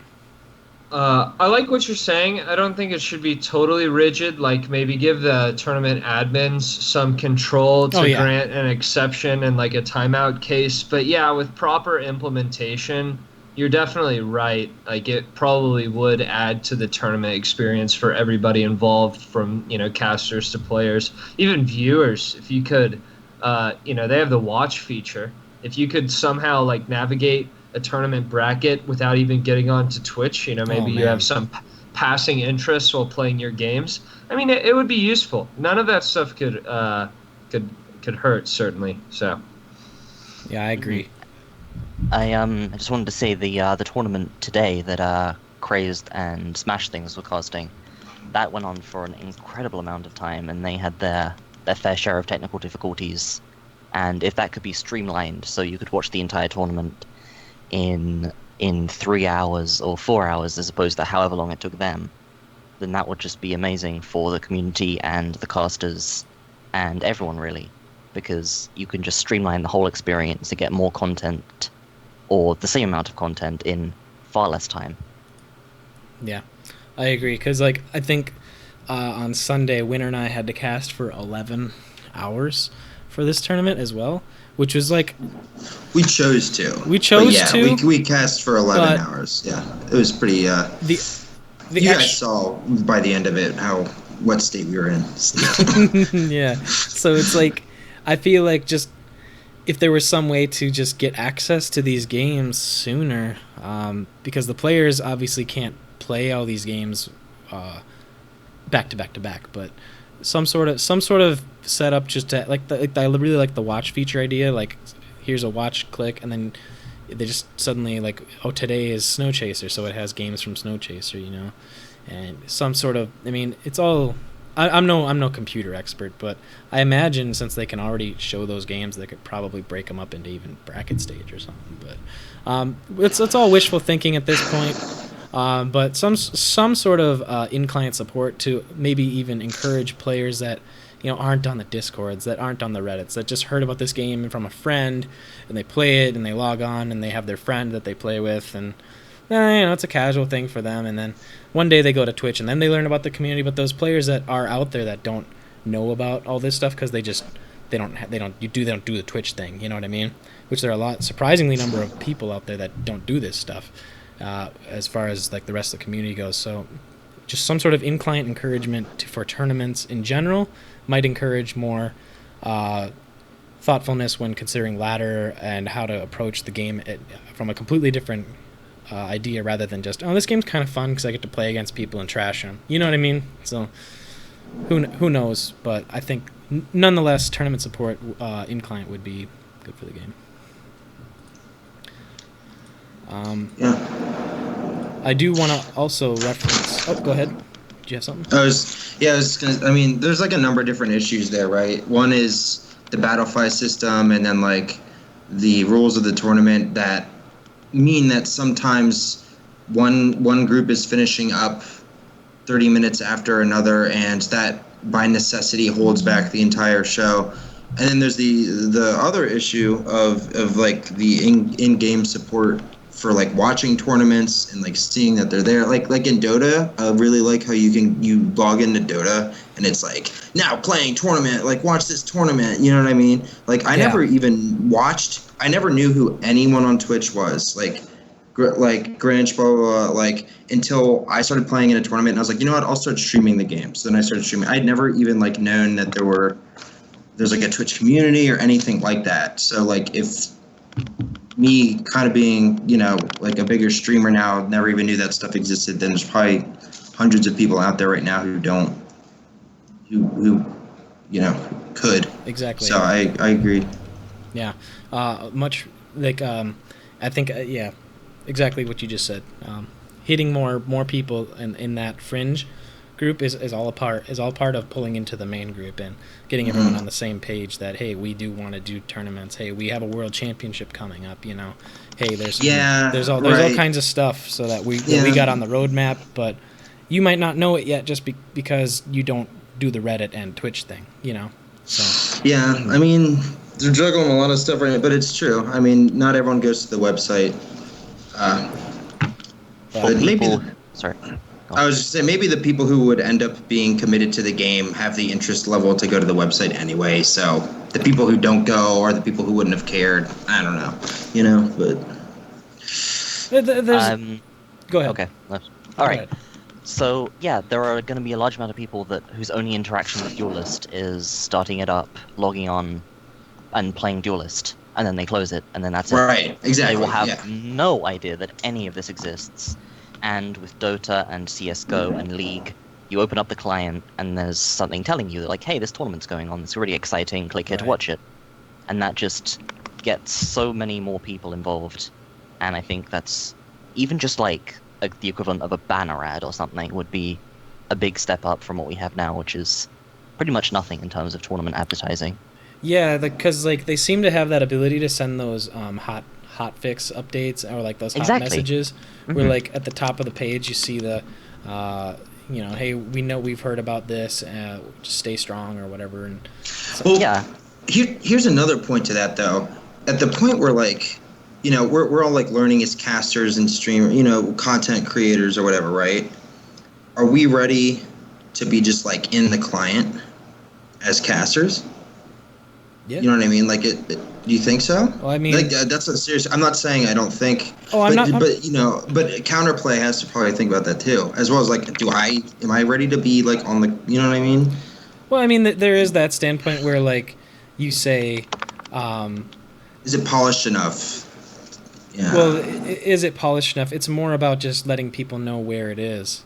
I like what you're saying. I don't think it should be totally rigid. Like maybe give the tournament admins some control Oh to yeah, grant an exception and like a timeout case. But yeah, with proper implementation, you're definitely right. Like it probably would add to the tournament experience for everybody involved, from casters to players, even viewers. If you could, they have the watch feature. If you could somehow like navigate a tournament bracket without even getting onto Twitch. oh Maybe you have man, some passing interests while playing your games. I mean, it would be useful. None of that stuff could could hurt, certainly. So yeah, I agree. I just wanted to say the tournament today that Crazed and Smash Things were casting, that went on for an incredible amount of time, and they had their fair share of technical difficulties. And if that could be streamlined so you could watch the entire tournament in 3 hours or 4 hours as opposed to however long it took them, then that would just be amazing for the community and the casters and everyone really, because you can just streamline the whole experience to get more content or the same amount of content in far less time. Yeah, I agree. Because like I think on Sunday, Winter and I had to cast for 11 hours for this tournament as well, which was like We chose to. We chose but yeah, to, We cast for 11 but hours. Yeah, it was pretty. the You guys ex- saw by the end of it what state we were in. yeah. So it's like I feel like just if there was some way to just get access to these games sooner, because the players obviously can't play all these games back to back to back, but some sort of setup just to I really like the watch feature idea. Like here's a watch, click, and then they just suddenly like, oh, today is Snow Chaser, so it has games from Snow Chaser, and some sort of. I mean, it's all. I'm no computer expert, but I imagine since they can already show those games, they could probably break them up into even bracket stage or something. But it's all wishful thinking at this point. But some sort of in-client support to maybe even encourage players that aren't on the Discords, that aren't on the Reddits, that just heard about this game from a friend, and they play it and they log on and they have their friend that they play with, and it's a casual thing for them. And then one day they go to Twitch and then they learn about the community. But those players that are out there that don't know about all this stuff because they don't do the Twitch thing, you know what I mean? Which there are surprisingly number of people out there that don't do this stuff as far as like the rest of the community goes. So just some sort of in-client encouragement for tournaments in general might encourage more thoughtfulness when considering ladder and how to approach the game from a completely different idea, rather than just, this game's kind of fun because I get to play against people and trash them. You know what I mean? So who knows? But I think nonetheless, tournament support in client would be good for the game. Yeah. I do want to also reference. Oh, go ahead. Do you have something? I was just gonna. I mean, there's like a number of different issues there, right? One is the battle fight system, and then like the rules of the tournament that mean that sometimes one group is finishing up 30 minutes after another, and that by necessity holds back the entire show. And then there's the other issue of like the in-game support for like watching tournaments and like seeing that they're there. Like in Dota, I really like how you log into Dota and it's like, now playing tournament, like watch this tournament, you know what I mean? Like I never even watched, I never knew who anyone on Twitch was. Like Grinch, blah, blah, blah, like until I started playing in a tournament and I was like, you know what, I'll start streaming the game. So then I started streaming. I'd never even like known that there's like a Twitch community or anything like that. So like if me kind of being, like a bigger streamer now, never even knew that stuff existed, then there's probably hundreds of people out there right now who could. Exactly. So I agree. Yeah. Much like I think exactly what you just said. Hitting more people in that fringe group is all part of pulling into the main group and getting everyone on the same page that, hey, we do want to do tournaments. Hey, we have a world championship coming up. Hey, there's all kinds of stuff so that we got on the roadmap, but you might not know it yet just because you don't do the Reddit and Twitch thing. So yeah, I mean, they're juggling a lot of stuff right now, but it's true. I mean, not everyone goes to the website. For Sorry. I was just saying maybe the people who would end up being committed to the game have the interest level to go to the website anyway. So the people who don't go are the people who wouldn't have cared. I don't know, but There's, go ahead. Okay. All Go right. ahead. So yeah, there are going to be a large amount of people whose only interaction with Duelyst is starting it up, logging on, and playing Duelyst, and then they close it, and then that's it. right, exactly. They will have yeah. no idea that any of this exists. And with Dota and CS:GO and League, you open up the client, and there's something telling you that, like, hey, this tournament's going on. It's really exciting. Click here to Right. watch it, and that just gets so many more people involved. And I think that's even just like the equivalent of a banner ad or something would be a big step up from what we have now, which is pretty much nothing in terms of tournament advertising. Yeah, because like they seem to have that ability to send those hot fix updates or like those hot Exactly. messages where Mhm. like at the top of the page you see the hey, we know we've heard about this, just stay strong or whatever. And Well, Yeah. Here's another point to that though. At the point where like, we're all like learning as casters and content creators or whatever, right? Are we ready to be just like in the client as casters? yeah. You know what I mean? Like, do you think so? Well, I mean, Like, that's a serious. I'm not saying I don't think. Oh, I'm but, not- But Counterplay has to probably think about that too, as well as like, am I ready to be like on the? You know what I mean? well, I mean, there is that standpoint where like you say, Is it polished enough? Yeah. well, is it polished enough? It's more about just letting people know where it is.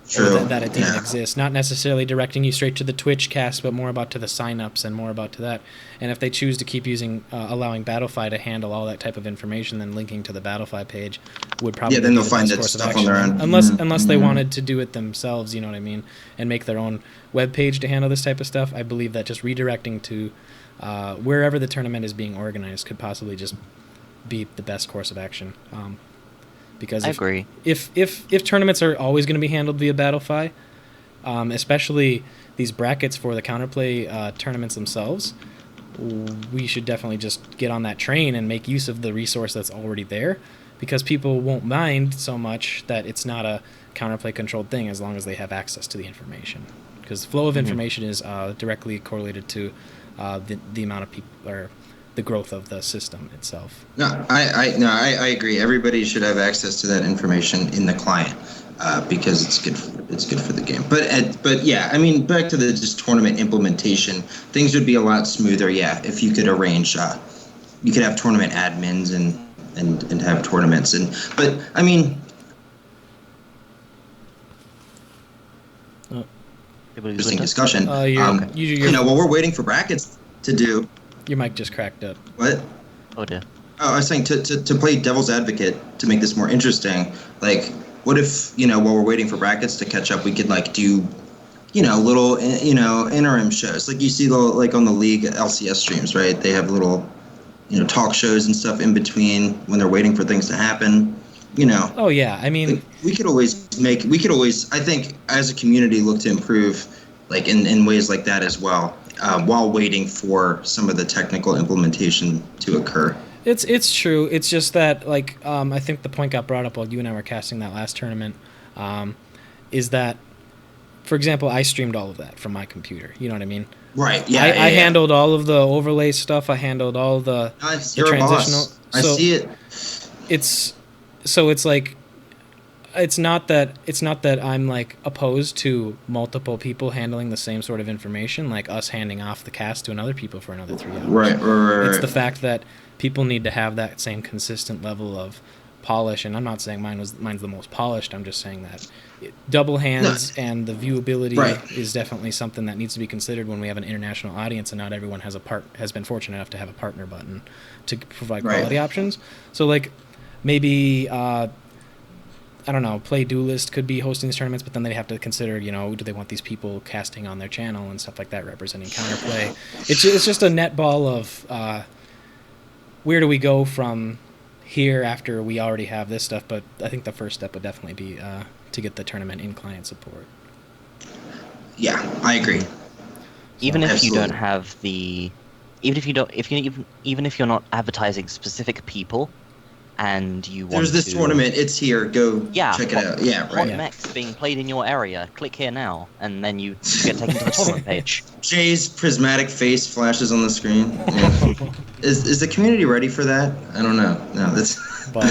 True. Or that it didn't Yeah. exist. Not necessarily directing you straight to the Twitch cast, but more about to the signups and more about to that. And if they choose to keep allowing Battlefy to handle all that type of information, then linking to the Battlefy page would probably then be they'll the find best that course of stuff on action. their own. Unless they Mhm. wanted to do it themselves, you know what I mean, and make their own web page to handle this type of stuff. I believe that just redirecting to wherever the tournament is being organized could possibly just be the best course of action. Because I agree. if tournaments are always going to be handled via Battlefy, especially these brackets for the Counterplay tournaments themselves, we should definitely just get on that train and make use of the resource that's already there, because people won't mind so much that it's not a Counterplay controlled thing as long as they have access to the information, because the flow of information is directly correlated to the amount of people or the growth of the system itself. No, I agree. Everybody should have access to that information in the client because it's good. It's good for the game. But yeah, I mean, back to the just tournament implementation, things would be a lot smoother. Yeah, if you could arrange, you could have tournament admins and have tournaments. But I mean, interesting discussion. While we're waiting for brackets to do. Your mic just cracked up. What? Oh dear. Oh, I was saying to play devil's advocate to make this more interesting. Like, what if while we're waiting for brackets to catch up, we could like do, little interim shows. Like you see like on the League LCS streams, right? They have little, talk shows and stuff in between when they're waiting for things to happen. Oh yeah, I mean, we could always, I think, as a community, look to improve, like in ways like that as well. While waiting for some of the technical implementation to occur. It's true. It's just that like I think the point got brought up while you and I were casting that last tournament, is that, for example, I streamed all of that from my computer. You know what I mean? Right. Yeah. I handled all of the overlay stuff. I handled all the You're transitional. A boss. I see it. It's like. It's not that I'm like opposed to multiple people handling the same sort of information, like us handing off the cast to another people for another 3 hours. Right. It's the fact that people need to have that same consistent level of polish, and I'm not saying mine's the most polished. I'm just saying that double hands and the viewability is definitely something that needs to be considered when we have an international audience, and not everyone has been fortunate enough to have a partner button to provide quality options. So like maybe. I don't know, Play Duelyst could be hosting these tournaments, but then they have to consider, do they want these people casting on their channel and stuff like that, representing Counterplay. It's just a net ball of where do we go from here after we already have this stuff, but I think the first step would definitely be to get the tournament in client support. Yeah, I agree. Even if you don't have the, even if you're not advertising specific people, and you want There's this to... tournament. It's here. Go check it out. Yeah, Hot right. mechs being played in your area. Click here now, and then you get taken to the tournament page. Jay's prismatic face flashes on the screen. Yeah. Is the community ready for that? I don't know. No, that's. But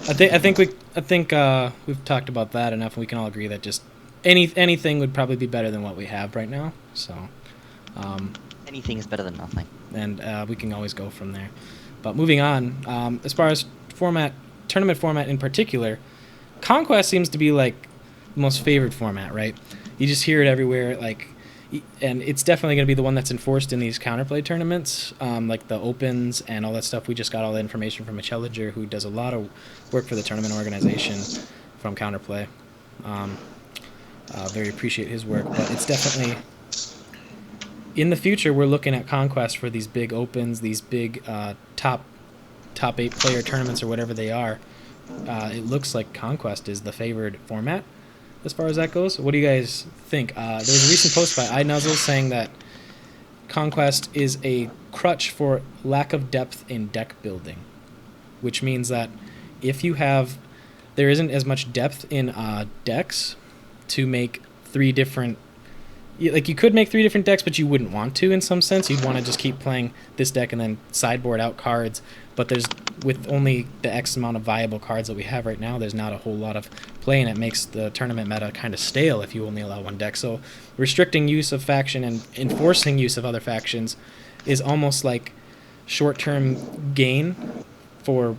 I think we've talked about that enough, and we can all agree that just anything would probably be better than what we have right now. So. Anything is better than nothing. And we can always go from there. But moving on, as far as tournament format in particular, Conquest seems to be like the most favored format, right? You just hear it everywhere, and it's definitely going to be the one that's enforced in these Counterplay tournaments, like the Opens and all that stuff. We just got all the information from Mitch Hellinger, who does a lot of work for the tournament organization from Counterplay. Very appreciate his work, but it's definitely... In the future, we're looking at Conquest for these big Opens, these big top 8 player tournaments or whatever they are. It looks like Conquest is the favored format as far as that goes. What do you guys think? There was a recent post by iNuzzle saying that Conquest is a crutch for lack of depth in deck building, which means that if there isn't as much depth in decks to make 3 different... Like, you could make 3 different decks, but you wouldn't want to in some sense. You'd want to just keep playing this deck and then sideboard out cards. But with only the X amount of viable cards that we have right now, there's not a whole lot of play, and it makes the tournament meta kind of stale if you only allow one deck. So restricting use of faction and enforcing use of other factions is almost like short-term gain for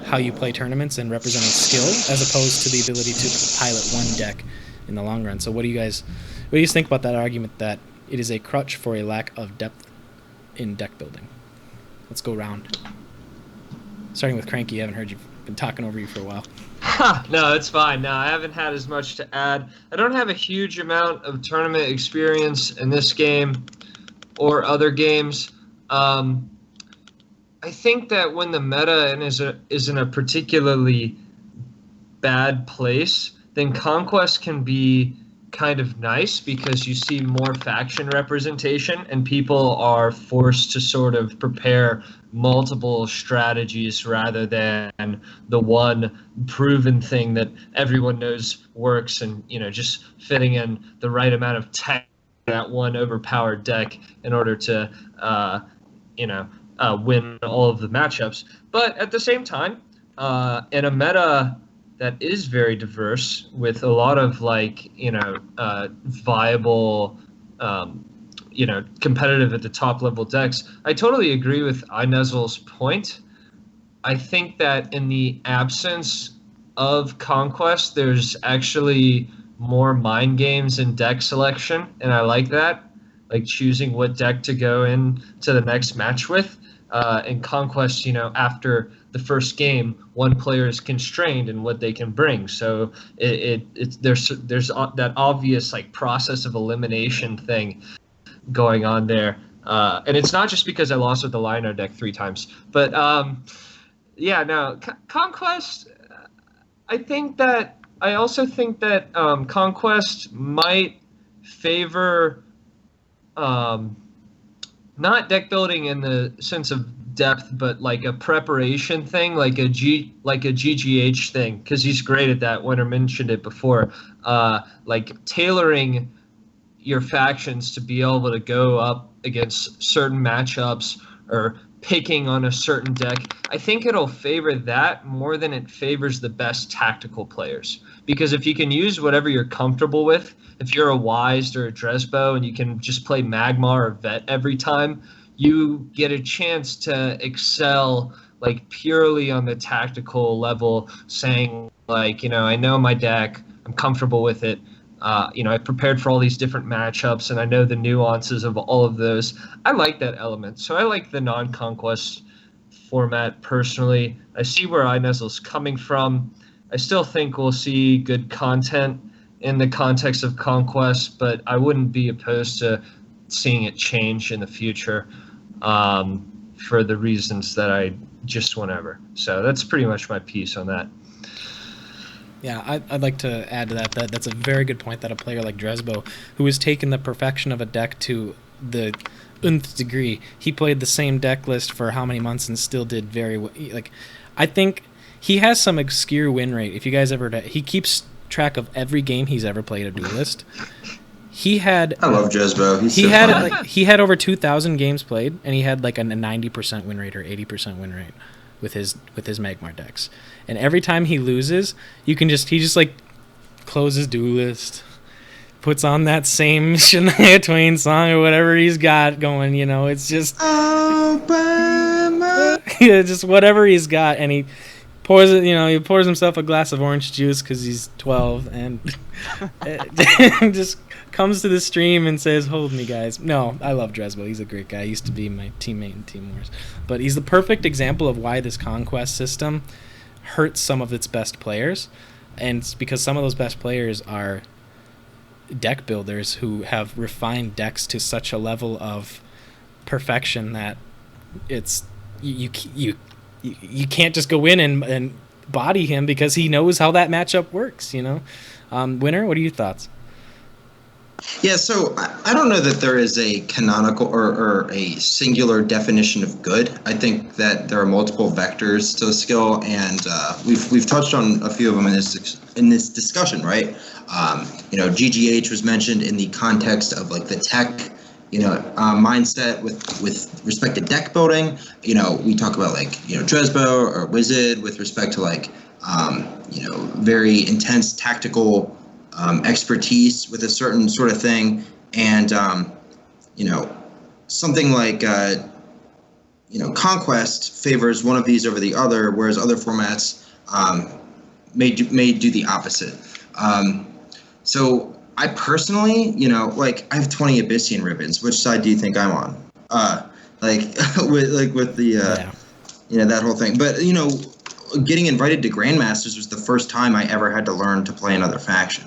how you play tournaments and representing skill, as opposed to the ability to pilot one deck in the long run. So what do you guys think about that argument that it is a crutch for a lack of depth in deck building? Let's go round. Starting with Cranky, I haven't heard you've been talking over you for a while. No, it's fine. No, I haven't had as much to add. I don't have a huge amount of tournament experience in this game or other games. I think that when the meta is in a particularly bad place, then Conquest can be kind of nice because you see more faction representation and people are forced to sort of prepare multiple strategies rather than the one proven thing that everyone knows works, and just fitting in the right amount of tech in that one overpowered deck in order to win all of the matchups. But at the same time, in a meta that is very diverse with a lot of viable, competitive at the top level decks, I totally agree with iNuzzle's point. I think that in the absence of Conquest, there's actually more mind games in deck selection, and I like that, like choosing what deck to go in to the next match with. In Conquest, after the first game, one player is constrained in what they can bring. So there's that obvious process of elimination thing going on there. And it's not just because I lost with the Lino deck 3 times, but Conquest. I also think that Conquest might favor not deck building in the sense of depth, but like a preparation thing, like a GGH thing, because he's great at that. Winter mentioned it before, like tailoring your factions to be able to go up against certain matchups or picking on a certain deck. I think it'll favor that more than it favors the best tactical players, because if you can use whatever you're comfortable with, if you're a Wised or a Dresbo and you can just play Magmar or Vet every time, you get a chance to excel purely on the tactical level, saying I know my deck, I'm comfortable with it. I prepared for all these different matchups and I know the nuances of all of those. I like that element. So I like the non-Conquest format personally. I see where iNuzzle's coming from. I still think we'll see good content in the context of Conquest, but I wouldn't be opposed to seeing it change in the future for the reasons that I just went over. So that's pretty much my piece on that. Yeah, I'd like to add to that that's a very good point, that a player like Dresbo, who has taken the perfection of a deck to the nth degree. He played the same deck list for how many months and still did very well. Like, I think he has some obscure win rate. If you guys ever, he keeps track of every game he's ever played at Duelyst. I love Jesbo. He had over 2,000 games played, and he had like a 90% win rate or 80% win rate with his Magmar decks. And every time he loses, he just like closes Duelyst, puts on that same Shania Twain song or whatever he's got going. It's just just whatever he's got, and he pours it. He pours himself a glass of orange juice because he's 12, and just comes to the stream and says, "Hold me, guys." No, I love Dresbo. He's a great guy. He used to be my teammate in Team Wars. But he's the perfect example of why this Conquest system hurts some of its best players. And it's because some of those best players are deck builders who have refined decks to such a level of perfection that it's you can't just go in and body him because he knows how that matchup works. Winner, what are your thoughts? Yeah, so I don't know that there is a canonical or a singular definition of good. I think that there are multiple vectors to the skill, and we've touched on a few of them in this discussion, right? GGH was mentioned in the context of like the tech, mindset with respect to deck building. We talk about like Dresbo or Wizard with respect to like very intense tactical expertise with a certain sort of thing, and something like Conquest favors one of these over the other, whereas other formats may do the opposite. So I personally, I have 20 Abyssian ribbons. Which side do you think I'm on? With the that whole thing. But getting invited to Grandmasters was the first time I ever had to learn to play another faction.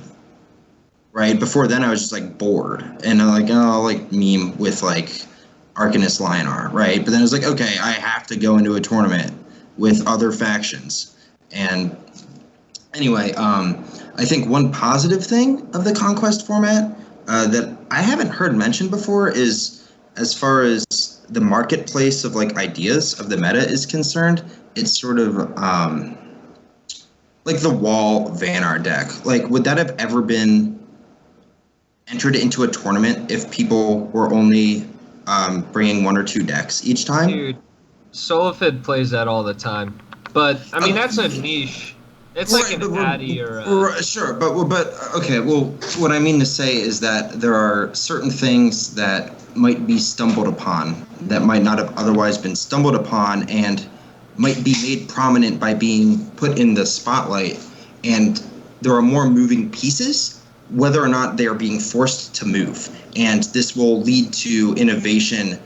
Right? Before then, I was just like bored, and I'll meme with like Arcanist Lionar, right? But then I was like, okay, I have to go into a tournament with other factions. And anyway, I think one positive thing of the Conquest format that I haven't heard mentioned before is, as far as the marketplace of like ideas of the meta is concerned, it's sort of like the Wall Vanar deck. Like, would that have ever been entered into a tournament if people were only bringing one or two decks each time? Dude, Solifid plays that all the time. But, I mean, that's a niche. It's like an Addy or a... Sure, but okay, well, what I mean to say is that there are certain things that might be stumbled upon that might not have otherwise been stumbled upon and might be made prominent by being put in the spotlight, and there are more moving pieces whether or not they are being forced to move, and this will lead to innovation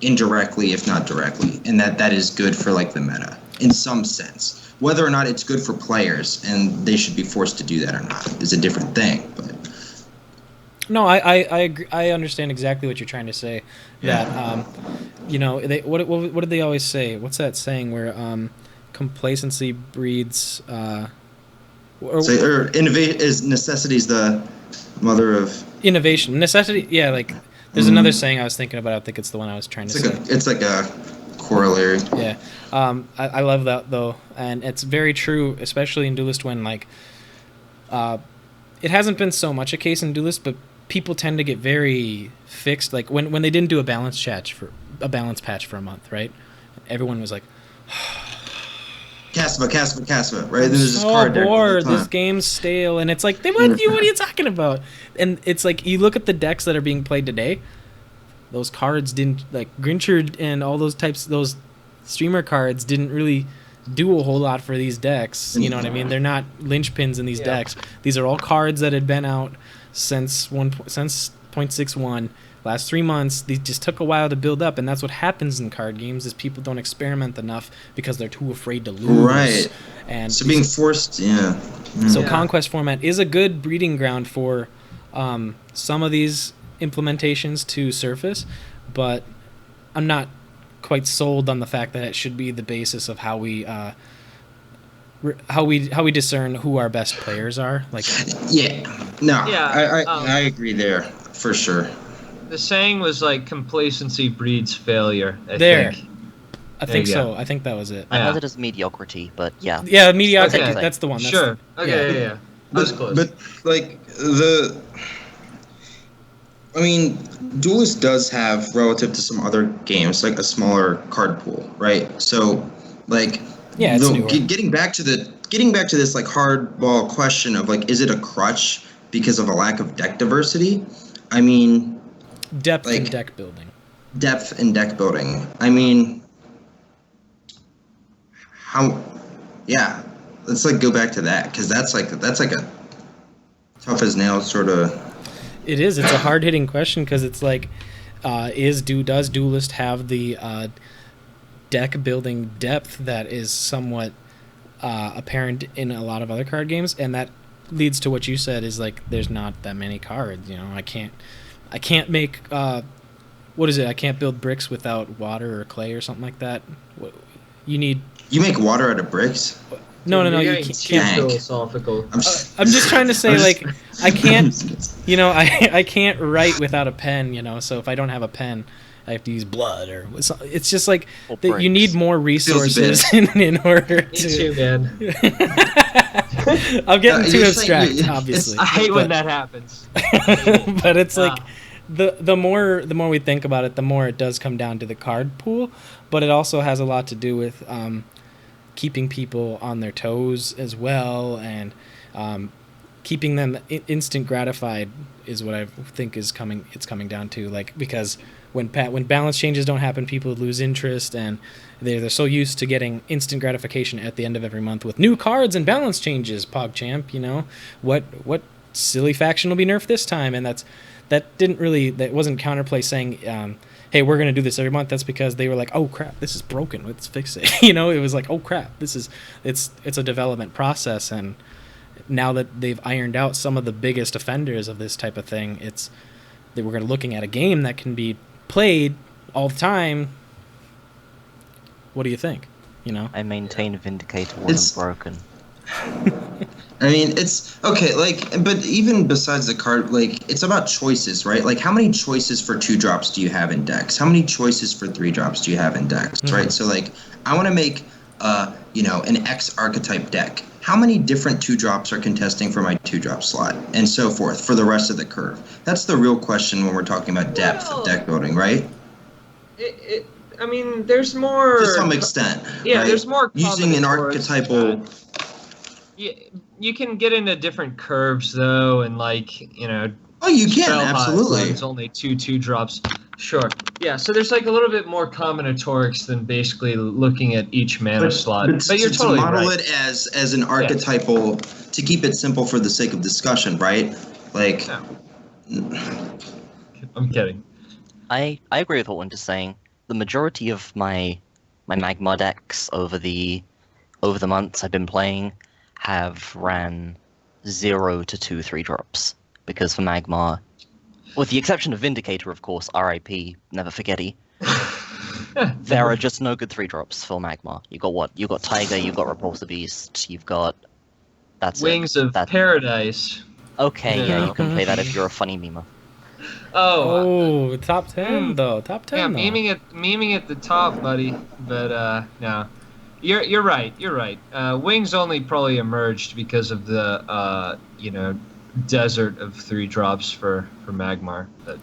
indirectly, if not directly, and that is good for like the meta in some sense. Whether or not it's good for players and they should be forced to do that or not is a different thing. But no, I agree. I understand exactly what you're trying to say. Yeah. That what did they always say? What's that saying where complacency breeds necessity is the mother of innovation. Necessity, yeah. Like there's another saying I was thinking about. I think it's the one I was trying to say. It's like a corollary. Yeah. I love that though, and it's very true, especially in Duelyst when like it hasn't been so much a case in Duelyst, but people tend to get very fixed. Like when they didn't do a balance patch for a month, right? Everyone was like, Casva, right? There's so bored. This game's stale, and it's like, what are you talking about? And it's like you look at the decks that are being played today. Those cards didn't, like Grinchard and all those streamer cards didn't really do a whole lot for these decks. You know what I mean? They're not linchpins in these decks. These are all cards that had been out since 0.61. Last 3 months, these just took a while to build up, and that's what happens in card games is people don't experiment enough because they're too afraid to lose. Right. And so being forced, yeah. So Conquest format is a good breeding ground for some of these implementations to surface, but I'm not quite sold on the fact that it should be the basis of how we discern who our best players are. Like, I agree there for sure. The saying was like complacency breeds failure. I There. think. I There think you so. go. I think that was it. I Yeah. heard it as mediocrity, but yeah. Yeah, mediocrity. Okay. That's the one. That's Sure. the- Okay. Yeah. I was close. But like I mean, Duelist does have, relative to some other games, like a smaller card pool, right? So, like, Yeah, it's newer. getting back to this like hardball question of like, is it a crutch because of a lack of deck diversity? I mean, Depth like, in deck building. depth in deck building. I mean, how? Yeah, let's like go back to that because that's like a tough as nails sort of. It is. It's a hard hitting question because it's like, does Duelyst have the deck building depth that is somewhat apparent in a lot of other card games, and that leads to what you said is like there's not that many cards. You know, I can't make what is it? I can't build bricks without water or clay or something like that. You need. You make water out of bricks? No, You're you getting can't. too Dang. philosophical. I'm just, I'm just trying to say, I'm just- like, I can't, you know, I can't write without a pen, you know, so if I don't have a pen, I have to use blood or it's just like Or that you need bricks. more resources bad. in order Me too, to. man. I'm getting too you're abstract, saying- obviously. I hate when but- that happens. but it's like Wow. the more we think about it, the more it does come down to the card pool, but it also has a lot to do with keeping people on their toes as well, and keeping them instant gratified is what I think is coming down to, like, because when balance changes don't happen, people lose interest, and they're so used to getting instant gratification at the end of every month with new cards and balance changes. PogChamp, you know, what silly faction will be nerfed this time? And that wasn't Counterplay saying hey, we're going to do this every month. That's because they were like, oh crap, this is broken, let's fix it. You know, it was like, oh crap, it's a development process, and now that they've ironed out some of the biggest offenders of this type of thing, we're looking at a game that can be played all the time. What do you think? You know, I maintain Vindicator It's- wasn't broken. I mean, it's okay, like, but even besides the card, like, it's about choices, right? Like, how many choices for 2-drops do you have in decks? How many choices for 3-drops do you have in decks, right? So, like, I want to make, an X archetype deck. How many different 2-drops are contesting for my 2-drop slot, and so forth, for the rest of the curve? That's the real question when we're talking about depth of deck building, right? I mean, there's more. To some extent, Yeah, right? there's more Using an combinatorics archetypal. You can get into different curves though, and like, you know. Oh, you can, Spell Hot absolutely. runs only 2-2-drops. Sure. Yeah, so there's like a little bit more combinatorics than basically looking at each mana slot. But you're totally to model right. it as an archetypal, to keep it simple for the sake of discussion, right? Like, No. I'm kidding. I agree with what Winter's saying. The majority of my Magmar decks over the months I've been playing have ran 0 to 2 3-drops, because for Magmar, with the exception of Vindicator, of course, RIP, never forgetty, there are just no good 3-drops for Magmar. You got what? You got Tiger, you got Repulsor Beast, you've got Wings of Paradise. Okay, yeah, you can play that if you're a funny memer. Oh, top 10 though. Top 10 yeah, though. memeing at the top, buddy. But no, you're right. You're right. Wings only probably emerged because of the desert of 3-drops for Magmar. But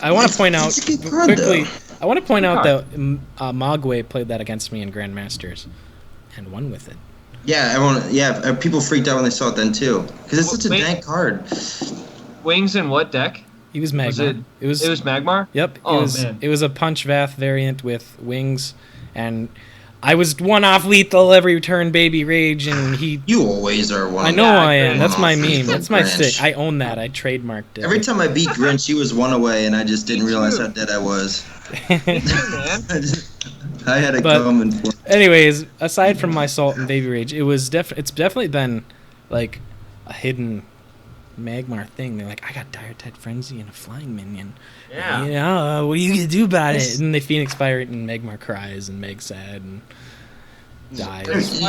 I want to point out it's a good card, quickly. though. I want to point Good out card. that Mogwai played that against me in Grandmasters, and won with it. Yeah, people freaked out when they saw it then too, because it's such a Wait. dank card. Wings in what deck? He was Magmar. Was it was Magmar? Yep. Oh, man. It was a Punch Vath variant with wings, and I was one off lethal every turn, baby rage, and he. You always are one. I know Yeah, I am. Grinch. That's my meme. That's my Grinch. stick. I own that. I trademarked it. Every time I beat Grinch, he was one away, and I just didn't Me realize too. how dead I was. Me too, man. I had to But- come and forth. Anyways, aside from my Salt and Baby Rage, it's definitely been like a hidden Magmar thing. They're like, I got Dire Tide Frenzy and a Flying Minion. Yeah. You know, what are you gonna do about it? And they Phoenix Fire it, and Magmar cries, and Meg's sad and dies.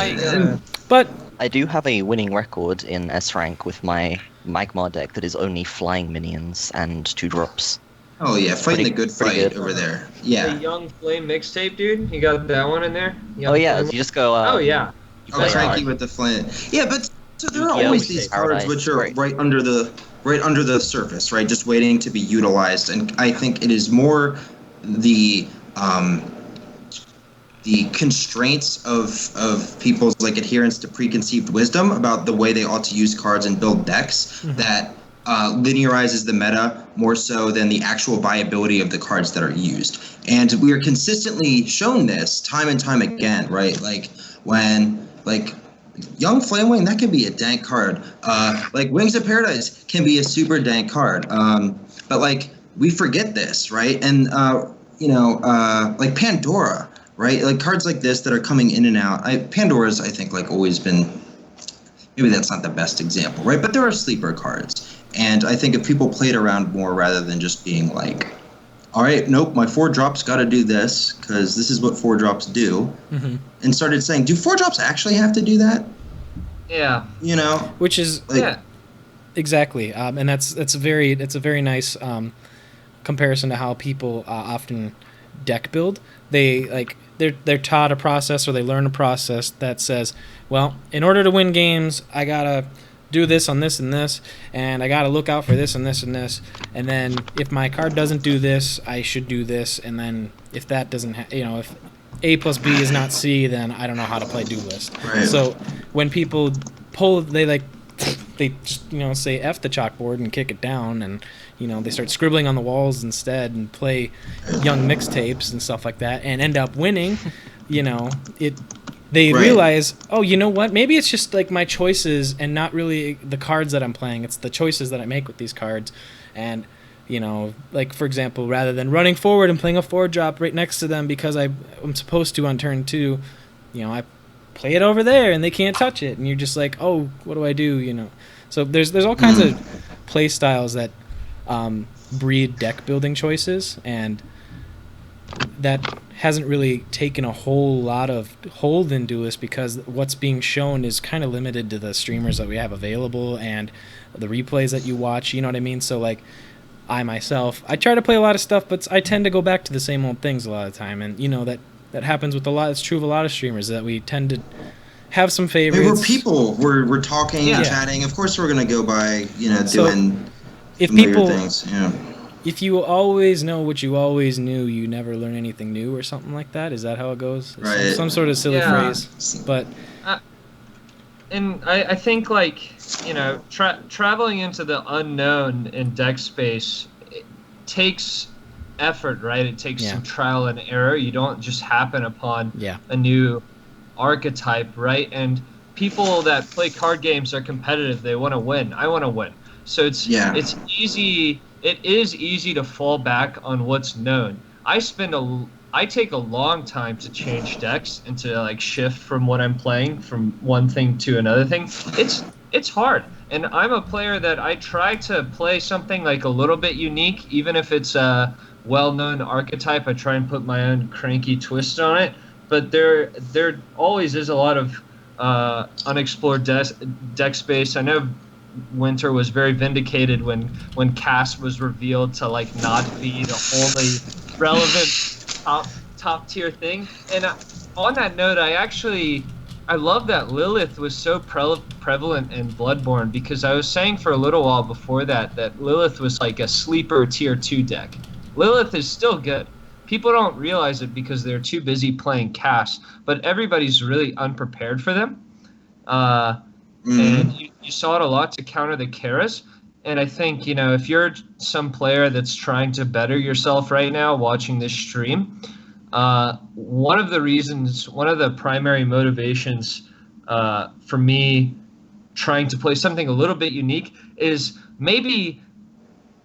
But I do have a winning record in S rank with my Magmar deck that is only flying minions and 2-drops. Oh yeah, fighting the good pretty fight good. over there. The Yeah. Young Flame mixtape, dude. You got that one in there? Oh Young yeah, Flame? you just go. Oh yeah. You Oh, play Cranky with the flint. Yeah, but so there are Yu-Gi-Oh! always these cards Paradise. which are Great. right under the surface, right, just waiting to be utilized. And I think it is more the um, the constraints of people's like adherence to preconceived wisdom about the way they ought to use cards and build decks that linearizes the meta more so than the actual viability of the cards that are used. And we are consistently shown this time and time again, right? Like when like Young Flamewing, that can be a dank card. Like Wings of Paradise can be a super dank card. But like we forget this, right? And like Pandora, right? Like cards like this that are coming in and out. Pandora's, I think, like always been. Maybe that's not the best example, right? But there are sleeper cards, and I think if people played around more rather than just being like, all right, nope, my 4-drop's got to do this because this is what 4-drops do, and started saying, do 4-drops actually have to do that? Yeah. You know, Which is Yeah. exactly, and that's a very nice comparison to how people often deck build. They're taught a process or they learn a process that says, well, in order to win games, I gotta do this on this and this, and I gotta look out for this and this and this, and then if my card doesn't do this, I should do this, and then if that doesn't, if A plus B is not C, then I don't know how to play Duelyst. Right. So when people they just say F the chalkboard and kick it down, and they start scribbling on the walls instead and play young mixtapes and stuff like that and end up winning. They Right. realize, oh, you know what? Maybe it's just like my choices and not really the cards that I'm playing. It's the choices that I make with these cards. And, like, for example, rather than running forward and playing a 4-drop right next to them because I'm supposed to on turn 2, I play it over there and they can't touch it. And you're just like, oh, what do I do? So there's all kinds of play styles that breed deck building choices, and that hasn't really taken a whole lot of hold in Duelyst because what's being shown is kind of limited to the streamers that we have available and the replays that you watch, you know what I mean? So like I myself, I try to play a lot of stuff, but I tend to go back to the same old things a lot of the time, and that happens with a lot. It's true of a lot of streamers that we tend to have some favorites. we're people. We're talking and chatting. Of course, we're gonna go by doing if familiar people things. Yeah. If you always know what you always knew, you never learn anything new, or something like that. Is that how it goes? Right. Some sort of silly phrase. But and I think traveling into the unknown in deck space takes effort, right? It takes some trial and error. You don't just happen upon a new archetype, right? And people that play card games are competitive. They want to win. I want to win. So it's easy. It is easy to fall back on what's known. I take a long time to change decks and to shift from what I'm playing from one thing to another thing. It's hard. And I'm a player that I try to play something like a little bit unique, even if it's a well-known archetype. I try and put my own cranky twist on it. But there always is a lot of unexplored deck space. I know Winter was very vindicated when Cast was revealed to not be the only relevant top tier thing. And on that note, I love that Lilith was so prevalent in Bloodborne, because I was saying for a little while before that Lilith was like a sleeper tier 2 deck. Lilith is still good. People don't realize it because they're too busy playing Cast, but everybody's really unprepared for them. And you saw it a lot to counter the Karas. And I think, if you're some player that's trying to better yourself right now watching this stream, one of the primary motivations for me trying to play something a little bit unique is maybe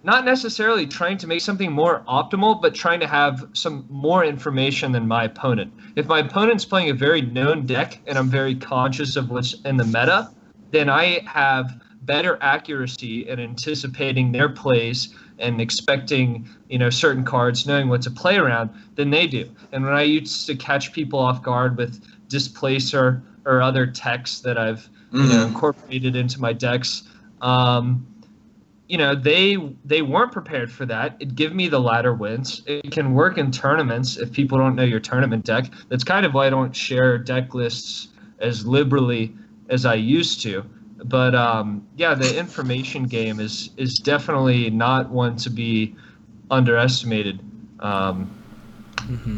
not necessarily trying to make something more optimal, but trying to have some more information than my opponent. If my opponent's playing a very known deck and I'm very conscious of what's in the meta, then I have better accuracy in anticipating their plays and expecting, certain cards, knowing what to play around than they do. And when I used to catch people off guard with Displacer or other techs that I've incorporated into my decks, they weren't prepared for that. It give me the ladder wins. It can work in tournaments if people don't know your tournament deck. That's kind of why I don't share deck lists as liberally as I used to. But yeah, the information game is definitely not one to be underestimated.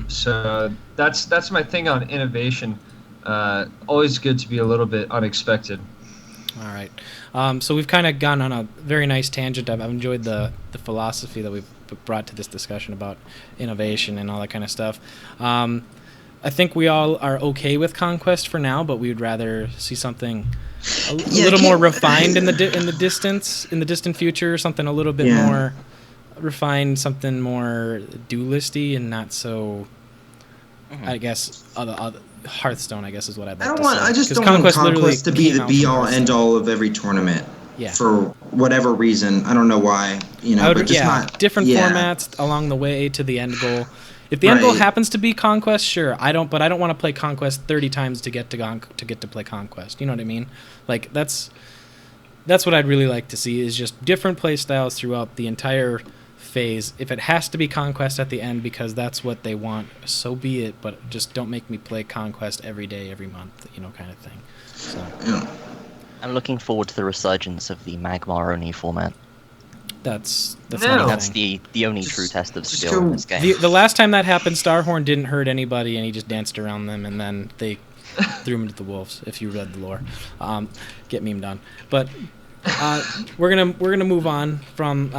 So that's my thing on innovation. Always good to be a little bit unexpected. All right. So we've kind of gone on a very nice tangent. I've enjoyed the philosophy that we've brought to this discussion about innovation and all that kind of stuff. I think we all are okay with Conquest for now, but we would rather see something a little more refined in the distant future, something a little bit more refined, something more duelisty and not so. I guess other Hearthstone, I guess, is what I'd like to say. I just don't want Conquest to be the be-all, end-all of every tournament. Yeah. For whatever reason, I don't know why. Different formats along the way to the end goal. If the end goal happens to be Conquest, sure. But I don't want to play Conquest 30 times to get to play Conquest. You know what I mean? Like that's what I'd really like to see is just different play styles throughout the entire phase. If it has to be Conquest at the end because that's what they want, so be it, but just don't make me play Conquest every day, every month, kind of thing. So I'm looking forward to the resurgence of the Magmar only format. That's the only true test of skill in this game. The last time that happened, Starhorn didn't hurt anybody and he just danced around them and then they threw him into the wolves, if you read the lore. Get memed on. But we're gonna move on from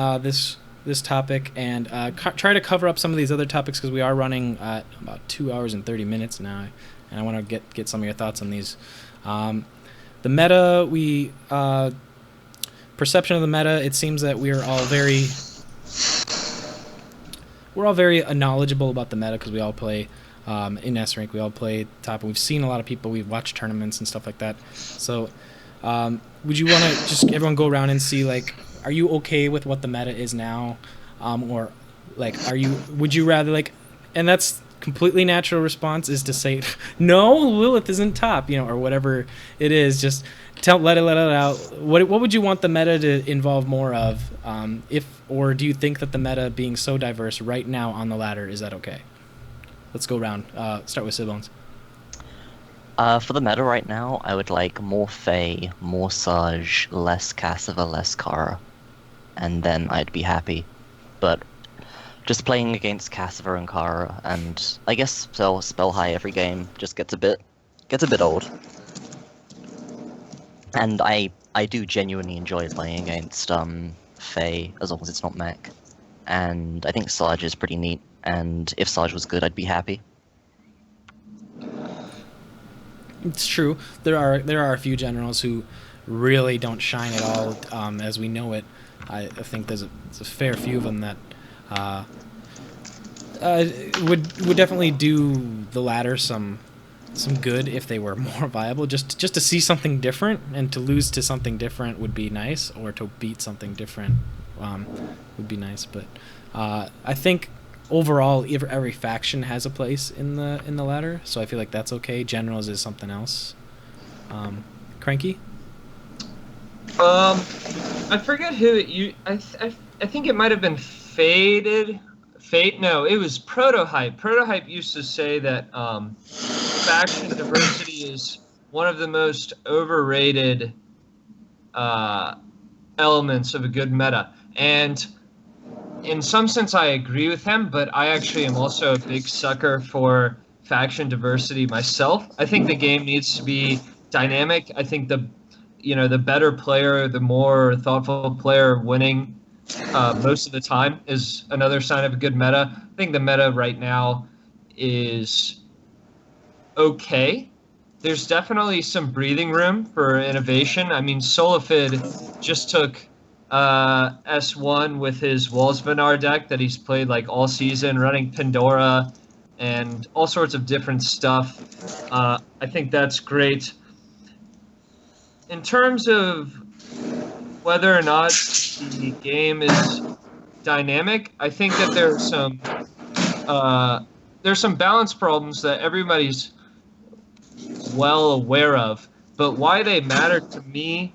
this topic and try to cover up some of these other topics because we are running at about 2 hours and 30 minutes now, and I want to get some of your thoughts on these. The meta, perception of the meta. It seems that we're all very knowledgeable about the meta because we all play in S-Rank. We all play top, and we've seen a lot of people. We've watched tournaments and stuff like that. So, would you want to just everyone go around and see are you okay with what the meta is now, or would you rather and that's completely natural response is to say no, Lilith isn't top, or whatever it is. Just let it out. What would you want the meta to involve more of, or do you think that the meta being so diverse right now on the ladder is that okay? Let's go around. Start with Sibbones. For the meta right now, I would like more Fae, more Saj, less Cassiva, less Kara, and then I'd be happy. But just playing against Cassiva and Kara, and I guess spell high every game just gets a bit old. And I do genuinely enjoy playing against Fae as long as it's not mech. And I think Saj is pretty neat, and if Saj was good, I'd be happy. It's true. There are a few generals who really don't shine at all as we know it. I think there's a fair few of them that would definitely do the ladder some good if they were more viable. Just to see something different and to lose to something different would be nice, or to beat something different would be nice. But I think overall every faction has a place in the ladder, so I feel like that's okay. Generals is something else. Cranky? I forget who I think it might have been Fate. No, it was Protohype. Protohype used to say that faction diversity is one of the most overrated elements of a good meta, and in some sense I agree with him, but I actually am also a big sucker for faction diversity myself. I think the game needs to be dynamic. I think the better player, the more thoughtful player winning most of the time is another sign of a good meta. I think the meta right now is okay. There's definitely some breathing room for innovation. I mean, Solifid just took S1 with his Walsvenar deck that he's played all season, running Pandora and all sorts of different stuff. I think that's great. In terms of whether or not the game is dynamic, I think that there's some balance problems that everybody's well aware of, but why they matter to me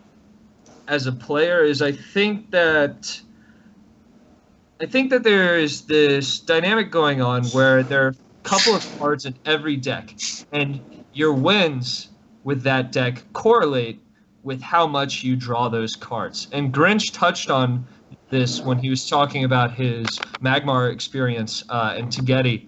as a player is I think that there is this dynamic going on where there are a couple of cards in every deck, and your wins with that deck correlate with how much you draw those cards. And Grinch touched on this when he was talking about his Magmar experience in Tegeti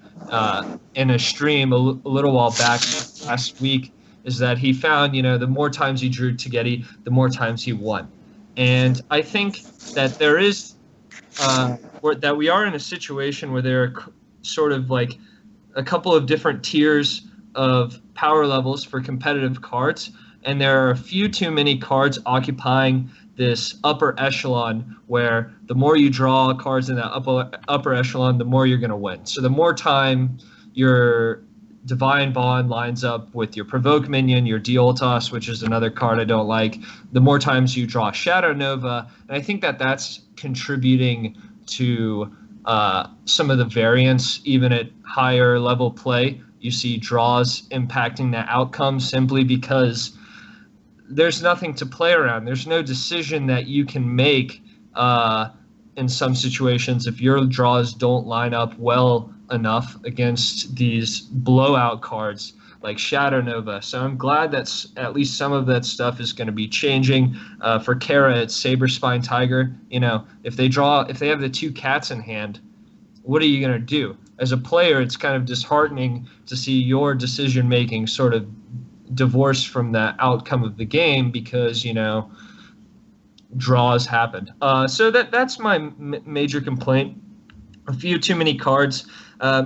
in a stream a little while back last week, is that he found, the more times he drew Tegeti, the more times he won. And I think that there is that we are in a situation where there are sort of like a couple of different tiers of power levels for competitive cards, and there are a few too many cards occupying this upper echelon where the more you draw cards in that upper echelon, the more you're going to win. So the more time your Divine Bond lines up with your Provoke minion, your Duelyst, which is another card I don't like, the more times you draw Shadow Nova. And I think that that's contributing to some of the variance, even at higher level play. You see draws impacting the outcome simply because there's nothing to play around. There's no decision that you can make in some situations if your draws don't line up well enough against these blowout cards like Shadow Nova. So I'm glad that at least some of that stuff is going to be changing. For Kara, it's Saber Spine Tiger. If they have the two cats in hand, what are you going to do? As a player, it's kind of disheartening to see your decision making sort of divorced from the outcome of the game because draws happened. So that's my major complaint. A few too many cards.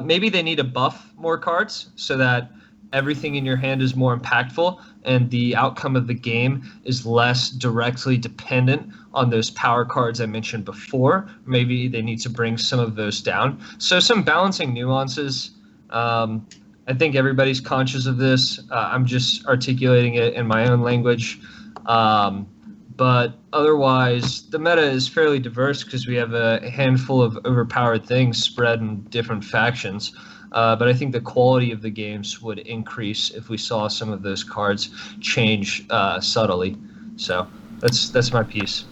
Maybe they need to buff more cards so that everything in your hand is more impactful and the outcome of the game is less directly dependent on those power cards I mentioned before. Maybe they need to bring some of those down. So some balancing nuances. I think everybody's conscious of this. I'm just articulating it in my own language. But otherwise, the meta is fairly diverse because we have a handful of overpowered things spread in different factions. But I think the quality of the games would increase if we saw some of those cards change subtly. So that's my piece.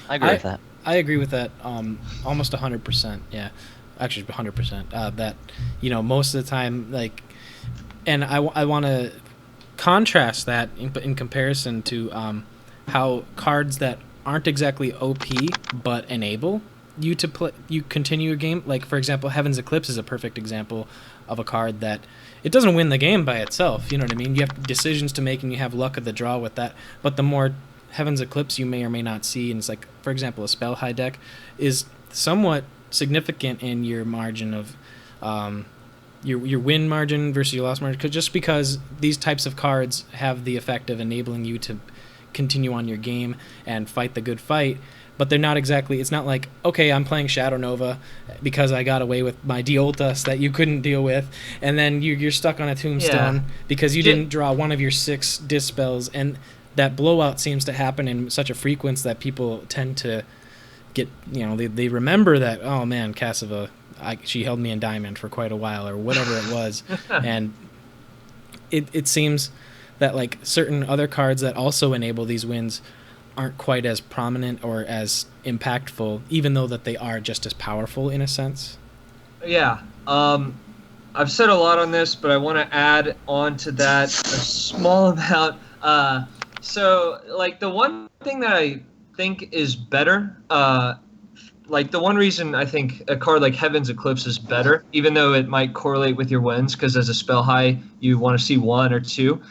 I agree with that. I agree with that almost 100%. Yeah, actually 100%. That most of the time, and I want to contrast that in comparison to how cards that aren't exactly OP but enable you to play, you continue a game. Like for example, Heaven's Eclipse is a perfect example of a card that it doesn't win the game by itself. You know what I mean? You have decisions to make and you have luck of the draw with that. But the more Heaven's Eclipse you may or may not see, and it's like, for example, a Spell High deck is somewhat significant in your margin of your win margin versus your loss margin, just because these types of cards have the effect of enabling you to continue on your game and fight the good fight. But they're not exactly, it's not like, okay, I'm playing Shadow Nova because I got away with my Duelyst that you couldn't deal with, and then you're stuck on a Tombstone because you didn't draw one of your 6 Dispels, and that blowout seems to happen in such a frequency that people tend to get, they remember that, oh man, Cassava, she held me in Diamond for quite a while, or whatever it was, and it seems that like certain other cards that also enable these wins aren't quite as prominent or as impactful, even though that they are just as powerful in a sense. Yeah. I've said a lot on this, but I want to add on to that a small amount. So, like, the one thing that I think is better, like, the one reason I think a card like Heaven's Eclipse is better, even though it might correlate with your wins, because as a spell high, you want to see 1 or 2,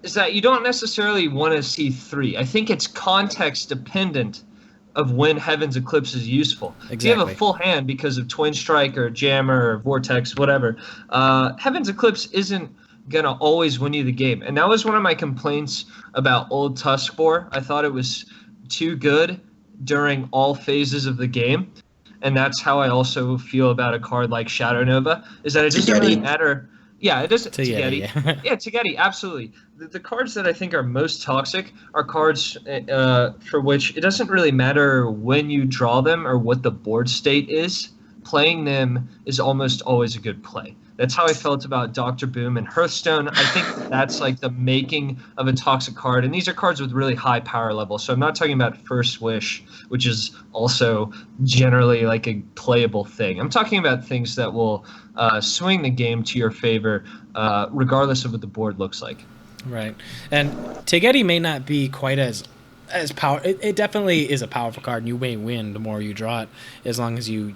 is that you don't necessarily want to see 3. I think it's context dependent of when Heaven's Eclipse is useful. Exactly. If you have a full hand because of Twin Strike or Jammer or Vortex, whatever, Heaven's Eclipse isn't going to always win you the game. And that was one of my complaints about old Tuskboar. I thought it was too good during all phases of the game. And that's how I also feel about a card like Shadow Nova, is that it doesn't really matter. Yeah, it doesn't. Tegeti. Yeah, Tegeti, absolutely. The cards that I think are most toxic are cards for which it doesn't really matter when you draw them or what the board state is. Playing them is almost always a good play. That's how I felt about Dr. Boom and Hearthstone. I think that's like the making of a toxic card. And these are cards with really high power level. So I'm not talking about First Wish, which is also generally like a playable thing. I'm talking about things that will swing the game to your favor, regardless of what the board looks like. Right. And Tegedi may not be quite as power. It definitely is a powerful card, and you may win the more you draw it, as long as you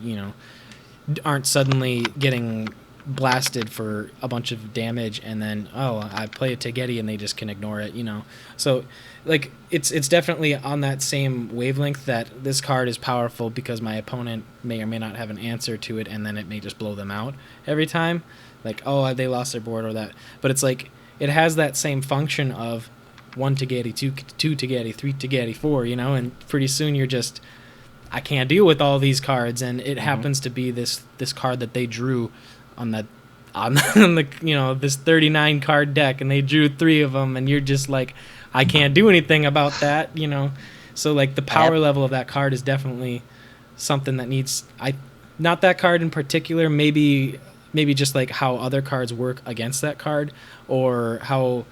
aren't suddenly getting blasted for a bunch of damage and then I play a Tegedi and they just can ignore it, So like it's definitely on that same wavelength that this card is powerful because my opponent may or may not have an answer to it, and then it may just blow them out every time. Like, they lost their board or that. But it's like it has that same function of 1 Tegedi, 2 Tegedi, 3 Tegedi, 4, and pretty soon you're just, I can't deal with all these cards, and it happens to be this card that they drew on the this 39 card deck, and they drew 3 of them, and you're just like, I can't do anything about that, So like the power level of that card is definitely something that needs, not that card in particular, maybe just like how other cards work against that card, or how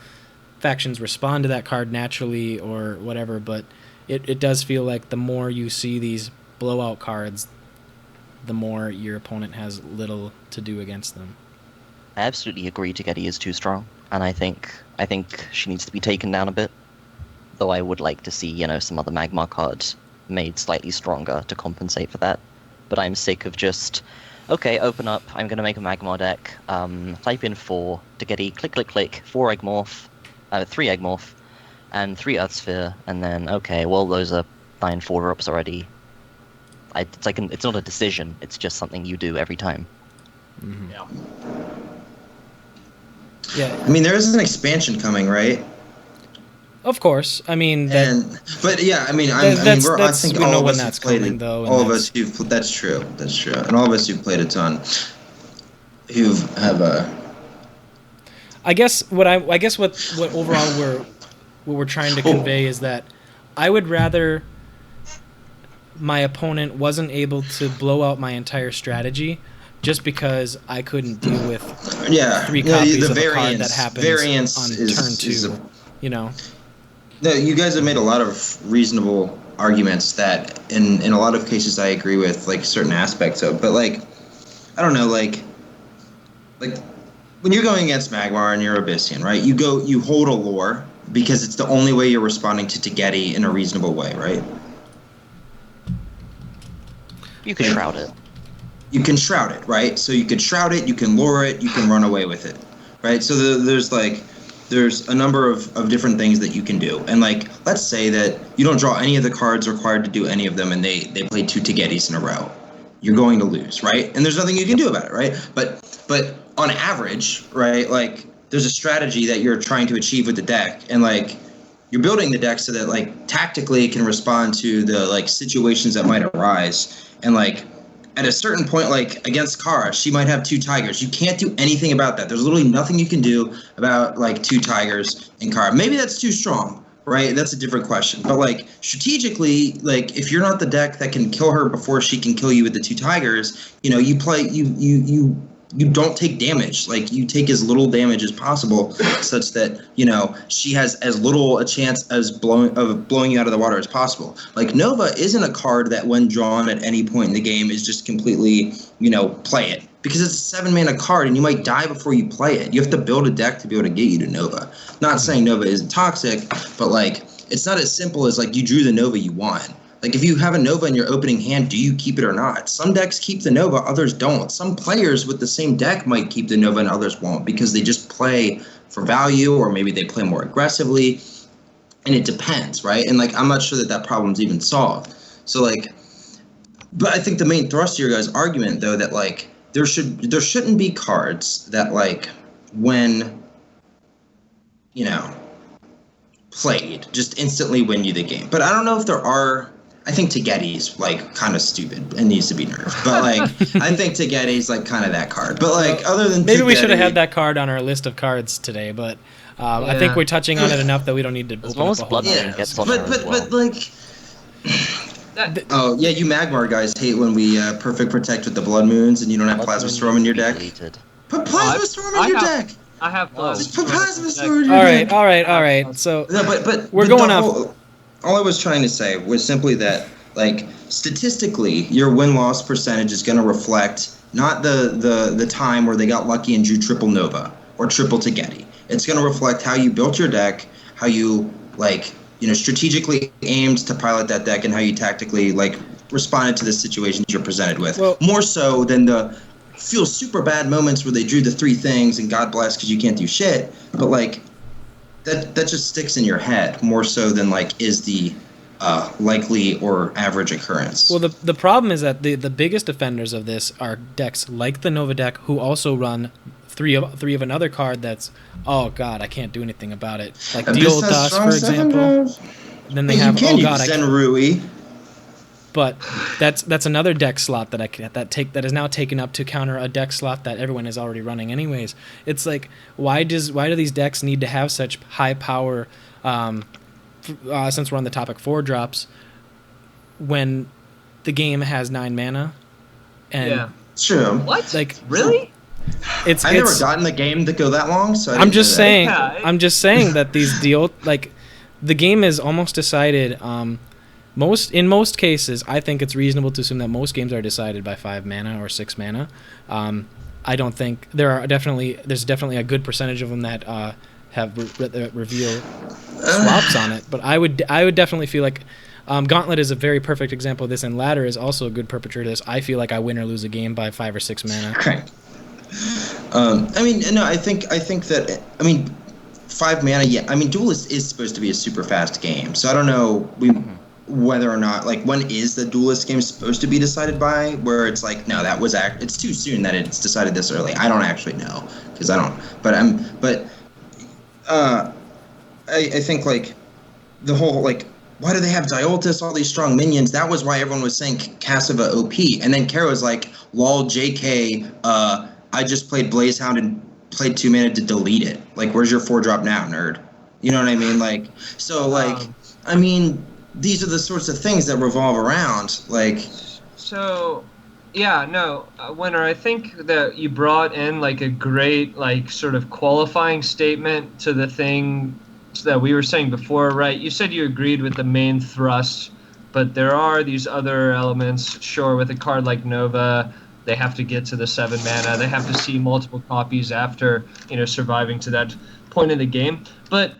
factions respond to that card naturally or whatever, but it does feel like the more you see these blowout cards, the more your opponent has little to do against them. I absolutely agree Tegedi is too strong, and I think she needs to be taken down a bit. Though I would like to see, some other Magmar cards made slightly stronger to compensate for that. But I'm sick of just, okay, open up, I'm going to make a Magmar deck, type in 4 Tegedi, click, click, click, 4 Eggmorph, 3 Eggmorph, and 3 Earthsphere, and then, okay, well, those are 9 4-drops already. It's not a decision, it's just something you do every time. Mm-hmm. Yeah. I mean, there is an expansion coming, right? Of course. I mean, but yeah, I think all of us who've played it, that's true. And all of us who've played a ton, I guess what overall we're trying to convey is that I would rather my opponent wasn't able to blow out my entire strategy just because I couldn't deal with 3 copies of a card that happens on turn 2. No, you guys have made a lot of reasonable arguments that in a lot of cases I agree with, like certain aspects of, but like I don't know, like when you're going against Magmar and you're Abyssian, right? You hold a lore because it's the only way you're responding to Tegedi in a reasonable way, right? You can shroud it. You can shroud it, right? So you can shroud it, you can lure it, you can run away with it, right? So there's a number of different things that you can do. And like, let's say that you don't draw any of the cards required to do any of them, and they play 2 Tegedis in a row. You're going to lose, right? And there's nothing you can do about it, right? But on average, right, like there's a strategy that you're trying to achieve with the deck, and like you're building the deck so that like tactically it can respond to the like situations that might arise. And like at a certain point, like against Kara, she might have 2 tigers. You can't do anything about that. There's literally nothing you can do about like 2 tigers in Kara. Maybe that's too strong, right? That's a different question. But like strategically, like if you're not the deck that can kill her before she can kill you with the 2 tigers, you play you don't take damage. Like you take as little damage as possible, such that she has as little a chance as blowing you out of the water as possible. Like Nova isn't a card that when drawn at any point in the game is just completely play it, because it's a 7-mana card and you might die before you play it. You have to build a deck to be able to get you to Nova. Not saying Nova isn't toxic, but like it's not as simple as like you drew the Nova you want. Like if you have a Nova in your opening hand, do you keep it or not? Some decks keep the Nova, others don't. Some players with the same deck might keep the Nova and others won't, because they just play for value, or maybe they play more aggressively, and it depends, right? And like I'm not sure that problem's even solved. So like, but I think the main thrust of your guys' argument, though, that like there shouldn't be cards that like when played just instantly win you the game. But I don't know if there are. I think Tegedi's like kind of stupid and needs to be nerfed. But like, I think Tegedi's like kind of that card. But like, other than maybe Tegedi, we should have had that card on our list of cards today. But I think we're touching on it enough that we don't need to open up a whole But like, you Magmar guys hate when we perfect protect with the Blood Moons and you don't have Plasma Storm in your deck. Put Plasma Storm in your deck. I have Plasma Just put Storm Plasma in Storm my in deck. your deck. All right. So No, but we're the going off. all I was trying to say was simply that, like, statistically, your win-loss percentage is going to reflect not the time where they got lucky and drew triple Nova or triple Tagetti. It's going to reflect how you built your deck, how you, like, strategically aimed to pilot that deck, and how you tactically, like, responded to the situations you're presented with. Well, more so than the feel super bad moments where they drew the 3 things and God bless because you can't do shit. But, like, that just sticks in your head more so than, like, is the likely or average occurrence. Well, the problem is that the biggest offenders of this are decks like the Nova deck, who also run three of another card that's, oh god, I can't do anything about it. Like Duelyst, for example. Then they have, oh god, Zenrui. But that's another deck slot that is now taken up to counter a deck slot that everyone is already running anyways. It's like, why do these decks need to have such high power? Since we're on the topic 4-drops, when the game has 9 mana, and Yeah. True. What? Like, really? I've never gotten the game to go that long, so I'm just saying. Yeah, I'm just saying that these the game is almost decided. In most cases, I think it's reasonable to assume that most games are decided by 5 mana or 6 mana. I don't think there's definitely a good percentage of them that have reveal swaps on it. But I would definitely feel like Gauntlet is a very perfect example of this, and Ladder is also a good perpetrator of this. I feel like I win or lose a game by 5 or 6 mana. Okay. I think that 5 mana. Yeah, Duelyst is supposed to be a super fast game, so I don't know whether or not, like, when is the Duelyst game supposed to be decided by? Where it's like, no, it's too soon that it's decided this early. I don't actually know because I don't. I think, like, the whole, like, why do they have Duelyst, all these strong minions? That was why everyone was saying Cassiva OP, and then Kara was like, lol, JK. I just played Blazehound and played 2 mana to delete it. Like, where's your 4-drop now, nerd? You know what I mean? Like, so, like, these are the sorts of things that revolve around, like. So, yeah, no, Winner, I think that you brought in, like, a great, like, sort of qualifying statement to the thing that we were saying before, right? You said you agreed with the main thrust, but there are these other elements. Sure, with a card like Nova, they have to get to the 7 mana. They have to see multiple copies after, surviving to that point in the game. But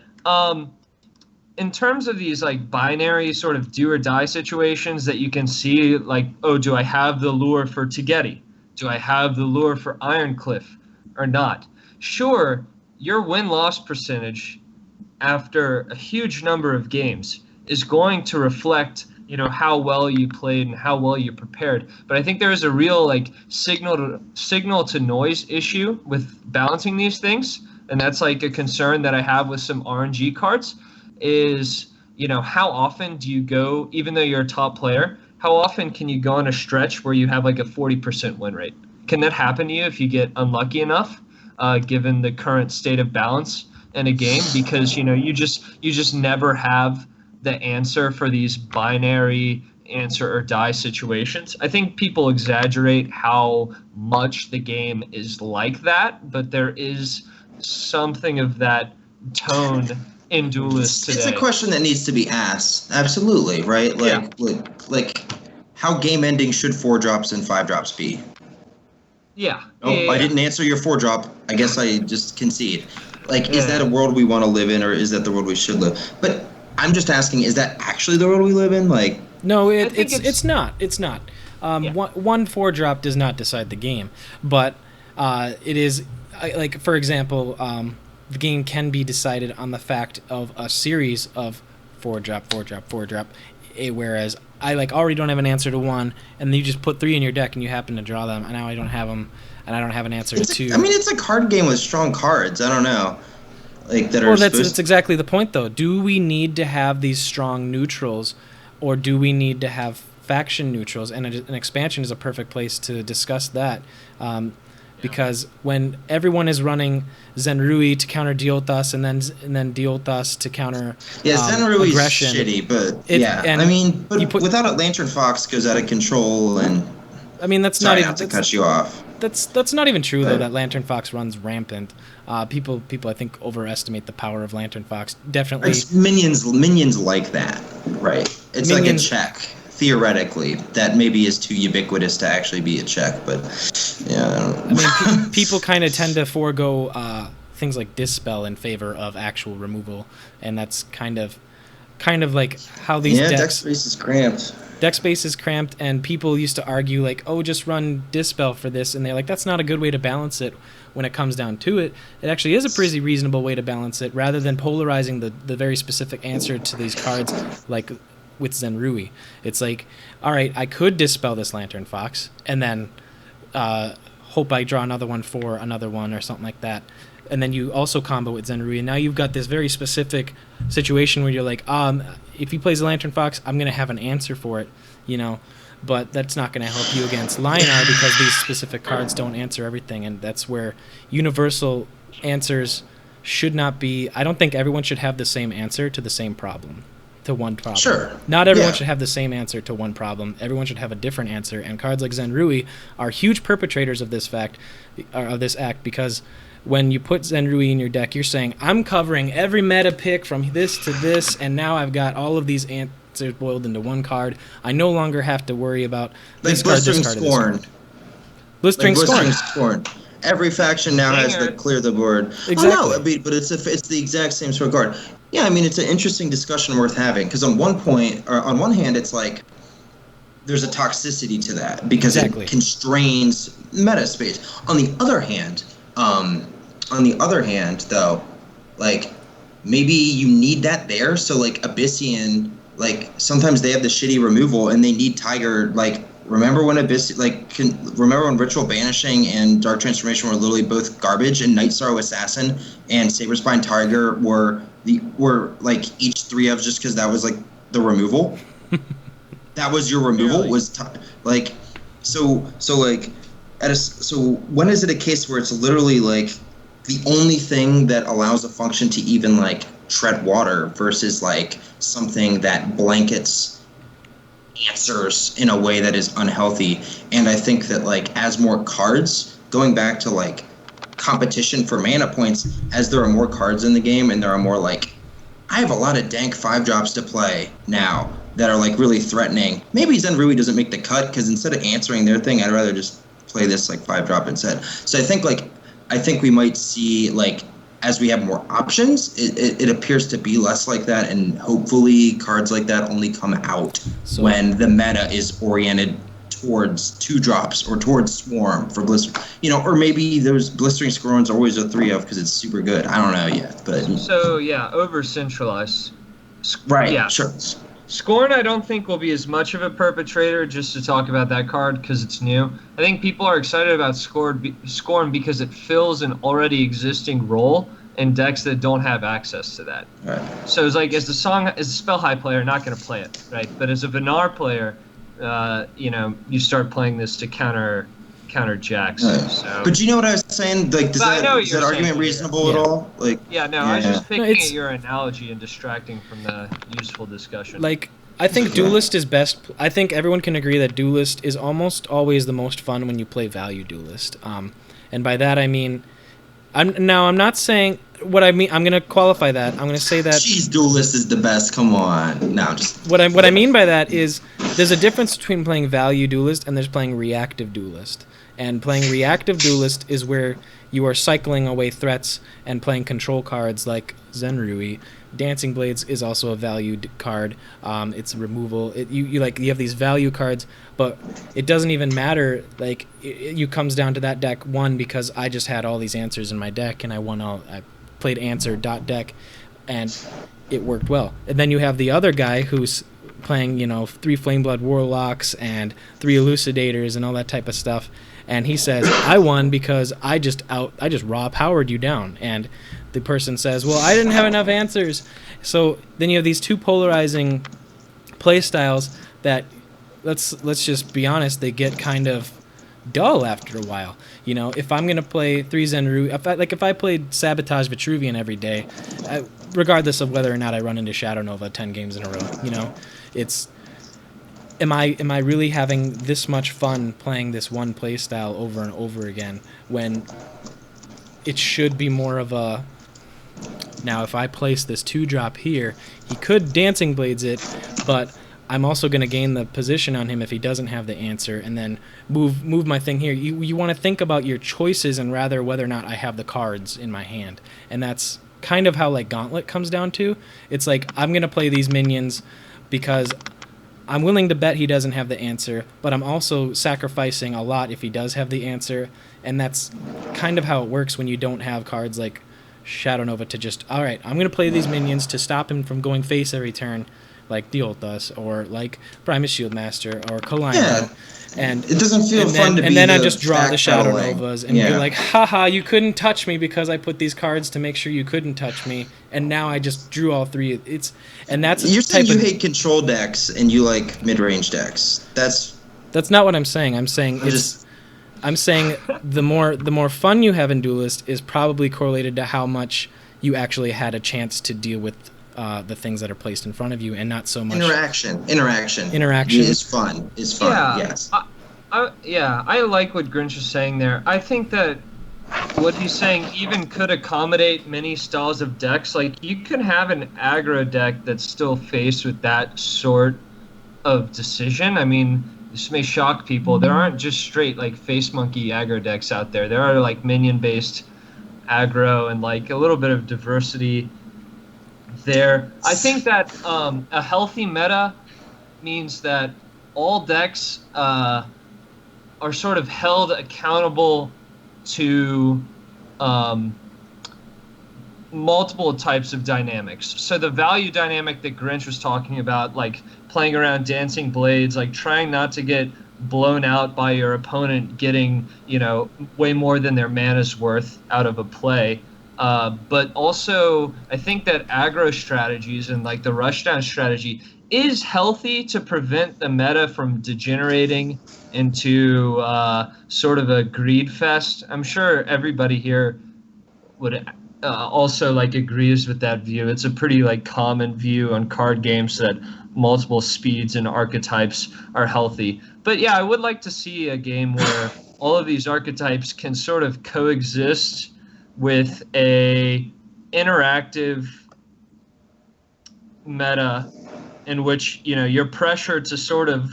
in terms of these, like, binary sort of do or die situations that you can see, like, oh, do I have the lure for Tagetti? Do I have the lure for Ironcliff or not? Sure, your win-loss percentage after a huge number of games is going to reflect, how well you played and how well you prepared. But I think there is a real, like, signal to noise issue with balancing these things, and that's, like, a concern that I have with some RNG cards. Is, how often do you go, even though you're a top player, how often can you go on a stretch where you have, like, a 40% win rate? Can that happen to you if you get unlucky enough, given the current state of balance in a game? Because, you just never have the answer for these binary answer or die situations. I think people exaggerate how much the game is like that, but there is something of that tone in Duelyst today. It's a question that needs to be asked. Absolutely, right? Like how game ending should 4-drops and 5-drops be? Yeah. I didn't answer your 4-drop. I guess I just concede. Like, is that a world we want to live in, or is that the world we should live? But I'm just asking, is that actually the world we live in? Like, no, it's not. It's not. One 4-drop does not decide the game, but it is, like, for example, the game can be decided on the fact of a series of 4-drop, 4-drop, 4-drop, whereas I, like, already don't have an answer to 1, and you just put 3 in your deck and you happen to draw them, and now I don't have them, and I don't have an answer to 2. It's a card game with strong cards. I don't know. Like, that are that's exactly the point, though. Do we need to have these strong neutrals, or do we need to have faction neutrals? And an expansion is a perfect place to discuss that. Because when everyone is running Zenrui to counter Duelyst and then Duelyst to counter Zenrui's aggression, shitty, but without it, Lantern Fox goes out of control, and I mean, that's Sorry not even to cut you off. that's not even true though. That Lantern Fox runs rampant. People I think overestimate the power of Lantern Fox. Definitely, It's minions like that, right? It's Minions- like a check theoretically that maybe is too ubiquitous to actually be a check, but yeah. I don't know. I mean, people kind of tend to forego things like Dispel in favor of actual removal, and that's kind of like how these deck decks. space is cramped. Deck space is cramped, and people used to argue like, "Oh, just run Dispel for this," and they're like, "That's not a good way to balance it." When it comes down to it, it actually is a pretty reasonable way to balance it, rather than polarizing the very specific answer to these cards, like with Zenrui. It's like, all right, I could Dispel this Lantern Fox, and then hope I draw another one for another one or something like that. And then you also combo with Zenrui, and now you've got this very specific situation where you're like, if he plays a Lantern Fox, I'm going to have an answer for it, but that's not going to help you against Lionar because these specific cards don't answer everything, and that's where universal answers should not be. I don't think everyone should have the same answer to the same problem, to one problem. Sure. Not everyone Yeah. should have the same answer to one problem. Everyone should have a different answer, and cards like Zenrui are huge perpetrators of this act, because when you put Zenrui in your deck, you're saying, I'm covering every meta pick from this to this, and now I've got all of these answers boiled into one card. I no longer have to worry about Like this card, Blistering this card, and this Scorn. card. Blistering Scorn. Scorn. Every faction now has to clear the board. Exactly. Oh, no, but it's the exact same sort of card. Yeah, I mean, it's an interesting discussion worth having, because on one hand, it's like there's a toxicity to that because Exactly. it constrains meta space. On the other hand, though, like maybe you need that there. So like Abyssian, like sometimes they have the shitty removal and they need Tiger. Like remember when remember when Ritual Banishing and Dark Transformation were literally both garbage, and Night Sorrow Assassin and Saberspine Tiger were like each 3 of, just because that was like the removal. That was your removal. Really? So when is it a case where it's literally like the only thing that allows a function to even like tread water versus like something that blankets answers in a way that is unhealthy? And I think that like as more cards, going back to like competition for mana points, as there are more cards in the game and there are more like, I have a lot of dank 5-drops to play now that are like really threatening. Maybe Zenrui doesn't make the cut because instead of answering their thing, I'd rather just play this like 5-drop instead. So I think we might see, like, as we have more options, it appears to be less like that, and hopefully cards like that only come out when the meta is oriented towards 2-drops or towards Swarm for Blister, or maybe those Blistering Scorn's always a 3 of because it's super good. I don't know yet, but So yeah, over centralized. right, Yeah. sure. Scorn, I don't think will be as much of a perpetrator, just to talk about that card because it's new. I think people are excited about Scorn because it fills an already existing role in decks that don't have access to that. Right. So it's like, as a spell high player, not going to play it, right? But as a Venar player, you start playing this to counter Jax. Right. So. But you know what I was saying? Like, is that argument saying, reasonable at all? Like, I was just picking at your analogy and distracting from the useful discussion. Like, I think Duelyst is best. I think everyone can agree that Duelyst is almost always the most fun when you play value Duelyst. And by that I mean, I'm not saying what I mean. I'm going to qualify that. I'm going to say that. Jeez, Duelyst is the best. Come on. No, just What I mean by that is there's a difference between playing value Duelyst and there's playing reactive Duelyst. And playing reactive Duelyst is where you are cycling away threats and playing control cards like Zenrui. Dancing Blades is also a valued card. It's removal. You have these value cards, but it doesn't even matter. Like it comes down to that deck one because I just had all these answers in my deck and I played answer deck, and it worked well. And then you have the other guy who's playing 3 Flameblood Warlocks and 3 Elucidators and all that type of stuff. And he says, I won because I just raw powered you down. And the person says, well, I didn't have enough answers. So then you have these two polarizing play styles that, let's just be honest, they get kind of dull after a while. If I'm going to play 3 Zenrui, if I played Sabotage Vitruvian every day, regardless of whether or not I run into Shadow Nova 10 games in a row, am I really having this much fun playing this one playstyle over and over again when it should be more of a, now if I place this 2-drop here, he could Dancing Blades it, but I'm also going to gain the position on him if he doesn't have the answer, and then move my thing here. You want to think about your choices and rather whether or not I have the cards in my hand. And that's kind of how like Gauntlet comes down to. It's like, I'm going to play these minions because I'm willing to bet he doesn't have the answer, but I'm also sacrificing a lot if he does have the answer. And that's kind of how it works when you don't have cards like Shadow Nova to just, all right, I'm going to play these minions to stop him from going face every turn, like Duelyst, or like Primus Shieldmaster, or Kalino. Yeah. And It doesn't feel fun to be and then I the just draw the Shadow backpedaling. Novas, and Yeah. you're like, haha, you couldn't touch me because I put these cards to make sure you couldn't touch me, and now I just drew all three. And that's a You're saying type you of, hate control decks and you like mid-range decks. That's That's not what I'm saying. I'm saying I'm just I'm saying the more fun you have in Duelyst is probably correlated to how much you actually had a chance to deal with the things that are placed in front of you, and not so much interaction is fun. Yeah. Yes. I like what Grinch is saying there. I think that what he's saying even could accommodate many styles of decks. Like, you can have an aggro deck that's still faced with that sort of decision. I mean, this may shock people. There aren't just straight like face monkey aggro decks out there. There are like minion based aggro and like a little bit of diversity there. I think that a healthy meta means that all decks are sort of held accountable to multiple types of dynamics. So the value dynamic that Grinch was talking about, like playing around Dancing Blades, like trying not to get blown out by your opponent getting, way more than their mana's worth out of a play. But also, I think that aggro strategies and like the rushdown strategy is healthy to prevent the meta from degenerating into sort of a greed fest. I'm sure everybody here would also like agrees with that view. It's a pretty like common view on card games that multiple speeds and archetypes are healthy. But yeah, I would like to see a game where all of these archetypes can sort of coexist with a interactive meta in which you're pressured to sort of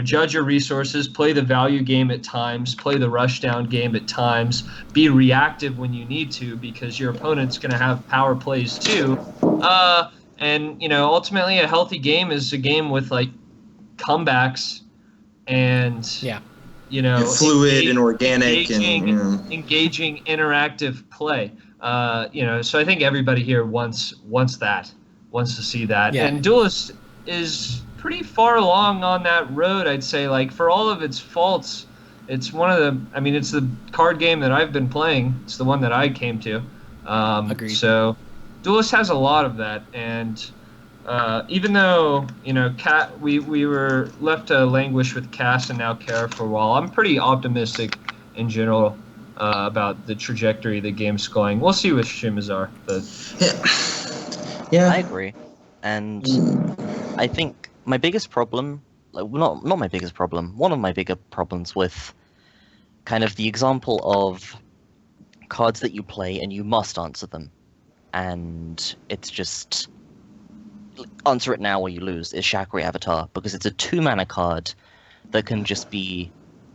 judge your resources, play the value game at times, play the rushdown game at times, be reactive when you need to because your opponent's going to have power plays too. And ultimately a healthy game is a game with like comebacks and fluid and organic engaging interactive play. So I think everybody here wants to see that. Yeah. And Duelyst is pretty far along on that road, I'd say. Like, for all of its faults, it's it's the card game that I've been playing. It's the one that I came to. Agreed. So Duelyst has a lot of that, and even though we were left to languish with Cass and now Kara for a while, I'm pretty optimistic in general about the trajectory the game's going. We'll see with Shimazar, but yeah. I agree, and I think my biggest problem, not my biggest problem, one of my bigger problems with kind of the example of cards that you play and you must answer them, and it's just answer it now or you lose, is Shakri Avatar, because it's a 2-mana card that can just be...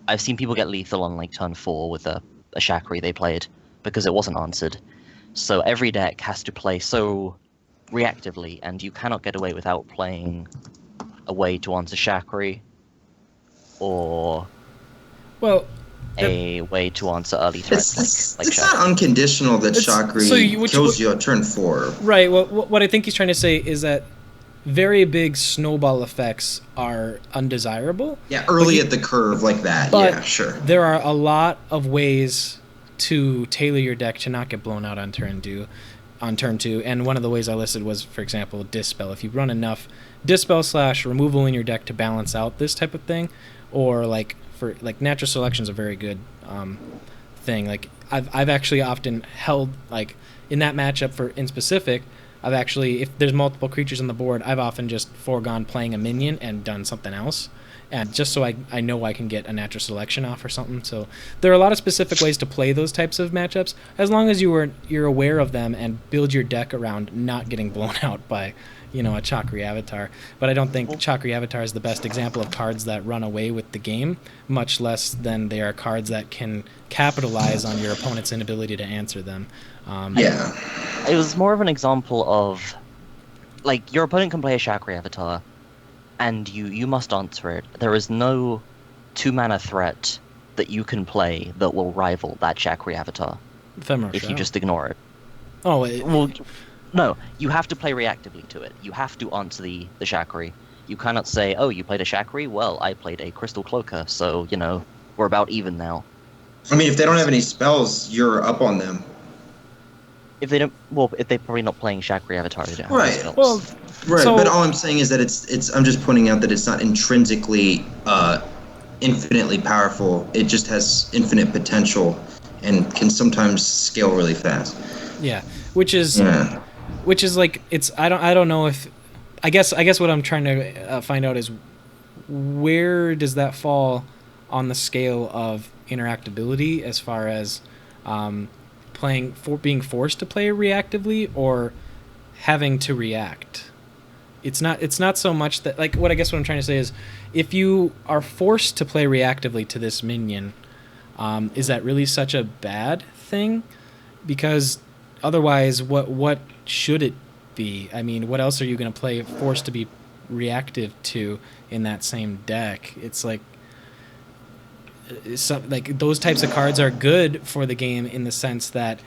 I've seen people get lethal on like turn 4 with a Shakri they played because it wasn't answered. So every deck has to play so reactively, and you cannot get away without playing a way to answer Shakri or a way to answer early threats like it's Shakri. not unconditional that Shakri kills you at turn 4. Right. Well, what I think he's trying to say is that very big snowball effects are undesirable. Yeah, early at the curve like that. But yeah, sure. There are a lot of ways to tailor your deck to not get blown out on turn 2. And one of the ways I listed was, for example, Dispel. If you run enough Dispel / removal in your deck to balance out this type of thing, or like for like natural selection is a very good thing. Like I've actually often held, like in that matchup in specific, I've actually, if there's multiple creatures on the board, I've often just foregone playing a minion and done something else, and just so I know I can get a natural selection off or something. So there are a lot of specific ways to play those types of matchups, as long as you're aware of them and build your deck around not getting blown out by, a Chakri Avatar. But I don't think Chakri Avatar is the best example of cards that run away with the game, much less than they are cards that can capitalize on your opponent's inability to answer them. Yeah. It was more of an example of, like, your opponent can play a Chakri Avatar, and you must answer it. There is no 2-mana threat that you can play that will rival that Chakri Avatar Ephemeral if you Shroud. just ignore it. Oh, Well, no, you have to play reactively to it. You have to answer the Chakri. You cannot say, oh, you played a Chakri? Well, I played a Crystal Cloaker, so, we're about even now. I mean, if they don't have any spells, you're up on them. If they don't, well, if they're probably not playing Chakri Avatar, they don't have Right. any spells. well, Right, So- but all I'm saying is that it's. I'm just pointing out that it's not intrinsically infinitely powerful. It just has infinite potential and can sometimes scale really fast. yeah, which is Yeah. like it's. I don't know if. I guess what I'm trying to find out is where does that fall on the scale of interactability as far as being forced to play reactively or having to react. It's not so much that, like, what I'm trying to say is, if you are forced to play reactively to this minion, is that really such a bad thing? Because otherwise, what should it be? I mean, what else are you going to play forced to be reactive to in that same deck? It's like those types of cards are good for the game in the sense that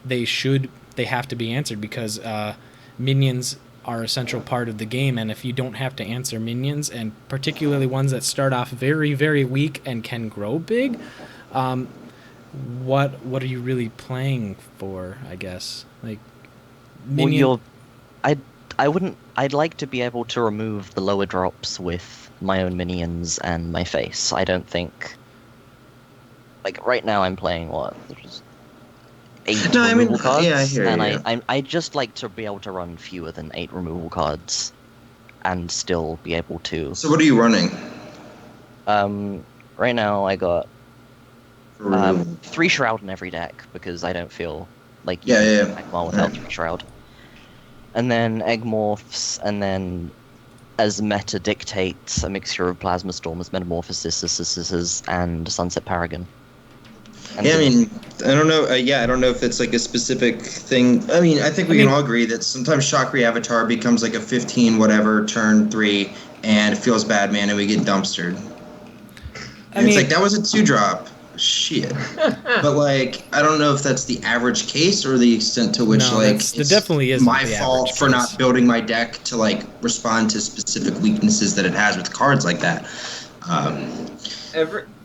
they have to be answered because minions are a central part of the game, and if you don't have to answer minions, and particularly ones that start off very, very weak and can grow big, what are you really playing for? I guess like minion. Well, I'd like to be able to remove the lower drops with my own minions and my face. I don't think, like, right now I'm playing what? There's 8 removal cards, yeah, I hear and you. I just like to be able to run fewer than 8 removal cards, and still be able to. So what are you running? Right now I got For removal? 3 Shroud in every deck because I don't feel like Yeah, using yeah. Magmar without 3 Shroud. And then Egg-Morphs, and then as meta dictates, a mixture of Plasma Stormers, Metamorphosis, and Sunset Paragon. And Yeah, I then- mean, I don't know. I don't know if it's like a specific thing. I mean, I think we can all agree that sometimes Chakri Avatar becomes like a 15 whatever turn 3, and it feels bad, man, and we get dumpstered. And it's like that was a 2-drop. Shit. But like, I don't know if that's the average case or the extent to which No, like it definitely isn't my the fault average for case. not building my deck to like respond to specific weaknesses that it has with cards like that.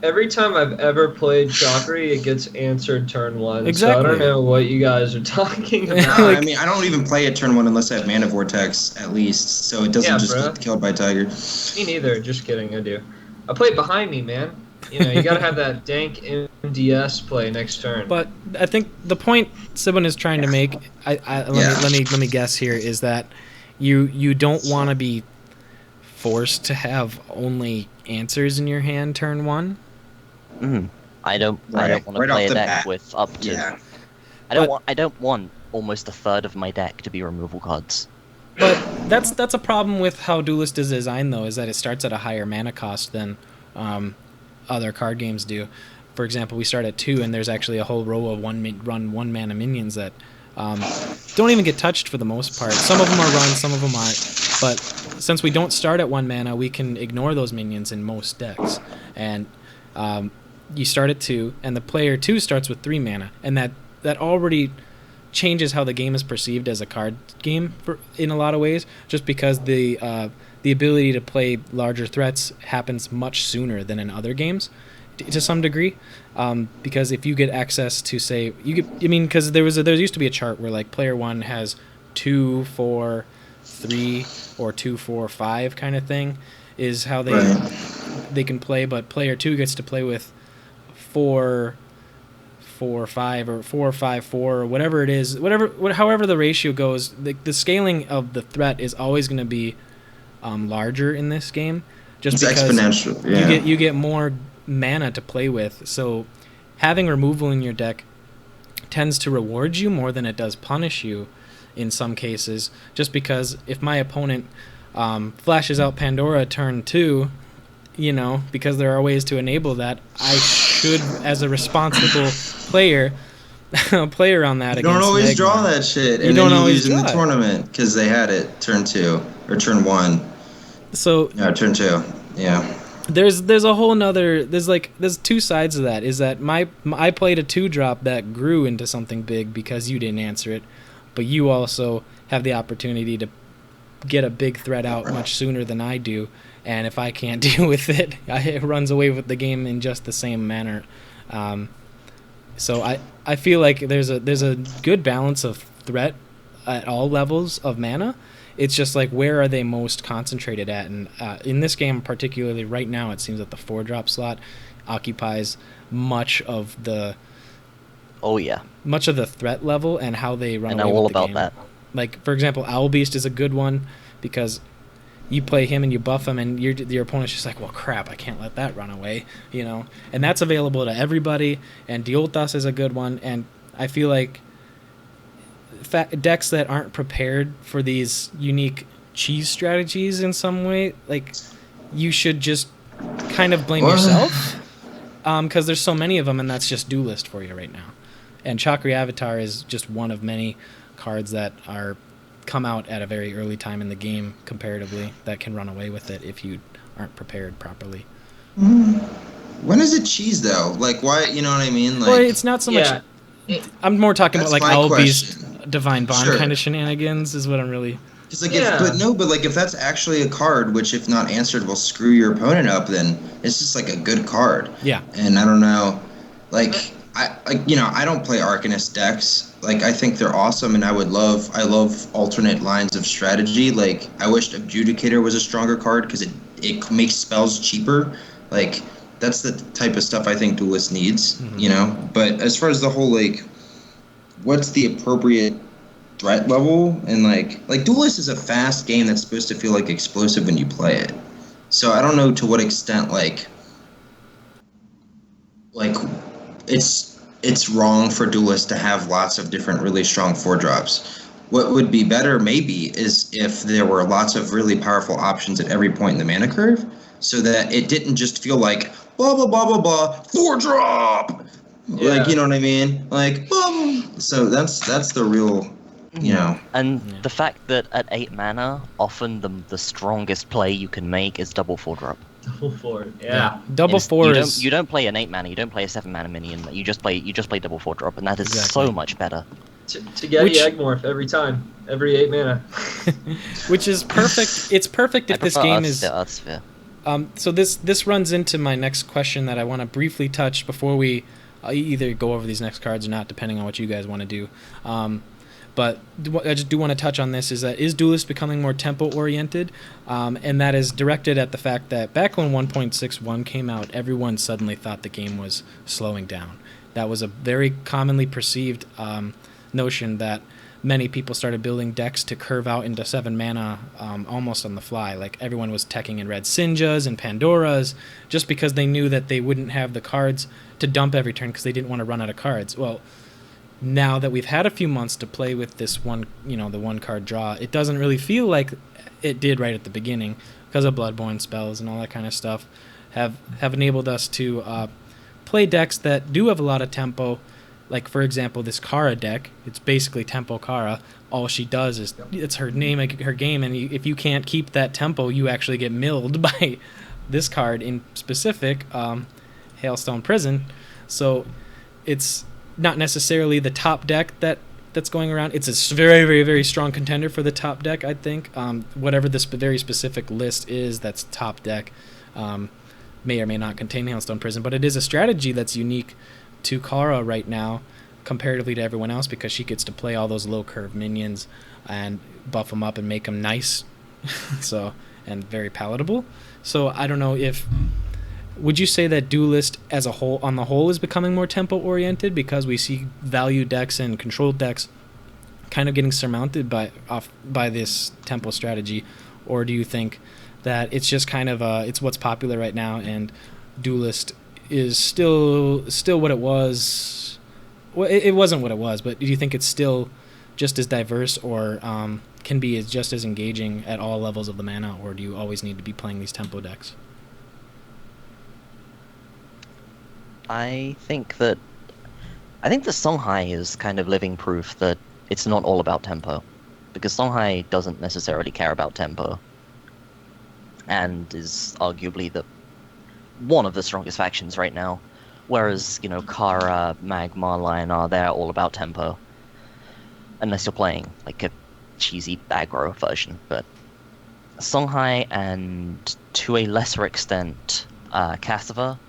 Every time I've ever played Chakri, it gets answered turn 1. Exactly. So I don't know what you guys are talking Yeah, about. I mean, I don't even play a turn 1 unless I have Mana Vortex at least, so it doesn't Yeah, just bro. get killed by Tiger. Me neither. Just kidding. I do. I play behind me, man. You gotta have that dank MDS play next turn. But I think the point Sibon is trying to make, let me guess here, is that you don't want to be forced to have only answers in your hand turn 1. I don't want to Right play off a the deck bat. with up to. Yeah. I don't want almost a third of my deck to be removal cards. But that's a problem with how Duelyst is designed, though, is that it starts at a higher mana cost than other card games do. For example, we start at 2, and there's actually a whole row of one mana minions that don't even get touched for the most part. Some of them are run, some of them aren't. But since we don't start at 1 mana, we can ignore those minions in most decks. And you start at 2, and the player 2 starts with 3 mana, and that already changes how the game is perceived as a card game in a lot of ways, just because the ability to play larger threats happens much sooner than in other games, to some degree. Because if you get access to, say, because there used to be a chart where like player 1 has 2, 4, 3, or 2, 4, 5 kind of thing, is how they can play, but player 2 gets to play with 4, 4-5 or 4-5-4 or whatever it is, however the ratio goes, the scaling of the threat is always going to be larger in this game, just it's because exponential. Yeah. you get more mana to play with. So having removal in your deck tends to reward you more than it does punish you in some cases, just because if my opponent flashes out Pandora turn 2, because there are ways to enable that, I should, as a responsible player, play around that. You don't always draw that shit, and then you lose in the tournament because they had it turn 2 or turn 1. So yeah, turn 2. Yeah. There's a whole nother, there's two sides of that. Is that I played a 2-drop that grew into something big because you didn't answer it, but you also have the opportunity to get a big threat out much sooner than I do, and if I can't deal with it, it runs away with the game in just the same manner. So I feel like there's a good balance of threat at all levels of mana. It's just like, where are they most concentrated at? And in this game particularly right now, it seems that the 4-drop slot occupies much of the threat level and how they run away with the game. I know all about that. Like, for example, Owl Beast is a good one because you play him and you buff him, and your opponent's just like, well, crap, I can't let that run away, And that's available to everybody, and Duelyst is a good one, and I feel like decks that aren't prepared for these unique cheese strategies in some way, like, you should just kind of blame yourself, because there's so many of them, and that's just Duelyst for you right now. And Chakra Avatar is just one of many cards that are come out at a very early time in the game comparatively that can run away with it if you aren't prepared properly. When is it cheese though? Like, why? You know what I mean? Like, well, it's not so much. I'm more talking about like Owl Beast, Divine Bond kind of shenanigans is what I'm really. Because like, if that's actually a card which, if not answered, will screw your opponent up, then it's just like a good card. Yeah. And I don't know, like, I don't play Arcanist decks. Like, I think they're awesome, and I love alternate lines of strategy. Like, I wished Adjudicator was a stronger card because it makes spells cheaper. Like, that's the type of stuff I think Duelyst needs, But as far as the whole, like, what's the appropriate threat level? And, like Duelyst is a fast game that's supposed to feel, like, explosive when you play it. So I don't know to what extent, like it's wrong for Duelyst to have lots of different really strong 4-drops. What would be better, maybe, is if there were lots of really powerful options at every point in the mana curve, so that it didn't just feel like blah blah blah blah blah 4-drop. Yeah. Like, you know what I mean? Like, boom. So that's the real, And the fact that at 8 mana, often the strongest play you can make is double 4-drop. Double 4, yeah. Double 4 is... You don't play an 8 mana, you don't play a 7 mana minion, you just play double 4-drop, and that is so much better. To get Egmorph every time, every 8 mana. Which is perfect. It's perfect if this game is... Earthsphere. So this runs into my next question that I want to briefly touch before we either go over these next cards or not, depending on what you guys want to do. But I just do want to touch on this, is Duelyst becoming more tempo-oriented? And that is directed at the fact that back when 1.61 came out, everyone suddenly thought the game was slowing down. That was a very commonly perceived notion that many people started building decks to curve out into 7 mana almost on the fly. Like, everyone was teching in red Sinjas and Pandoras just because they knew that they wouldn't have the cards to dump every turn because they didn't want to run out of cards. Well, now that we've had a few months to play with this one, the 1-card draw, it doesn't really feel like it did right at the beginning, because of Bloodborne spells and all that kind of stuff have enabled us to play decks that do have a lot of tempo. Like, for example, this Kara deck, it's basically tempo Kara. All she does is, it's her name, her game, and if you can't keep that tempo, you actually get milled by this card in specific, Hailstone Prison. So it's not necessarily the top deck that's going around. It's a very, very, very strong contender for the top deck, I think. Whatever this very specific list is that's top deck may or may not contain Hailstone Prison, but it is a strategy that's unique to Kara right now comparatively to everyone else, because she gets to play all those low curve minions and buff them up and make them nice and very palatable. So I don't know if would you say that Duelyst as a whole, on the whole, is becoming more tempo oriented because we see value decks and controlled decks kind of getting surmounted by this tempo strategy, or do you think that it's just kind of it's what's popular right now and Duelyst is still what it was? Well, it wasn't what it was, but do you think it's still just as diverse, or can be just as engaging at all levels of the mana, or do you always need to be playing these tempo decks? I think the Songhai is kind of living proof that it's not all about tempo, because Songhai doesn't necessarily care about tempo, and is arguably one of the strongest factions right now. Whereas, Kara, Magma, Lionar, they're all about tempo, unless you're playing like a cheesy aggro version. But Songhai and to a lesser extent, Cassava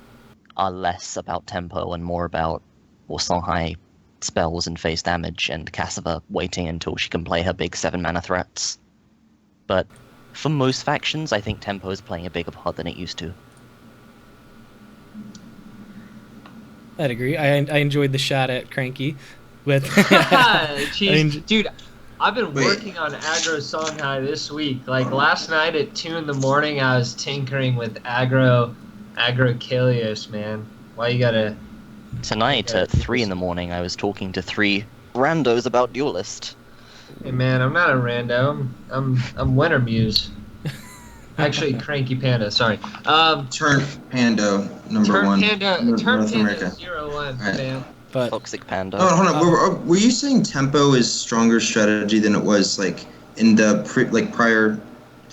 are less about tempo and more about Songhai spells and face damage, and Cassava waiting until she can play her big 7-mana threats. But for most factions, I think tempo is playing a bigger part than it used to. I'd agree. I enjoyed the shot at Cranky with Jeez, dude, I've been working on aggro Songhai this week. Like last night at 2 in the morning, I was tinkering with aggro Kalios, man. Why you gotta? Tonight at 3 in the morning, I was talking to 3 randos about Duelyst. Hey man, I'm not a rando. I'm Winter Muse. Actually, Cranky Panda. Sorry. Turn Pando number one. Turn North Panda America. 01, Right. fam. but Toxic Panda. Oh, hold on. Were you saying tempo is stronger strategy than it was like in the prior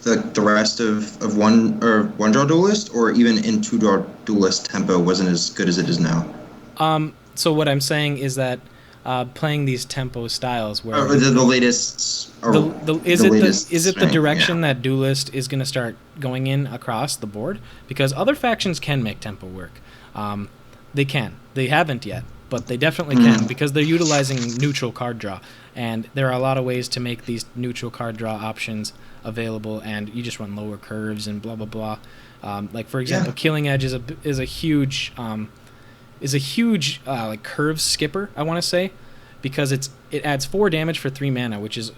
the rest of one draw Duelyst, or even in 2-draw Duelyst tempo wasn't as good as it is now? So what I'm saying is that playing these tempo styles where the latest. Is it the direction that Duelyst is going to start going in across the board? Because other factions can make tempo work. They can. They haven't yet, but they definitely can, because they're utilizing neutral card draw, and there are a lot of ways to make these neutral card draw options available, and you just run lower curves and blah blah blah. Like for example, Killing Edge is a huge like curve skipper, I want to say, because it adds 4 damage for 3 mana, which is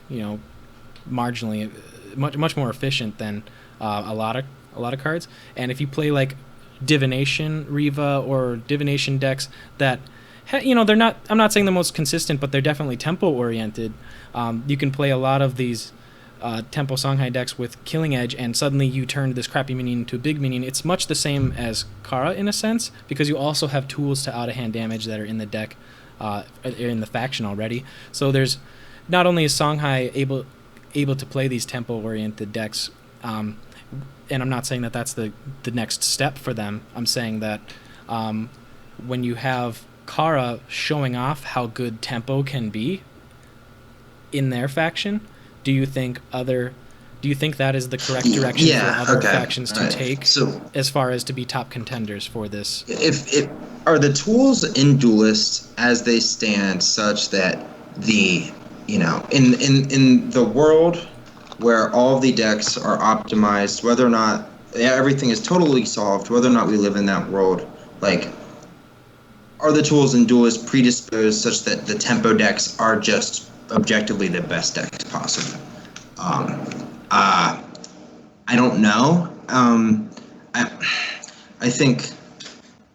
marginally much more efficient than a lot of cards. And if you play like Divination Riva or Divination decks that they're not, I'm not saying the most consistent, but they're definitely tempo oriented, you can play a lot of these tempo Songhai decks with Killing Edge, and suddenly you turn this crappy minion into a big minion. It's much the same as Kara in a sense, because you also have tools to out-of-hand damage that are in the deck, in the faction already. So there's not only is Songhai able to play these tempo-oriented decks, and I'm not saying that that's the next step for them. I'm saying that when you have Kara showing off how good tempo can be in their faction, do you think that is the correct direction for other factions to take, as far as to be top contenders for this? If are the tools in Duelyst as they stand such that the in the world where all the decks are optimized, whether or not everything is totally solved, whether or not we live in that world, like, are the tools in Duelyst predisposed such that the tempo decks are just objectively the best decks possible? I don't know. I think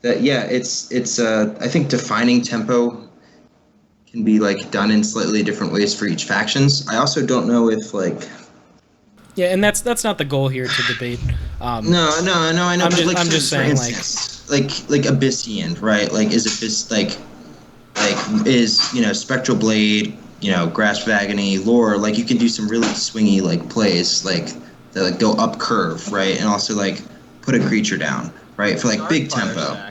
that it's I think defining tempo can be like done in slightly different ways for each factions. I also don't know if like. Yeah, and that's not the goal here to debate. No, I know. I'm just saying, instance, like Abyssian, right? Like is Spectral Blade, Grasp of Agony, Lore, like you can do some really swingy like plays, like that like go up curve, right? And also like put a creature down, right? For like big tempo.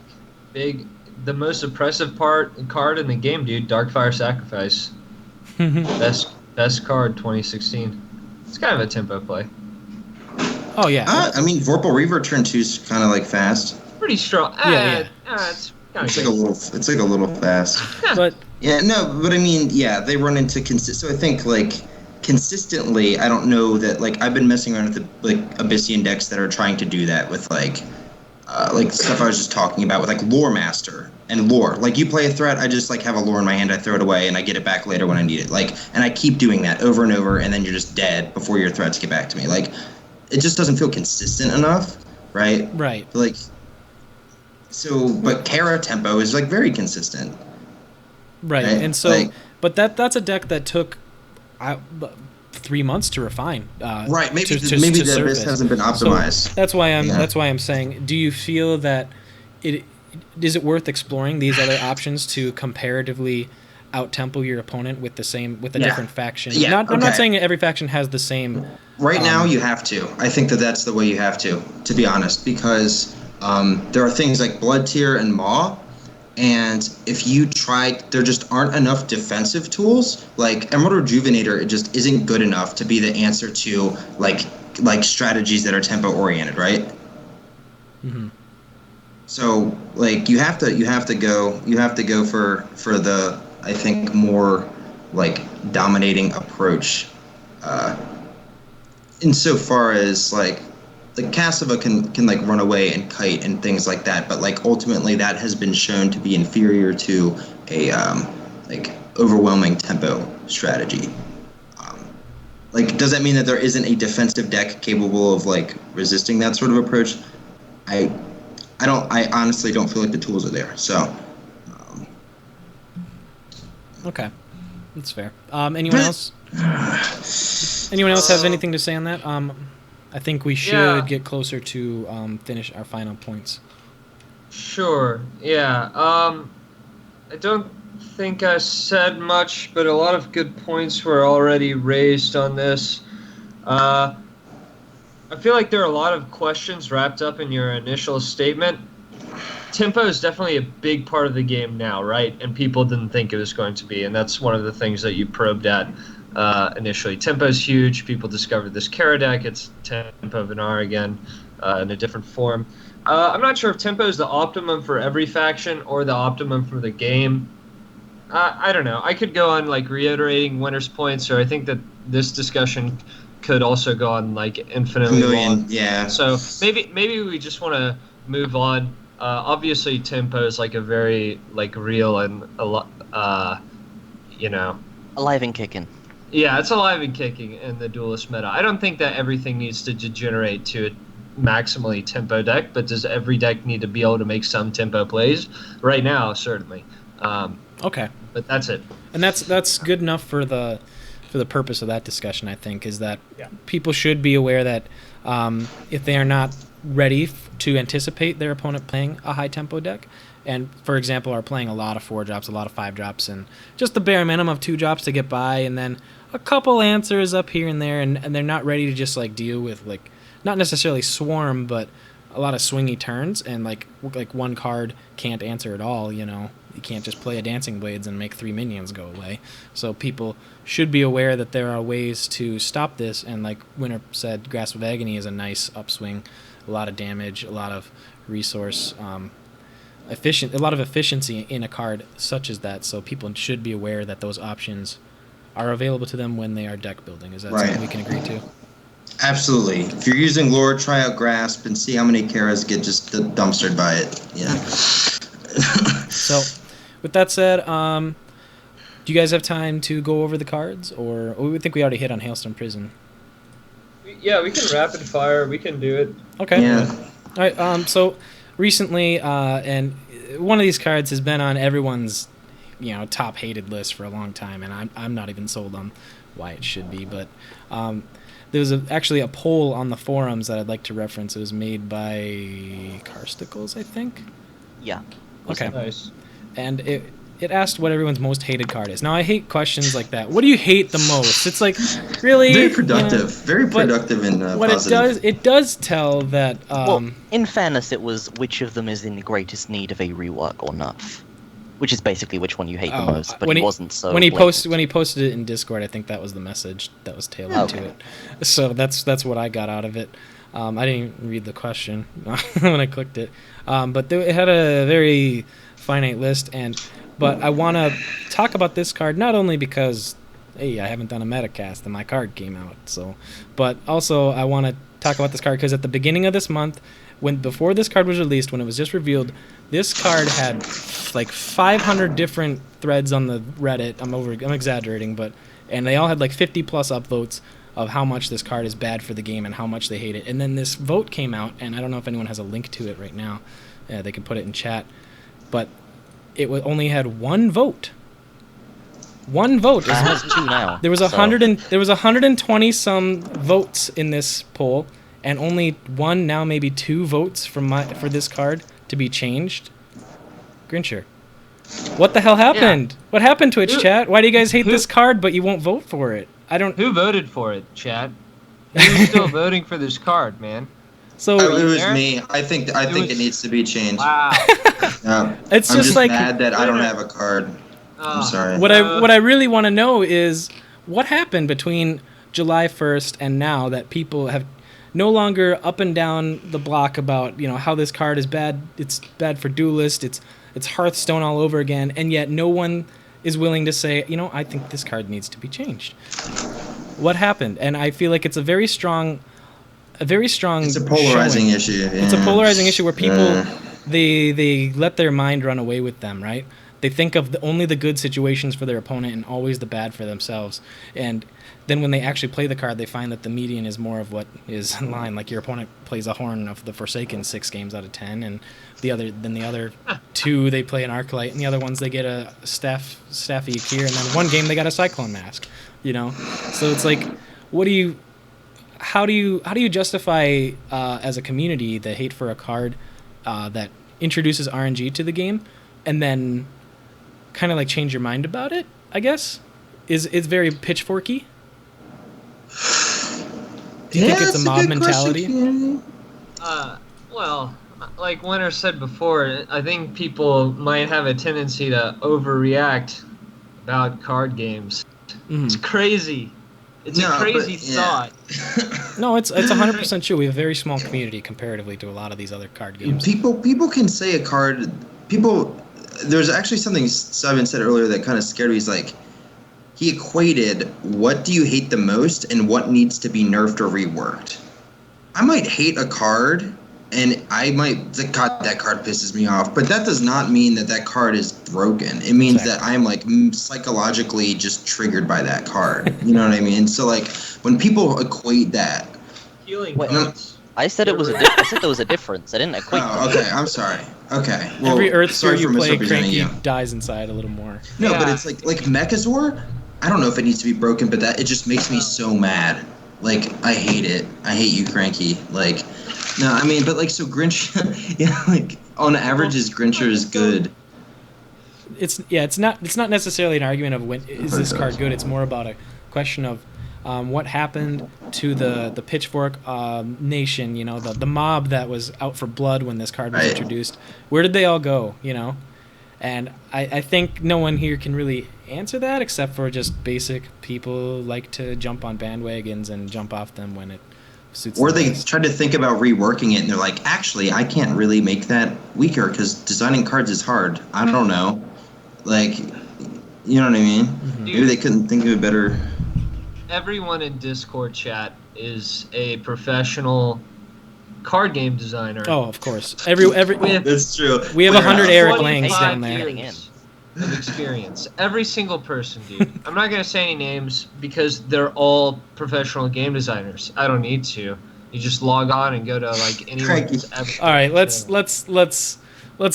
The most oppressive card in the game, dude. Darkfire Sacrifice. best card 2016. It's kind of a tempo play. Oh yeah. I mean, Vorpal Reaver turn 2 is kind of like fast. Pretty strong. It's like a little fast. But yeah, no, but I mean, they run into so I think like consistently, I don't know that like I've been messing around with the like Abyssian decks that are trying to do that with like like stuff I was just talking about with like lore master and lore. Like you play a threat, I just like have a lore in my hand, I throw it away, and I get it back later when I need it. Like, and I keep doing that over and over, and then you're just dead before your threats get back to me. Like, it just doesn't feel consistent enough, right? Right. Like, so, but Kara tempo is like very consistent. Right. And so, like, but that's a deck that took 3 months to refine. Right. Maybe to the surface. abyss hasn't been optimized. So that's why I'm saying. Do you feel that is it worth exploring these other options to comparatively out-tempo your opponent with a different faction? Yeah. I'm not saying every faction has the same. Right now, you have to. I think that's the way you have to be honest, because there are things like Blood Tear and Maw, and if you try, there just aren't enough defensive tools. Like Emerald Rejuvenator, it just isn't good enough to be the answer to like strategies that are tempo-oriented, right? Mm-hmm. So like you have to go for the, I think, more like dominating approach. Insofar as like Cassava can like run away and kite and things like that, but like ultimately that has been shown to be inferior to a like overwhelming tempo strategy. Like, does that mean that there isn't a defensive deck capable of like resisting that sort of approach? I honestly don't feel like the tools are there. So. Okay, that's fair. Anyone else? Anyone else have anything to say on that? I think we should get closer to finish our final points. Sure. Yeah. I don't think I said much, but a lot of good points were already raised on this. I feel like there are a lot of questions wrapped up in your initial statement. Tempo is definitely a big part of the game now, right? And people didn't think it was going to be, and that's one of the things that you probed at initially. Tempo is huge. People discovered this Kara deck. It's Tempo Vinar again in a different form. I'm not sure if Tempo is the optimum for every faction or the optimum for the game. I don't know. I could go on like reiterating Winner's points, or I think that this discussion could also go on like infinitely long. Yeah. So maybe we just want to move on. Obviously, tempo is like a very like real and alive and kicking. Yeah, it's alive and kicking in the Duelyst meta. I don't think that everything needs to degenerate to a maximally tempo deck, but does every deck need to be able to make some tempo plays? Right now, certainly. Okay, but that's it. And that's good enough for the purpose of that discussion. I think is that people should be aware that if they are not ready to anticipate their opponent playing a high tempo deck, and for example are playing a lot of 4-drops, a lot of 5-drops, and just the bare minimum of 2-drops to get by, and then a couple answers up here and there, and they're not ready to just like deal with like not necessarily swarm, but a lot of swingy turns, and like one card can't answer at all. You can't just play a Dancing Blades and make 3 minions go away. So people should be aware that there are ways to stop this, and like Winner said, Grasp of Agony is a nice upswing. A lot of damage, a lot of resource, a lot of efficiency in a card such as that. So people should be aware that those options are available to them when they are deck building. Is that something we can agree to? Absolutely. If you're using lore, try out Grasp and see how many Karas get just dumpstered by it. Yeah. So, with that said, do you guys have time to go over the cards, or we think we already hit on Hailstone Prison? Yeah, we can rapid fire. We can do it. Okay. Yeah. All right. So recently, and one of these cards has been on everyone's, top hated list for a long time, and I'm not even sold on why it should be. But there was actually a poll on the forums that I'd like to reference. It was made by Carsticles, I think. Yeah. Okay. Nice. And it asked what everyone's most hated card is. Now, I hate questions like that. What do you hate the most? It's like, really? Very productive. Very productive and what positive. It does tell that... well, in fairness, it was which of them is in the greatest need of a rework or nerf. Which is basically which one you hate the most, but he wasn't so... When he posted it in Discord, I think that was the message that was tailored to it. So that's what I got out of it. I didn't even read the question when I clicked it. But it had a very finite list, but I want to talk about this card not only because, hey, I haven't done a Metacast and my card came out, but also I want to talk about this card because at the beginning of this month, before this card was released, when it was just revealed, this card had like 500 different threads on the Reddit. I'm exaggerating, and they all had like 50 plus upvotes of how much this card is bad for the game and how much they hate it. And then this vote came out, and I don't know if anyone has a link to it right now. They can put it in chat, but it only had one vote. One vote. It has 2 now. There was 120 some votes in this poll, and only 1, now maybe 2 votes for this card to be changed. Grincher, what the hell happened? Yeah. What happened, Twitch chat? Why do you guys hate this card but you won't vote for it? I don't. Who voted for it, chat? Who's still voting for this card, man? So it was me. I think it needs to be changed. Wow. It's I'm just like mad that I don't have a card. I'm sorry. What I really want to know is what happened between July 1st and now that people have no longer up and down the block about how this card is bad. It's bad for Duelyst. It's Hearthstone all over again, and yet no one is willing to say, I think this card needs to be changed. What happened? And I feel like it's a very strong. It's a polarizing issue. Yeah. It's a polarizing issue where people they let their mind run away with them, right? They think of only the good situations for their opponent and always the bad for themselves. And then when they actually play the card, they find that the median is more of what is in line. Like your opponent plays a Horn of the Forsaken 6 games out of 10, and the other 2 they play an Arclight, and the other ones they get a Staffy Akir, and then one game they got a Cyclone Mask. So it's like, how do you justify as a community the hate for a card that introduces RNG to the game, and then kind of like change your mind about it? I guess it's very pitchforky. Do you think it's a mob mentality? Well, like Winter said before, I think people might have a tendency to overreact about card games. Mm-hmm. It's crazy. It's a crazy thought. No, it's 100% true. We have a very small community comparatively to a lot of these other card games. People can say a card. There's actually something Simon said earlier that kind of scared me. He's like, he equated what do you hate the most and what needs to be nerfed or reworked. I might hate a card, and I might God, that card pisses me off, but that does not mean that card is broken. It means that I'm like psychologically just triggered by that card. You know what I mean? So like when people equate that, healing cards. I said it was I said there was a difference. I didn't equate. Oh, okay. I'm sorry. Okay. Well, every Earthsphere you play, Cranky dies inside a little more. No, but it's like Mechazor. I don't know if it needs to be broken, but it just makes me so mad. Like I hate it. I hate you, Cranky. Like, no, I mean, but like so Grinch. Yeah, like on average, Grincher is good. It's not necessarily an argument of is this card good. It's more about a question of what happened to the Pitchfork nation, the mob that was out for blood when this card was introduced. Where did they all go, And I think no one here can really answer that except for just basic people like to jump on bandwagons and jump off them when it suits them. Or they try to think about reworking it and they're like, actually, I can't really make that weaker because designing cards is hard. I don't know. Like, you know what I mean? Mm-hmm. Maybe they couldn't think of it better. Everyone in Discord chat is a professional card game designer. Oh, of course. That's true. We have 100 Eric Langs down there. Of experience. Every single person, dude. I'm not gonna say any names because they're all professional game designers. I don't need to. You just log on and go to like anyone. All right, let's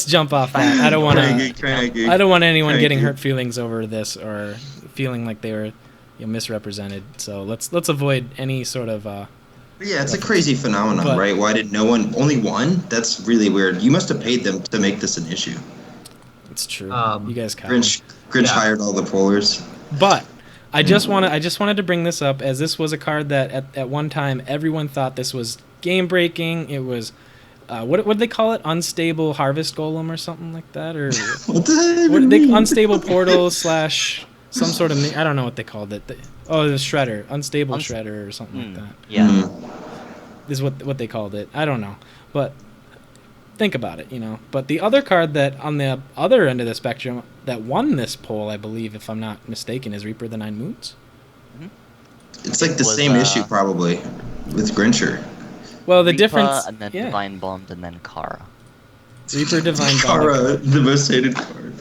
jump off that. I don't want anyone getting hurt feelings over this or feeling like they were misrepresented. So let's avoid any sort of. Yeah, it's a crazy phenomenon, right? Why did no one? Only one? That's really weird. You must have paid them to make this an issue. It's true. You guys Grinch hired all the pollers. But I just wanted to bring this up as this was a card that at one time everyone thought this was game breaking. It was what did they call it? Unstable Harvest Golem or something like that, or unstable portal / some sort of I don't know what they called it. The Shredder, unstable Shredder or something like that. Yeah, is what they called it. I don't know, but. Think about it, But the other card that on the other end of the spectrum that won this poll, I believe, if I'm not mistaken, is Reaper of the Nine Moons. It's like the same issue probably with Grincher. Well, the Reaper, difference, and then yeah, Divine Bond, and then Kara. Reaper, Divine Bond. Kara, the most hated card.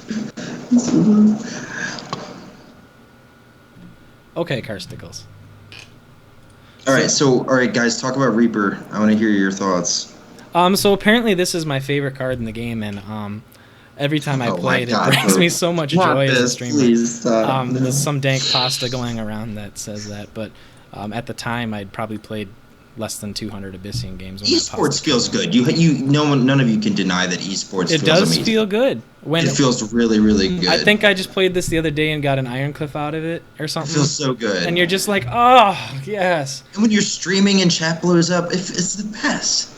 Okay, Carstickles. All right, guys, talk about Reaper. I want to hear your thoughts. So apparently this is my favorite card in the game, and every time I Oh play my it, God, it brings bro. me so much Not joy as a this, streamer. please stop. No. There's some dank pasta going around that says that, but at the time I'd probably played less than 200 Abyssian games. When that Esports pasta feels came out. good. None of you can deny that esports It feels does amazing. feel good. It feels really, really good. I think I just played this the other day and got an Ironcliff out of it or it something. feels so good. And you're just like, oh yes. And when you're streaming and chat blows up, it's the best.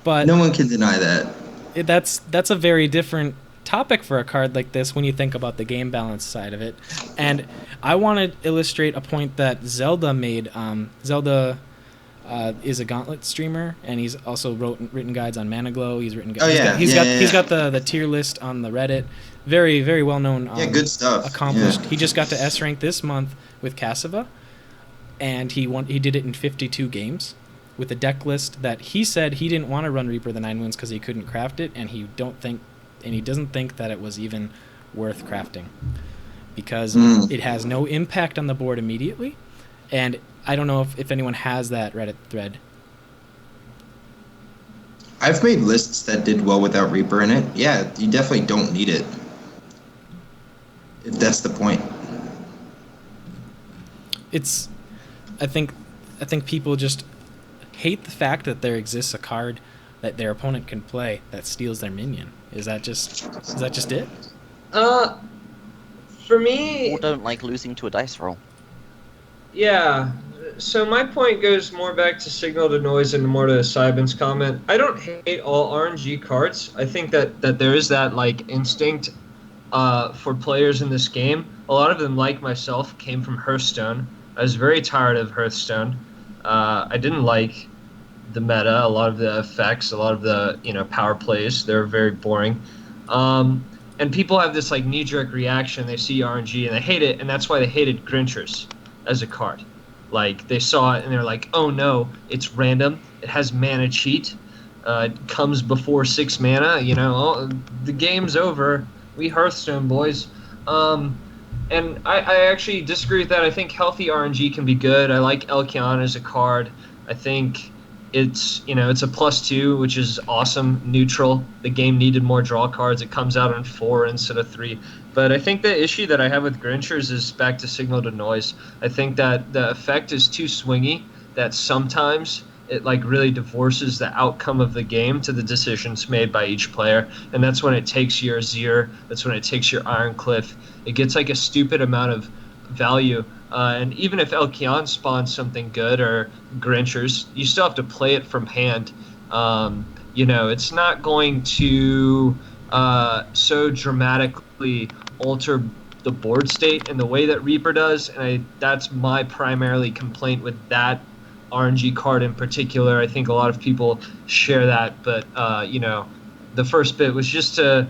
But No one can deny that. that's a very different topic for a card like this when you think about the game balance side of it. And I want to illustrate a point that Zelda made. Zelda is a Gauntlet streamer, and he's also written guides on Mana Glow. He's written. He's got the tier list on the Reddit. Very, very well known. Good stuff. Accomplished. Yeah. He just got to S rank this month with Cassava, and he did it in 52 games with a deck list that he said he didn't want to run Reaper the 9 Winds because he couldn't craft it, and he doesn't think that it was even worth crafting because it has no impact on the board immediately. And I don't know if anyone has that Reddit thread. I've made lists that did well without Reaper in it. Yeah, you definitely don't need it. If that's the point. I think people just hate the fact that there exists a card that their opponent can play that steals their minion. Is that just it? For me, Or don't like losing to a dice roll. yeah. So my point goes more back to signal to noise and more to Sybin's comment. I don't hate all RNG cards. I think that there is that like instinct for players in this game. A lot of them, like myself, came from Hearthstone. I was very tired of Hearthstone. I didn't like the meta, a lot of the effects, a lot of the power plays. They were very boring. And people have this like knee-jerk reaction. They see RNG and they hate it, and that's why they hated Grinchers as a card. Like they saw it and they're like, "Oh no, it's random. It has mana cheat. It comes before 6 mana. The game's over. We Hearthstone boys." And I actually disagree with that. I think healthy RNG can be good. I like Elkion as a card. I think it's it's a +2, which is awesome. Neutral. The game needed more draw cards. It comes out on 4 instead of 3. But I think the issue that I have with Grinchers is back to signal to noise. I think that the effect is too swingy. That sometimes it like really divorces the outcome of the game to the decisions made by each player, and that's when it takes your Azir. That's when it takes your Ironcliff. It gets like a stupid amount of value. And even if Elkion spawns something good or Grinchers, you still have to play it from hand. It's not going to so dramatically alter the board state in the way that Reaper does, and that's my primarily complaint with that RNG card in particular. I think a lot of people share that, but the first bit was just to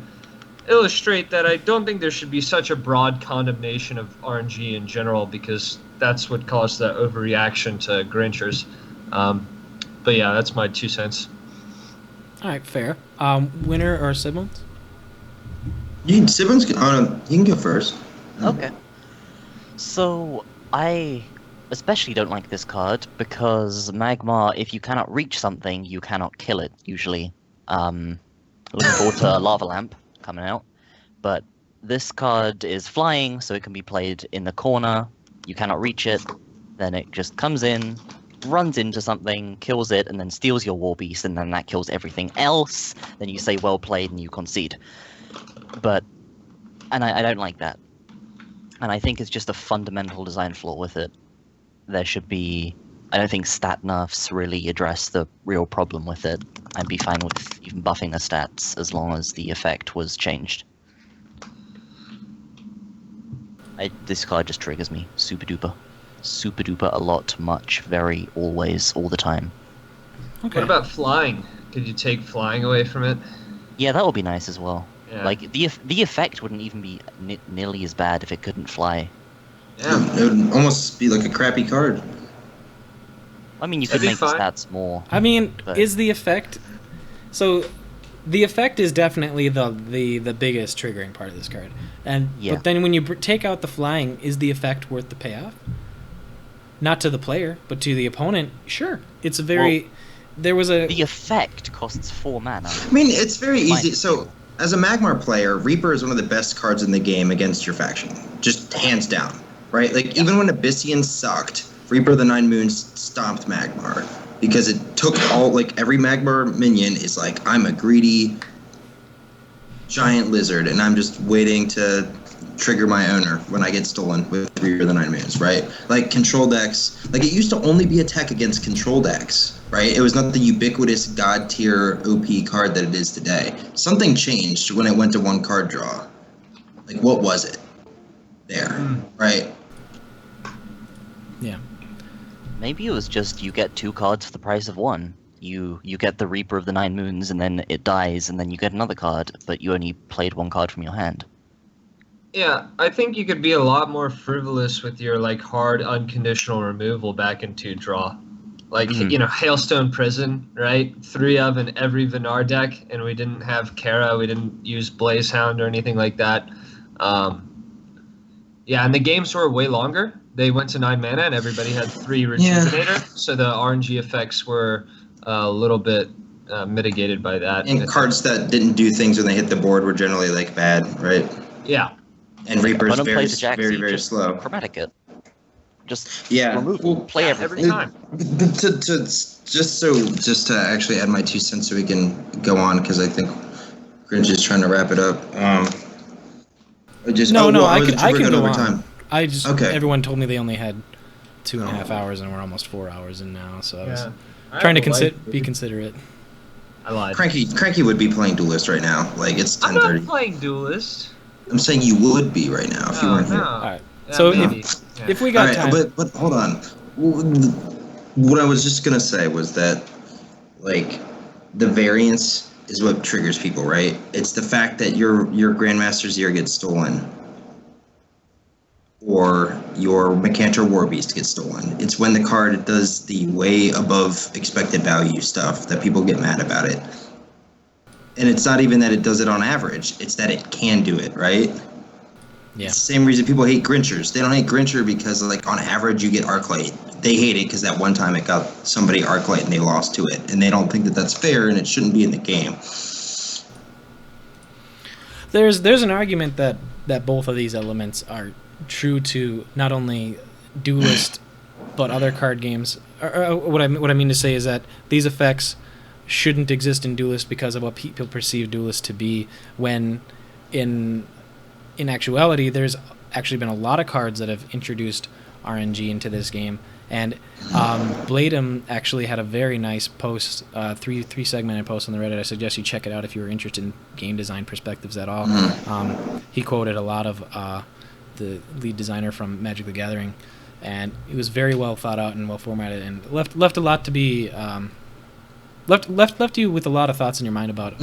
illustrate that I don't think there should be such a broad condemnation of RNG in general, because that's what caused the overreaction to Grinchers. But yeah, that's my 2 cents. All right, fair. Winner or siblings? Siblings, you can go first. Okay. So, I especially don't like this card because Magmar, if you cannot reach something, you cannot kill it, usually. Looking forward to Lava Lamp coming out. But this card is flying, so it can be played in the corner. You cannot reach it. Then it just comes in, runs into something, kills it, and then steals your War Beast, and then that kills everything else. Then you say, well played, and you concede. And I don't like that. And I think it's just a fundamental design flaw with it. There should be... I don't think stat nerfs really address the real problem with it. I'd be fine with even buffing the stats as long as the effect was changed. This card just triggers me. Super duper. Super duper a lot, much, very, always, all the time. Okay. What about flying? Could you take flying away from it? Yeah, that would be nice as well. Yeah. Like, the effect wouldn't even be nearly as bad if it couldn't fly. Yeah. It would almost be like a crappy card. I mean, you That'd could be make the fine. stats more. I mean, But- is the effect... So, the effect is definitely the biggest triggering part of this card. Yeah. But then when you take out the flying, is the effect worth the payoff? Not to the player, but to the opponent, sure. It's a very... there was a... The effect costs 4 mana. I mean, it's very easy. Might So, do. as a Magmar player, Reaper is one of the best cards in the game against your faction. Just hands down, right? Like, even when Abyssian sucked, Reaper of the Nine Moons stomped Magmar. Because it took all, like, every Magmar minion is like, I'm a greedy giant lizard, and I'm just waiting to trigger my owner when I get stolen with Reaper of the Nine Moons, right? Like, control decks, like, it used to only be a tech against control decks, right? It was not the ubiquitous god tier OP card that it is today. Something changed when it went to one card draw. Like, what was it? There, right? Yeah. Maybe it was just you get 2 cards for the price of 1. You get the Reaper of the Nine Moons, and then it dies, and then you get another card, but you only played 1 card from your hand. Yeah, I think you could be a lot more frivolous with your like hard unconditional removal back into draw. Like, you know, Hailstone Prison, right? 3 of in every Venar deck, and we didn't have Kara, we didn't use Blazehound or anything like that. Yeah, and the games were way longer. They went to 9 mana, and everybody had 3 Rejuvenator, so the RNG effects were a little bit mitigated by that. And cards that didn't do things when they hit the board were generally, like, bad, right? Yeah. And Reaper's Opponent very, plays a Jaxi, very, very just slow. Chromatic it. Just Yeah. remove, Well, play yeah, everything. every time. Just to actually add my 2 cents so we can go on, because I think Grinch is trying to wrap it up. I can go over on. time. I just... Okay. Everyone told me they only had 2.5 hours, and we're almost 4 hours in now, so I was I trying to have a life, be considerate. I lied. Cranky would be playing Duelyst right now. Like, it's I'm not 10:30. playing Duelyst. I'm saying you would be right now if you weren't here. All right. Yeah, So maybe. if we got time... but hold on. What I was just gonna say was that, like, the variance is what triggers people, right? It's the fact that your Grandmaster's Ear gets stolen, or your Mecantor Warbeast gets stolen. It's when the card does the way above expected value stuff that people get mad about it. And it's not even that it does it on average, it's that it can do it, right? Yeah. It's the same reason people hate Grinchers. They don't hate Grincher because, like, on average you get Arclight. They hate it because that one time it got somebody Arclight and they lost to it. And they don't think that that's fair and it shouldn't be in the game. There's an argument that both of these elements are true to not only Duelyst but other card games. What I mean to say is that these effects shouldn't exist in Duelyst because of what people perceive Duelyst to be, when in actuality there's actually been a lot of cards that have introduced RNG into this game. And Bladem actually had a very nice post, three segmented post on the Reddit. I suggest you check it out if you were interested in game design perspectives at all. He quoted a lot of the lead designer from Magic the Gathering, and it was very well thought out and well formatted, and left a lot to be left you with a lot of thoughts in your mind about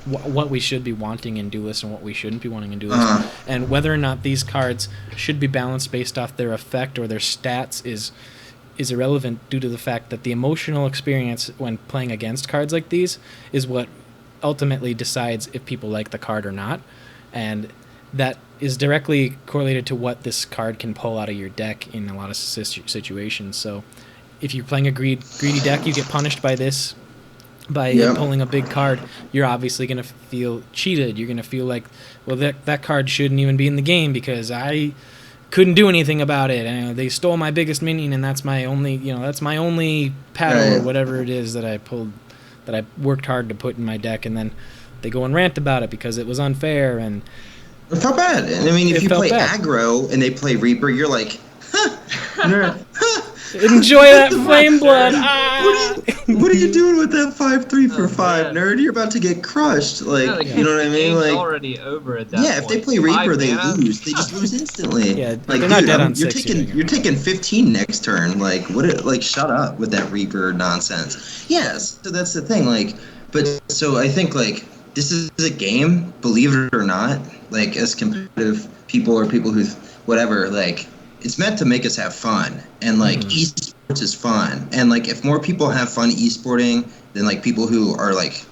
what we should be wanting in Duelyst and what we shouldn't be wanting in Duelyst, and whether or not these cards should be balanced based off their effect or their stats is irrelevant, due to the fact that the emotional experience when playing against cards like these is what ultimately decides if people like the card or not, and that is directly correlated to what this card can pull out of your deck in a lot of situations. So if you're playing a greedy deck, you get punished by this, by pulling a big card. You're obviously going to feel cheated. You're going to feel like, well, that card shouldn't even be in the game because I couldn't do anything about it, and they stole my biggest minion, and that's my only paddle or whatever it is that I pulled, that I worked hard to put in my deck, and then they go and rant about it because it was unfair. And it felt bad. And I mean, if you play aggro and they play Reaper, you're like, enjoy that flame blood. What are you doing with that 5/3 for 5, nerd? You're about to get crushed. Like, you know what I mean? Like, already over at that point. If they play Reaper, they 5 mana? lose. They just lose instantly. Yeah, like, they're not dead on you're 6. You're taking 15 next turn. Like, shut up with that Reaper nonsense. Yes, so that's the thing. Like, but so I think, like, this is a game, believe it or not. Like, as competitive people or people who whatever, like, it's meant to make us have fun. And, like, esports is fun, and like if more people have fun esporting than like people who are like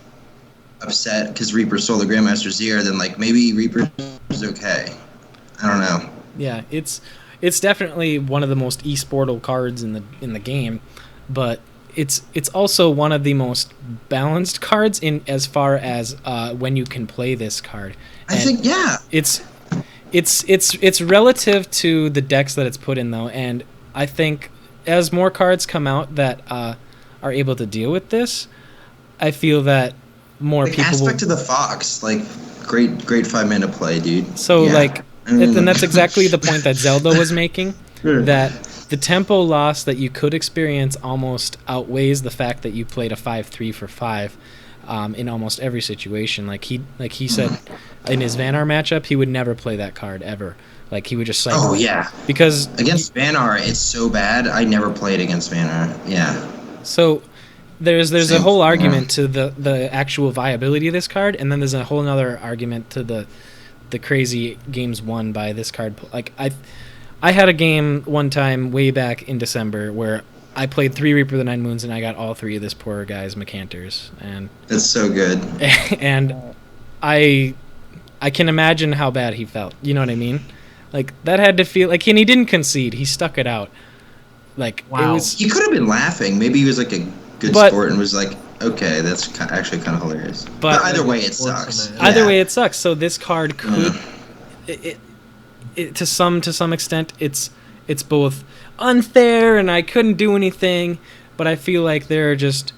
upset because Reaper stole the Grandmaster Zero, then like maybe Reaper is okay. I don't know. Yeah, it's definitely one of the most esportal cards in the game, but it's also one of the most balanced cards in as far as when you can play this card. I think it's relative to the decks that it's put in though, and I think as more cards come out that are able to deal with this, I feel that more like people aspect of the Fox, like great 5-mana play, dude. So yeah. like, and that's exactly the point that Zelda was making, that the tempo loss that you could experience almost outweighs the fact that you played a 5/3 for 5 in almost every situation. Like he said in his Vanar matchup, he would never play that card ever. Like he would just cycle. Oh yeah. Because against Vanar, it's so bad. I never played against Vanar. Yeah. So there's a whole argument to the actual viability of this card, and then there's a whole another argument to the crazy games won by this card. Like I had a game one time way back in December where I played 3 Reaper of the Nine Moons and I got all 3 of this poor guy's Macanters, and that's so good. And I can imagine how bad he felt. You know what I mean? Like that had to feel like, and he didn't concede. He stuck it out. Like wow. He could have been laughing. Maybe he was like a good sport and was like, okay, that's actually kind of hilarious. But either way, it sucks. Either way, it sucks. So this card could, it to some extent, it's both unfair and I couldn't do anything, but I feel like there are just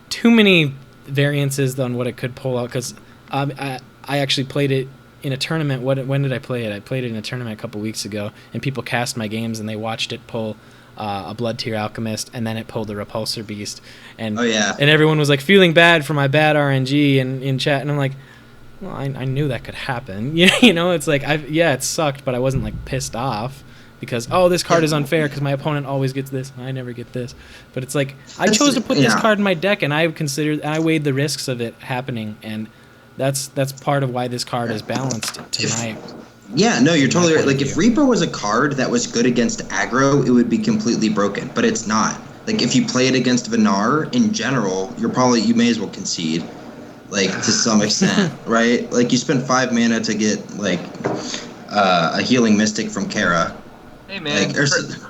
too many variances on what it could pull out. Because I actually played it in a tournament. When did I play it? I played it in a tournament a couple weeks ago, and people cast my games and they watched it pull a Blood Tier Alchemist, and then it pulled a Repulsor Beast, and and everyone was like feeling bad for my bad RNG in chat, and I'm like, well, I knew that could happen. You know, it's like it sucked, but I wasn't like pissed off because this card is unfair because my opponent always gets this and I never get this. But it's like I chose to put this card in my deck, and I weighed the risks of it happening, and that's part of why this card is balanced tonight. Yeah, no, you're totally right. Like, if Reaper was a card that was good against aggro, it would be completely broken, but it's not. Like, if you play it against Vanar, in general, you may as well concede, like, to some extent, right? Like, you spend 5 mana to get, like, a Healing Mystic from Kara. Hey, man, Crazed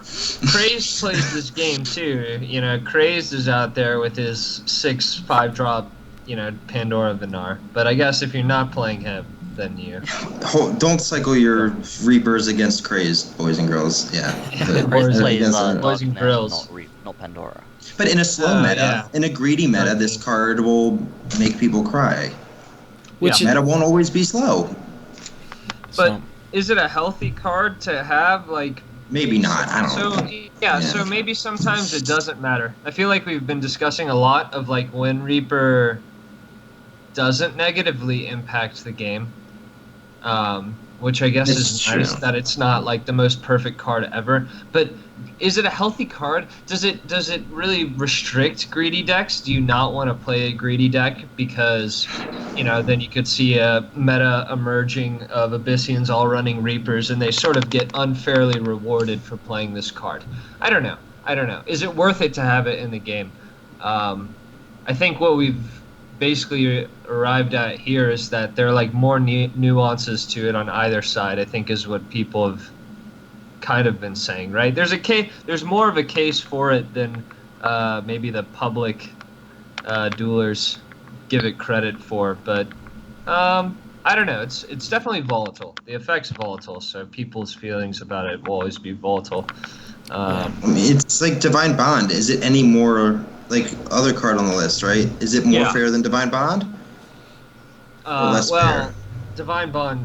plays this game, too. You know, Crazed is out there with his 6/5 drop, Pandora Vanar. But I guess if you're not playing him, then you don't cycle your Reapers against Crazed, boys and girls. Yeah, Crazed plays boys and girls, not Pandora. But in a slow meta, in a greedy meta, this card will make people cry. Which meta won't always be slow. But is it a healthy card to have? Like, maybe not. I don't know. So maybe sometimes it doesn't matter. I feel like we've been discussing a lot of like when Reaper doesn't negatively impact the game. Which I guess is nice that it's not like the most perfect card ever. But is it a healthy card? Does it really restrict greedy decks? Do you not want to play a greedy deck because, then you could see a meta emerging of Abyssians all running Reapers and they sort of get unfairly rewarded for playing this card? I don't know. Is it worth it to have it in the game? I think what we've basically arrived at here is that there are like more nuances to it on either side, I think, is what people have kind of been saying, right? There's more of a case for it than maybe the public duelers give it credit for, but I don't know. It's definitely volatile. The effect's volatile, so people's feelings about it will always be volatile. It's like Divine Bond. Is it any more like other card on the list, right? Is it more fair than Divine Bond? Or less fair? Divine Bond,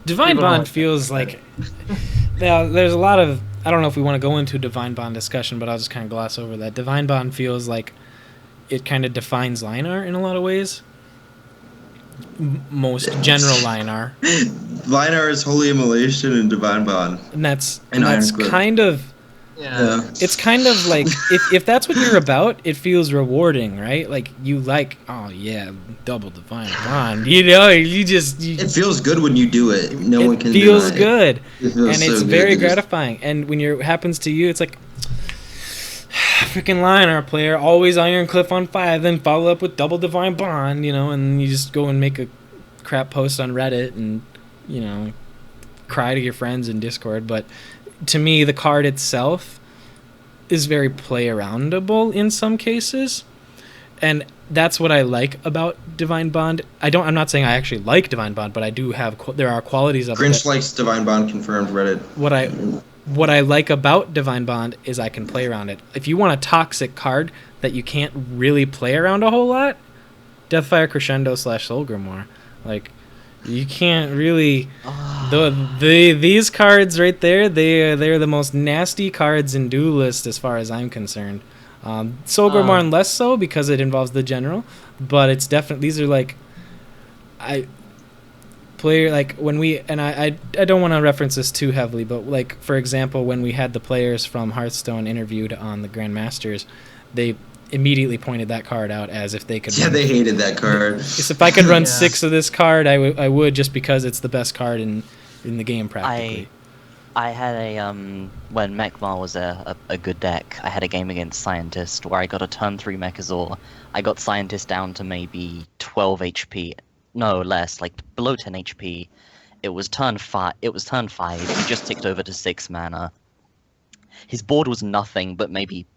Divine Bond feels like there's a lot of, I don't know if we want to go into a Divine Bond discussion, but I'll just kind of gloss over that. Divine Bond feels like it kind of defines line art in a lot of ways. Most general line art. Line art is Holy Immolation and Divine Bond. And that's kind of... Yeah. It's kind of like if that's what you're about, it feels rewarding, right? Like you double Divine Bond. It feels good when you do it. No one can. It feels good, and it's very gratifying. And when it happens to you, it's like freaking Lionheart player, always Iron Cliff on 5, then follow up with double Divine Bond, and you just go and make a crap post on Reddit and, cry to your friends in Discord. But to me, the card itself is very play-aroundable in some cases. And that's what I like about Divine Bond. I'm not saying I actually like Divine Bond, but I do have. There are qualities of it. Grinch likes Divine Bond confirmed. Reddit. What I like about Divine Bond is I can play around it. If you want a toxic card that you can't really play around a whole lot, Deathfire Crescendo / Soul Grimoire. Like, you can't really. These cards right there, they're the most nasty cards in Duelyst as far as I'm concerned. Soul Grimoire and less so because it involves the general, but it's definitely, these are like, when we, and I don't want to reference this too heavily, but like, for example, when we had the players from Hearthstone interviewed on the Grandmasters, they immediately pointed that card out as if they could. Yeah, they hated that card. If I could run 6 of this card, I would, just because it's the best card in the game practically. I had when Mechmar was a good deck, I had a game against Scientist where I got a turn 3 Mechazor. I got Scientist down to maybe 12 HP. No, less, like below 10 HP. It was turn 5. He just ticked over to 6 mana. His board was nothing but maybe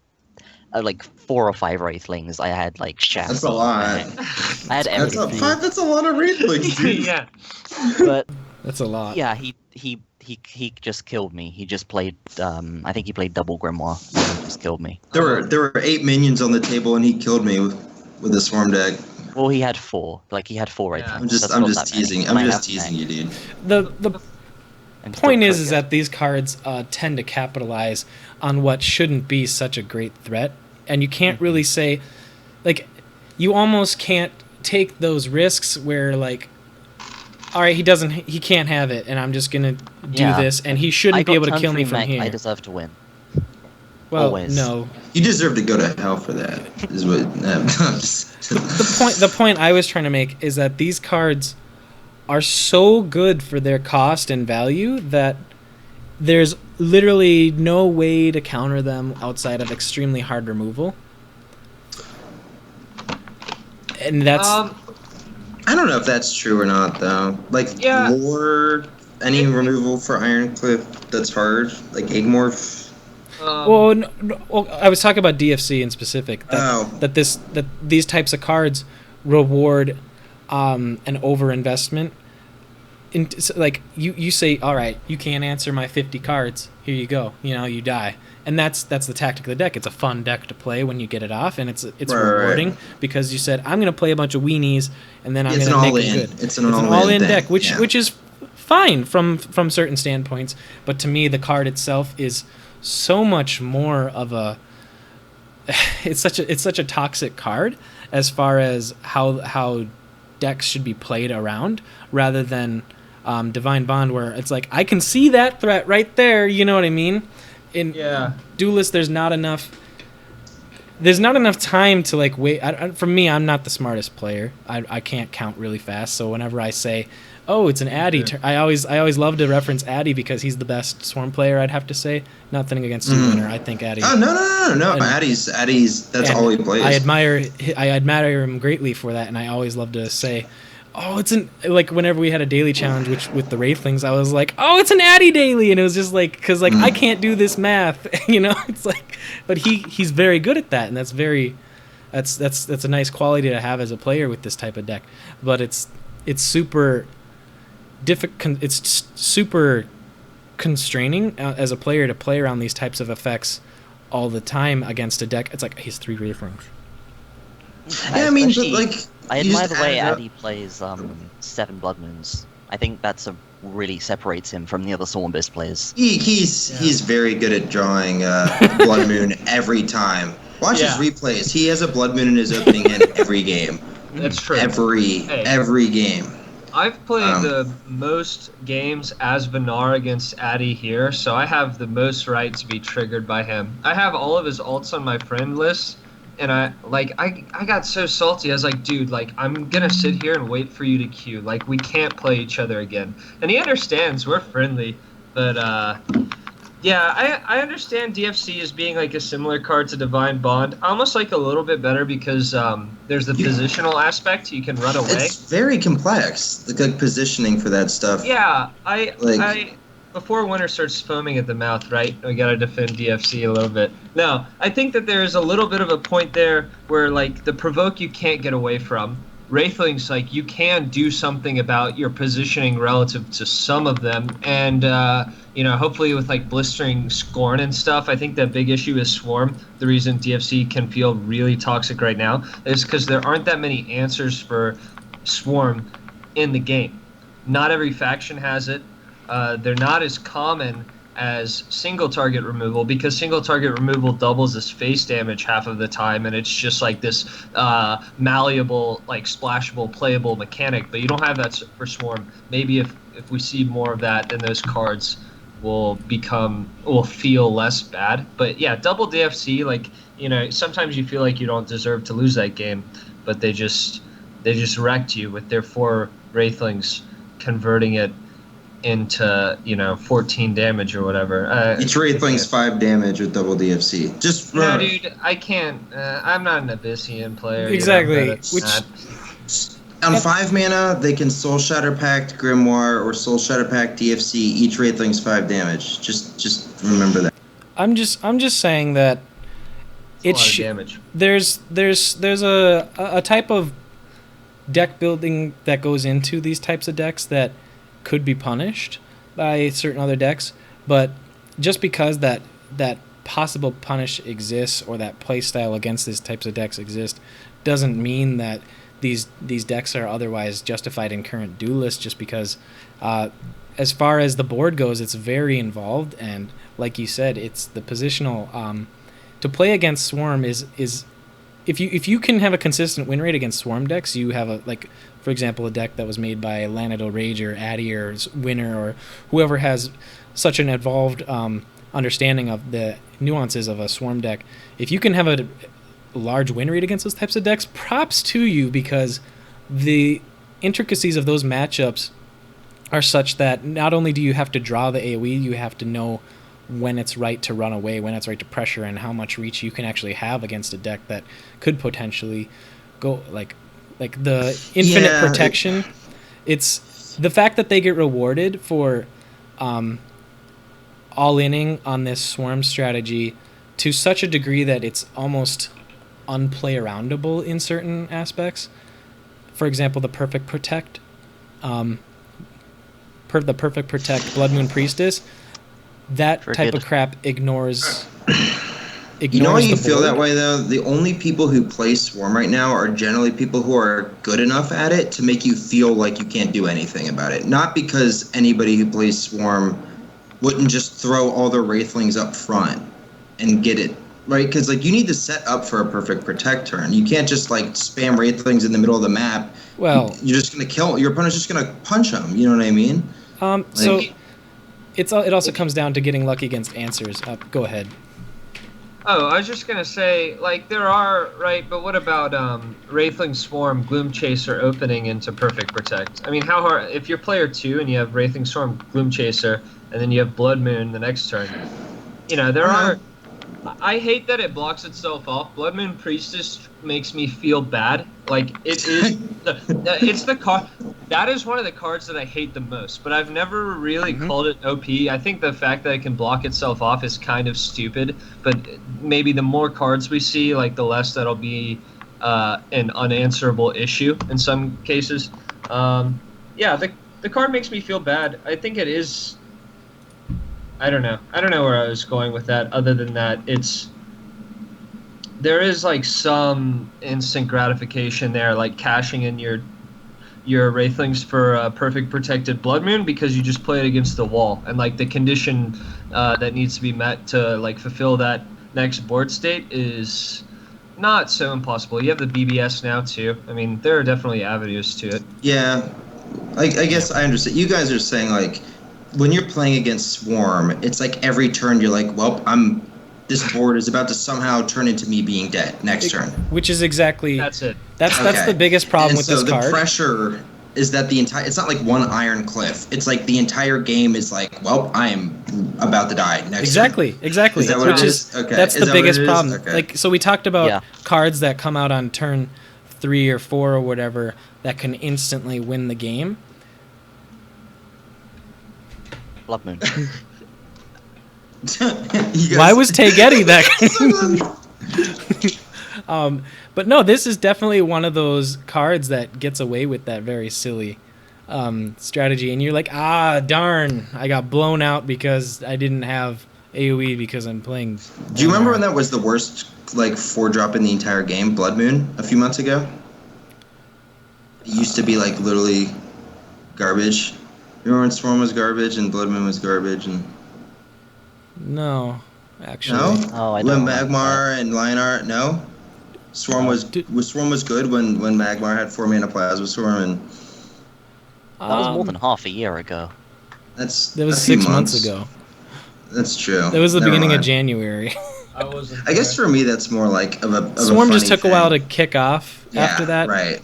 like 4 or 5 Wraithlings. I had like Shaft. That's a lot. I had everything. That's a lot of Wraithlings, dude. Yeah. But that's a lot. Yeah, he just killed me. He just played. I think he played double Grimoire. And he just killed me. There were 8 minions on the table, and he killed me with a swarm deck. Well, he had 4. Like, he had 4 right. Yeah. I'm just teasing. I'm just teasing you, dude. The point is that these cards tend to capitalize on what shouldn't be such a great threat, and you can't really say, like, you almost can't take those risks where, like, all right, he can't have it, and I'm just gonna do this, and he shouldn't be able to kill me from here. I deserve to win. Well, always. No. You deserve to go to hell for that. Is what. The point I was trying to make is that these cards are so good for their cost and value that there's literally no way to counter them outside of extremely hard removal. And that's. I don't know if that's true or not, though. Like, lore, any removal for Ironcliff that's hard, like Egmorph. Well, I was talking about DFC in specific. That these types of cards reward an overinvestment. Like you say, all right, you can't answer my 50 cards. Here you go. You die. And that's the tactic of the deck. It's a fun deck to play when you get it off, and it's rewarding because you said, I'm going to play a bunch of weenies, and then I'm going to make it good. It's an all-in deck, which is fine from certain standpoints. But to me, the card itself is so much more of a. It's such a toxic card as far as how decks should be played around, rather than Divine Bond, where it's like, I can see that threat right there. You know what I mean? In Duelyst, there's not enough time to like wait. For me, I'm not the smartest player. I can't count really fast, so whenever I say, oh, it's an Addy, I always love to reference Addy because he's the best Swarm player, I'd have to say. Nothing against Winner. I think Addy. Oh, no. Addy's that's all he plays. I admire him greatly for that, and I always love to say, oh, it's like whenever we had a daily challenge with the Wraithlings, I was like, oh, it's an Addy daily, and it was just like, because like I can't do this math, it's like, but he's very good at that, and that's a nice quality to have as a player with this type of deck. But it's super difficult. It's super constraining as a player to play around these types of effects all the time against a deck. It's like, he's 3 Wraithlings. Yeah, I mean, but like, I admire the way Addy plays 7 Blood Moons. I think that's really separates him from the other Stormbeast players. He's very good at drawing Blood Moon every time. Watch his replays. He has a Blood Moon in his opening hand every game. That's true. Every game. I've played the most games as Vinar against Addy here, so I have the most right to be triggered by him. I have all of his alts on my friend list, and I got so salty. I was like, dude, like, I'm gonna sit here and wait for you to queue. Like, we can't play each other again. And he understands, we're friendly, but Yeah, I understand DFC as being like a similar card to Divine Bond, almost like a little bit better because there's the positional aspect. You can run away. It's very complex, like positioning for that stuff. Yeah, Like- I before Winter starts foaming at the mouth, right? We gotta defend DFC a little bit. No, I think that there's a little bit of a point there where like the provoke you can't get away from. Wraithlings, like you can do something about your positioning relative to some of them, and hopefully with like blistering scorn and stuff. I think the big issue is swarm. The reason DFC can feel really toxic right now is because there aren't that many answers for swarm in the game. Not every faction has it. They're not as common as single target removal because single target removal doubles as face damage half of the time, and it's just like this malleable, like splashable, playable mechanic. But you don't have that for Swarm. Maybe if we see more of that, then those cards will feel less bad. But yeah, double DFC, like sometimes you feel like you don't deserve to lose that game, but they just wrecked you with their 4 Wraithlings converting it into 14 damage or whatever. Each Wraithling's 5 damage with double DFC. Just no, dude, I can't. I'm not an Abyssian player. Exactly. On 5 mana, they can Soul Shatter Pact Grimoire or Soul Shatter Pact DFC. Each Wraithling's 5 damage. Just remember that. I'm just saying that it's a lot of damage. There's a type of deck building that goes into these types of decks that could be punished by certain other decks, but just because that possible punish exists or that playstyle against these types of decks exists doesn't mean that these decks are otherwise justified in current Duelyst, just because as far as the board goes, it's very involved, and like you said, it's the positional to play against Swarm is if you can have a consistent win rate against Swarm decks, you have for example, a deck that was made by Lanadil Rage or Addy or Winner or whoever has such an evolved understanding of the nuances of a Swarm deck. If you can have a large win rate against those types of decks, props to you, because the intricacies of those matchups are such that not only do you have to draw the AoE, you have to know when it's right to run away, when it's right to pressure, and how much reach you can actually have against a deck that could potentially go like the infinite protection. It's the fact that they get rewarded for all-inning on this Swarm strategy to such a degree that it's almost unplay-aroundable in certain aspects. For example, the Perfect Protect, the Perfect Protect Blood Moon Priestess, that type of crap ignores You know why you feel that way, though? The only people who play Swarm right now are generally people who are good enough at it to make you feel like you can't do anything about it. Not because anybody who plays Swarm wouldn't just throw all their Wraithlings up front and get it, right? Because you need to set up for a Perfect Protect turn. You can't just spam Wraithlings in the middle of the map. Well, you're just going to kill. Your opponent's just going to punch them. You know what I mean? So it also comes down to getting lucky against answers. Go ahead. Oh, I was just gonna say, there are, right, but what about Wraithling Swarm, Gloom Chaser opening into Perfect Protect? I mean, how hard, if you're player 2 and you have Wraithling Swarm, Gloom Chaser, and then you have Blood Moon the next turn, there are, I hate that it blocks itself off. Blood Moon Priestess makes me feel bad. It is, it's the card, that is one of the cards that I hate the most, but I've never really called it OP. I think the fact that it can block itself off is kind of stupid, but maybe the more cards we see, the less that'll be an unanswerable issue in some cases. The card makes me feel bad. I think it is... I don't know where I was going with that, other than that there is some instant gratification there, cashing in your Wraithlings for Perfect Protected Blood Moon because you just play it against the wall, and the condition that needs to be met to fulfill that next board state is not so impossible. You have the BBS now too. I mean, there are definitely avenues to it. Yeah, I guess I understand. You guys are saying when you're playing against Swarm, it's every turn you're well, this board is about to somehow turn into me being dead next turn. Which is exactly... That's it. That's the biggest problem with this card. The pressure is that the entire, it's not like one iron cliff. It's like the entire game is like, well, I am about to die next Exactly. Is that what Which it is is? Okay. that's Is the that what biggest it is? problem. Okay. Like, so we talked about Yeah. cards that come out on turn 3 or 4 or whatever that can instantly win the game. Blood Moon. Why was Taygeti that? But no, this is definitely one of those cards that gets away with that very silly strategy, and you're like, darn, I got blown out because I didn't have AoE because I'm playing. Do you remember when that was the worst, like, 4-drop in the entire game, Blood Moon, a few months ago? It used to be, like, literally garbage. Remember when Swarm was garbage and Blood Moon was garbage? And No, actually. no? Oh, I When don't remember Magmar and Lionheart, no? Swarm was good when Magmar had 4-mana Plasma Swarm, and That was more than half a year ago. that's That was a few 6 months ago. That's true. That was the Never beginning of mind. January. I guess for me that's more like of a Swarm funny just took thing. a while to kick off Yeah, after that. right.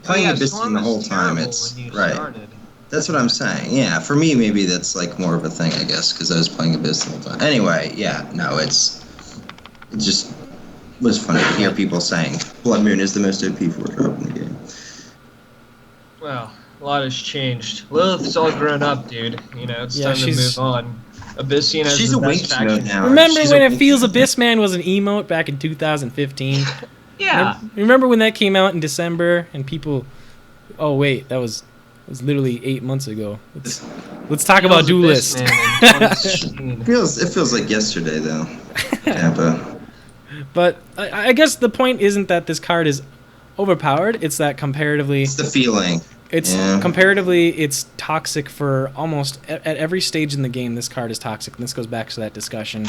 Playing Abyssinian the whole time, it's right. Started. That's what I'm saying. Yeah, for me maybe that's like more of a thing, I guess, because I was playing Abyss the whole time. Anyway, yeah, no, it just was funny to hear people saying Blood Moon is the most OP 4-drop in the game. Well, a lot has changed. Lilith's all grown up, dude. You know, it's Yeah, time to move on. Abyssinian has She's the a best Winx mode faction. now. Remember She's when a It Winx Feels mode. Abyss Man was an emote back in 2015? Yeah. Remember when that came out in December and people? Oh wait, that was literally 8 months ago. Let's talk about Feels Duelyst. Abyss Man in 2016. It feels like yesterday though. Tampa. But I guess the point isn't that this card is overpowered. It's that comparatively, It's the feeling. Yeah. comparatively, it's toxic for almost at every stage in the game. This card is toxic, and this goes back to that discussion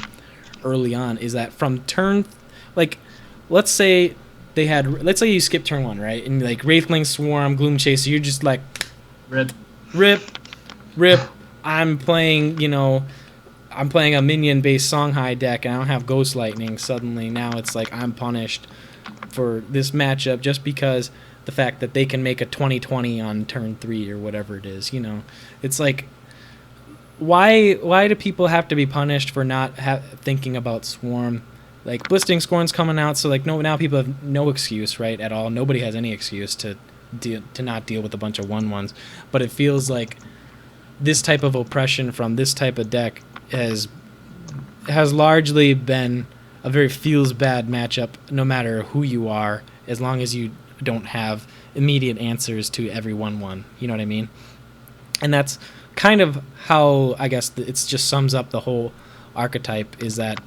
early on. Is that from turn, like, let's say you skip turn 1, right? And like Wraithling Swarm, Gloom Chaser, you're just like, Rip. rip. I'm playing a minion-based Songhai deck, and I don't have Ghost Lightning. Suddenly, now it's like I'm punished for this matchup just because the fact that they can make a 20/20 on turn 3 or whatever it is. It's like, why do people have to be punished for not thinking about Swarm? Like, Blisting Scorn's coming out, so like now people have no excuse, right, at all. Nobody has any excuse to not deal with a bunch of 1/1s. But it feels like this type of oppression from this type of deck has largely been a very feels bad matchup, no matter who you are, as long as you don't have immediate answers to every 1/1. You know what I mean? And that's kind of how I guess it just sums up the whole archetype. Is that,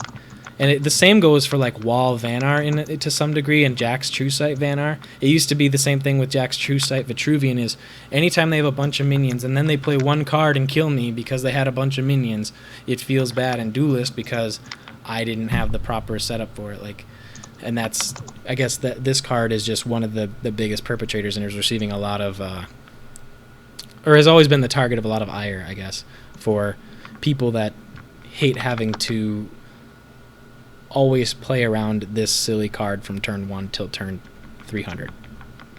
and the same goes for like Wall Vanar to some degree, and Jack's True Sight Vanar. It used to be the same thing with Jack's True Sight Vitruvian. Is anytime they have a bunch of minions and then they play one card and kill me because they had a bunch of minions, it feels bad in Duelyst because I didn't have the proper setup for it. Like, and that's, I guess that this card is just one of the biggest perpetrators and is receiving a lot of, or has always been the target of a lot of ire, I guess, for people that hate having to always play around this silly card from turn 1 till turn 300.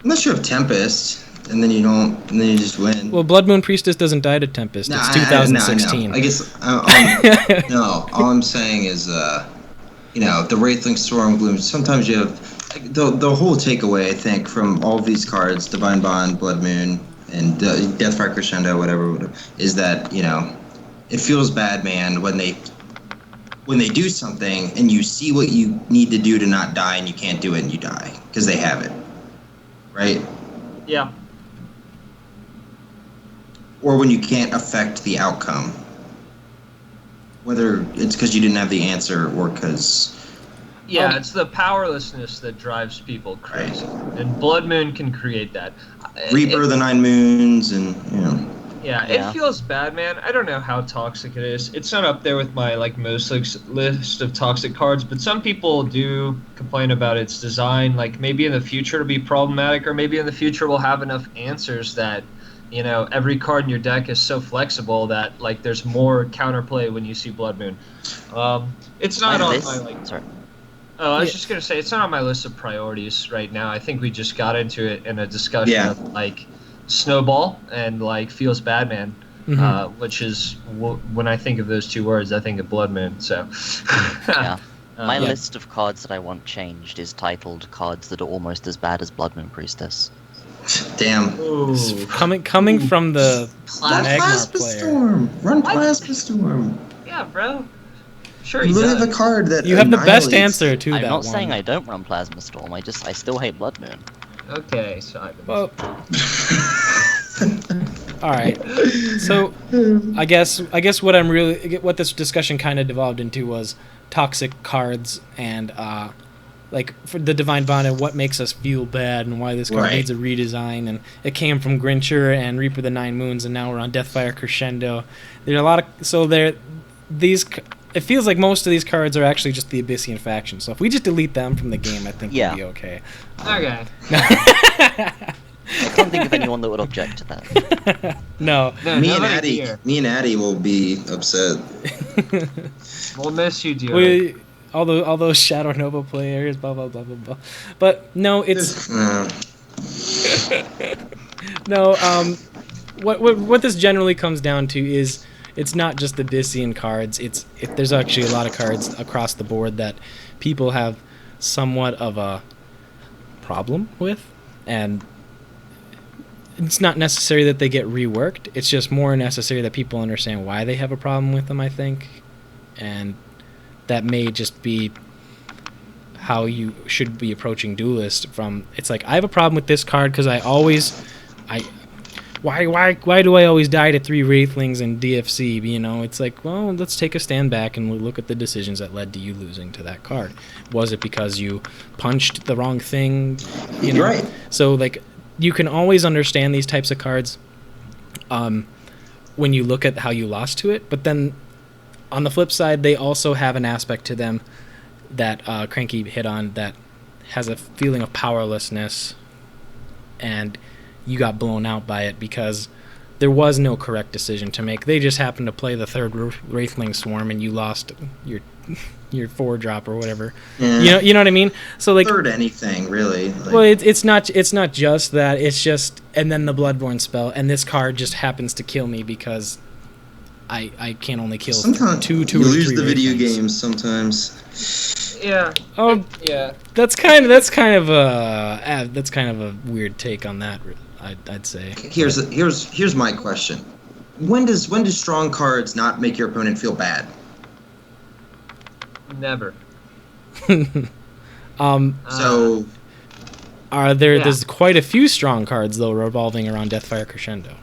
Unless you have Tempest, and then you don't, and then you just win. Well, Blood Moon Priestess doesn't die to Tempest. No, It's I 2016. know. I guess no. All I'm saying is, the Wraithling Storm Gloom. Sometimes you have the whole takeaway, I think, from all of these cards, Divine Bond, Blood Moon, and Deathfire Crescendo, whatever, is that it feels bad, man, when they do something and you see what you need to do to not die and you can't do it and you die because they have it, right? Yeah. Or when you can't affect the outcome, whether it's because you didn't have the answer or because... Yeah, it's the powerlessness that drives people crazy. And Blood Moon can create that. Reaper of the Nine Moons and, Yeah, Yeah. it feels bad, man. I don't know how toxic it is. It's not up there with my most list of toxic cards, but some people do complain about its design. Like, maybe in the future it'll be problematic, or maybe in the future we'll have enough answers that, every card in your deck is so flexible that there's more counterplay when you see Blood Moon. It's not on my Sorry. Oh, I was just gonna say it's not on my list of priorities right now. I think we just got into it in a discussion of Snowball and like Feels Bad Man, Mm-hmm. which is when I think of those two words, I think of Blood Moon. So, Yeah. My Yeah. list of cards that I want changed is titled "Cards that are almost as bad as Blood Moon Priestess." Damn. Ooh. Coming from the Run Magmar Plasma player. Storm. Run What? Plasma Storm. Yeah, bro. Sure, You he literally does. have a card that You have the best annihilates- answer to I'm that not one. saying I don't run Plasma Storm. I still hate Blood Moon. Okay, Simon. Well, all right. So, I guess what this discussion kind of devolved into was toxic cards and like for the Divine Bond and what makes us feel bad and why this card Right. needs a redesign. And it came from Grincher and Reaper of the Nine Moons, and now we're on Deathfire Crescendo. There are a lot of it feels like most of these cards are actually just the Abyssian faction. So if we just delete them from the game, I think Yeah. we'll be okay. Okay. I can't think of anyone that would object to that. No. No, Me and nobody Addy, here. will be upset. We'll miss you, dearly. all those Shadow Nova players, blah blah blah blah blah. But no, it's no. What this generally comes down to is it's not just the Abyssian cards. There's actually a lot of cards across the board that people have somewhat of a problem with, and it's not necessary that they get reworked. It's just more necessary that people understand why they have a problem with them, I think. And that may just be how you should be approaching Duelyst. It's like, I have a problem with this card because why do I always die to 3 Wraithlings and DFC? You know, it's like, well, let's take a stand back and look at the decisions that led to you losing to that card. Was it because you punched the wrong thing? You know? Right. So, like, you can always understand these types of cards when you look at how you lost to it. But then, on the flip side, they also have an aspect to them that Cranky hit on that has a feeling of powerlessness, and you got blown out by it because there was no correct decision to make. They just happened to play the 3rd Wraithling Swarm, and you lost your 4-drop or whatever. Yeah. You know what I mean? So, like, Third anything, really. Like, well, it's not just that. It's just, and then the Bloodborne spell, and this card just happens to kill me because I can only kill sometimes two you or 3 lose the video Wraithlings. games sometimes. Yeah. Oh, Yeah. that's kind of a weird take on that. I'd say. Here's my question. When do strong cards not make your opponent feel bad? Never. So There's quite a few strong cards though revolving around Deathfire Crescendo.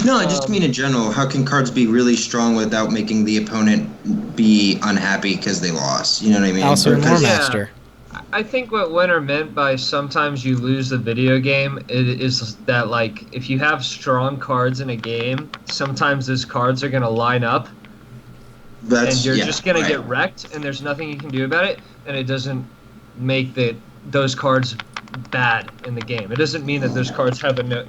no, I just mean in general. How can cards be really strong without making the opponent be unhappy because they lost? You know what I mean? Also, Or 'cause- Loremaster. I think what Winter meant by sometimes you lose the video game is that, like, if you have strong cards in a game, sometimes those cards are going to line up and you're just going to get wrecked, and there's nothing you can do about it, and it doesn't make those cards bad in the game. It doesn't mean that those cards have a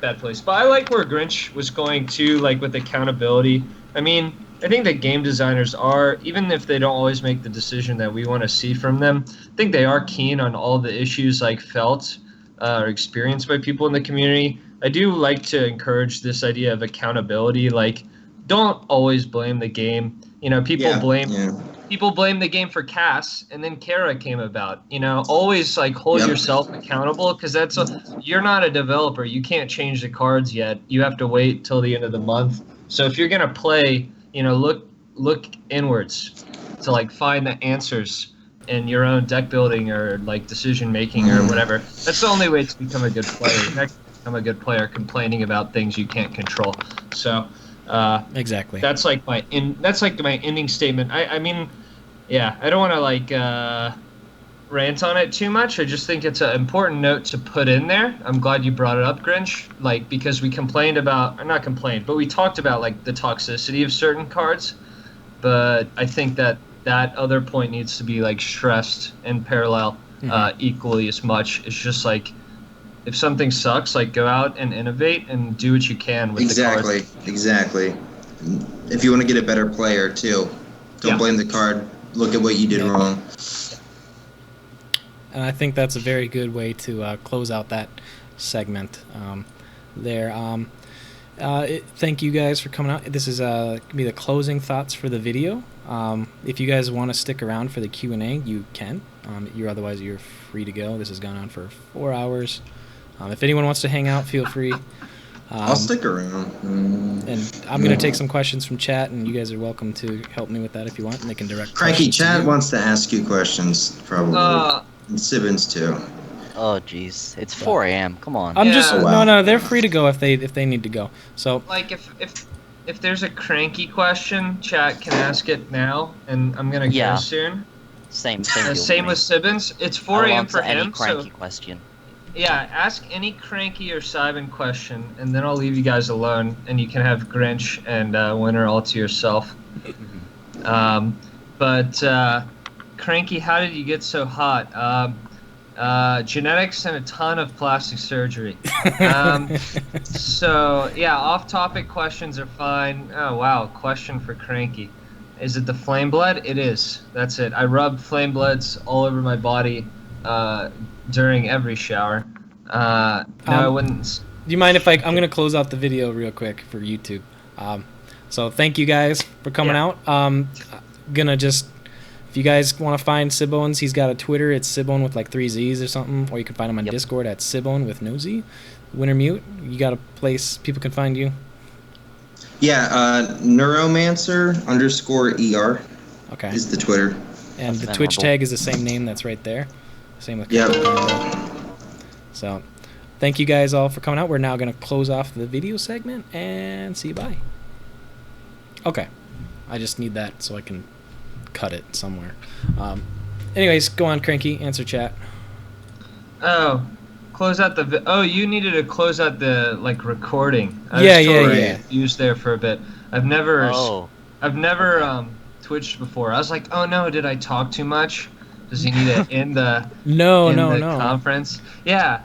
bad place. But I like where Grinch was going to, like, with accountability. I mean, I think that game designers are, even if they don't always make the decision that we want to see from them, I think they are keen on all the issues, like, felt or experienced by people in the community. I do like to encourage this idea of accountability. Like, don't always blame the game. You know, people blame the game for Cass, and then Kara came about. You know, always, like, hold yourself accountable, because you're not a developer. You can't change the cards yet. You have to wait till the end of the month. So if you're gonna play, you know, look inwards to, like, find the answers in your own deck building or, like, decision making or whatever. That's the only way to become a good player. You're not gonna become a good player complaining about things you can't control. So Exactly. that's like my ending statement. I mean, yeah, I don't want to, like, rant on it too much. I just think it's an important note to put in there. I'm glad you brought it up, Grinch, like, because we complained about, or not complained, but we talked about, like, the toxicity of certain cards. But I think that other point needs to be, like, stressed in parallel equally as much. It's just like, if something sucks, like, go out and innovate and do what you can with the cards. Exactly. If you want to get a better player too, don't blame the card. Look at what you did wrong. And I think that's a very good way to close out that segment. there. Thank you guys for coming out. This is gonna be the closing thoughts for the video. If you guys want to stick around for the Q&A, you can. Otherwise you're free to go. This has gone on for 4 hours. If anyone wants to hang out, feel free. I'll stick around. And I'm going to take some questions from chat, and you guys are welcome to help me with that if you want, and they can direct Cranky, questions to chat you. wants to ask you questions, probably. And Sibbins, too. Oh, jeez. It's 4 a.m. Come on. I'm just Oh, wow. no. They're free to go if they need to go. So Like if there's a cranky question, chat can ask it now, and I'm gonna Yeah. go soon. Same Same with Sibbins. It's 4 I'll a.m. answer for any him, so cranky question. yeah, ask any cranky or Simon question, and then I'll leave you guys alone, and you can have Grinch and Winter all to yourself. But cranky, how did you get so hot? Genetics and a ton of plastic surgery. So yeah, off-topic questions are fine. Oh wow, question for cranky. Is it the flame blood? It is. That's it. I rub flame bloods all over my body during every shower. No, I wouldn't. do you mind if I'm going to close out the video real quick for YouTube? So thank you guys for coming out. Gonna just, if you guys want to find Sibbones, he's got a Twitter. It's Sibbone with like 3 Z's or something. Or you can find him on Discord at Sibbone with no Z. Wintermute, you got a place people can find you? Yeah, Neuromancer_ER Okay. is the Twitter. And That's the Twitch memorable. tag is the same name that's right there. Same with Yep. So thank you guys all for coming out. We're now going to close off the video segment and see you bye. Okay. I just need that so I can cut it somewhere. Anyways, go on, Cranky. Answer chat. Oh, close out the. Oh, you needed to close out the recording. I Yeah, was yeah, totally yeah. Used there for a bit. I've never Oh. twitched before. I was like, oh no, did I talk too much? Does he need to end the No, end no, the no. conference? Yeah.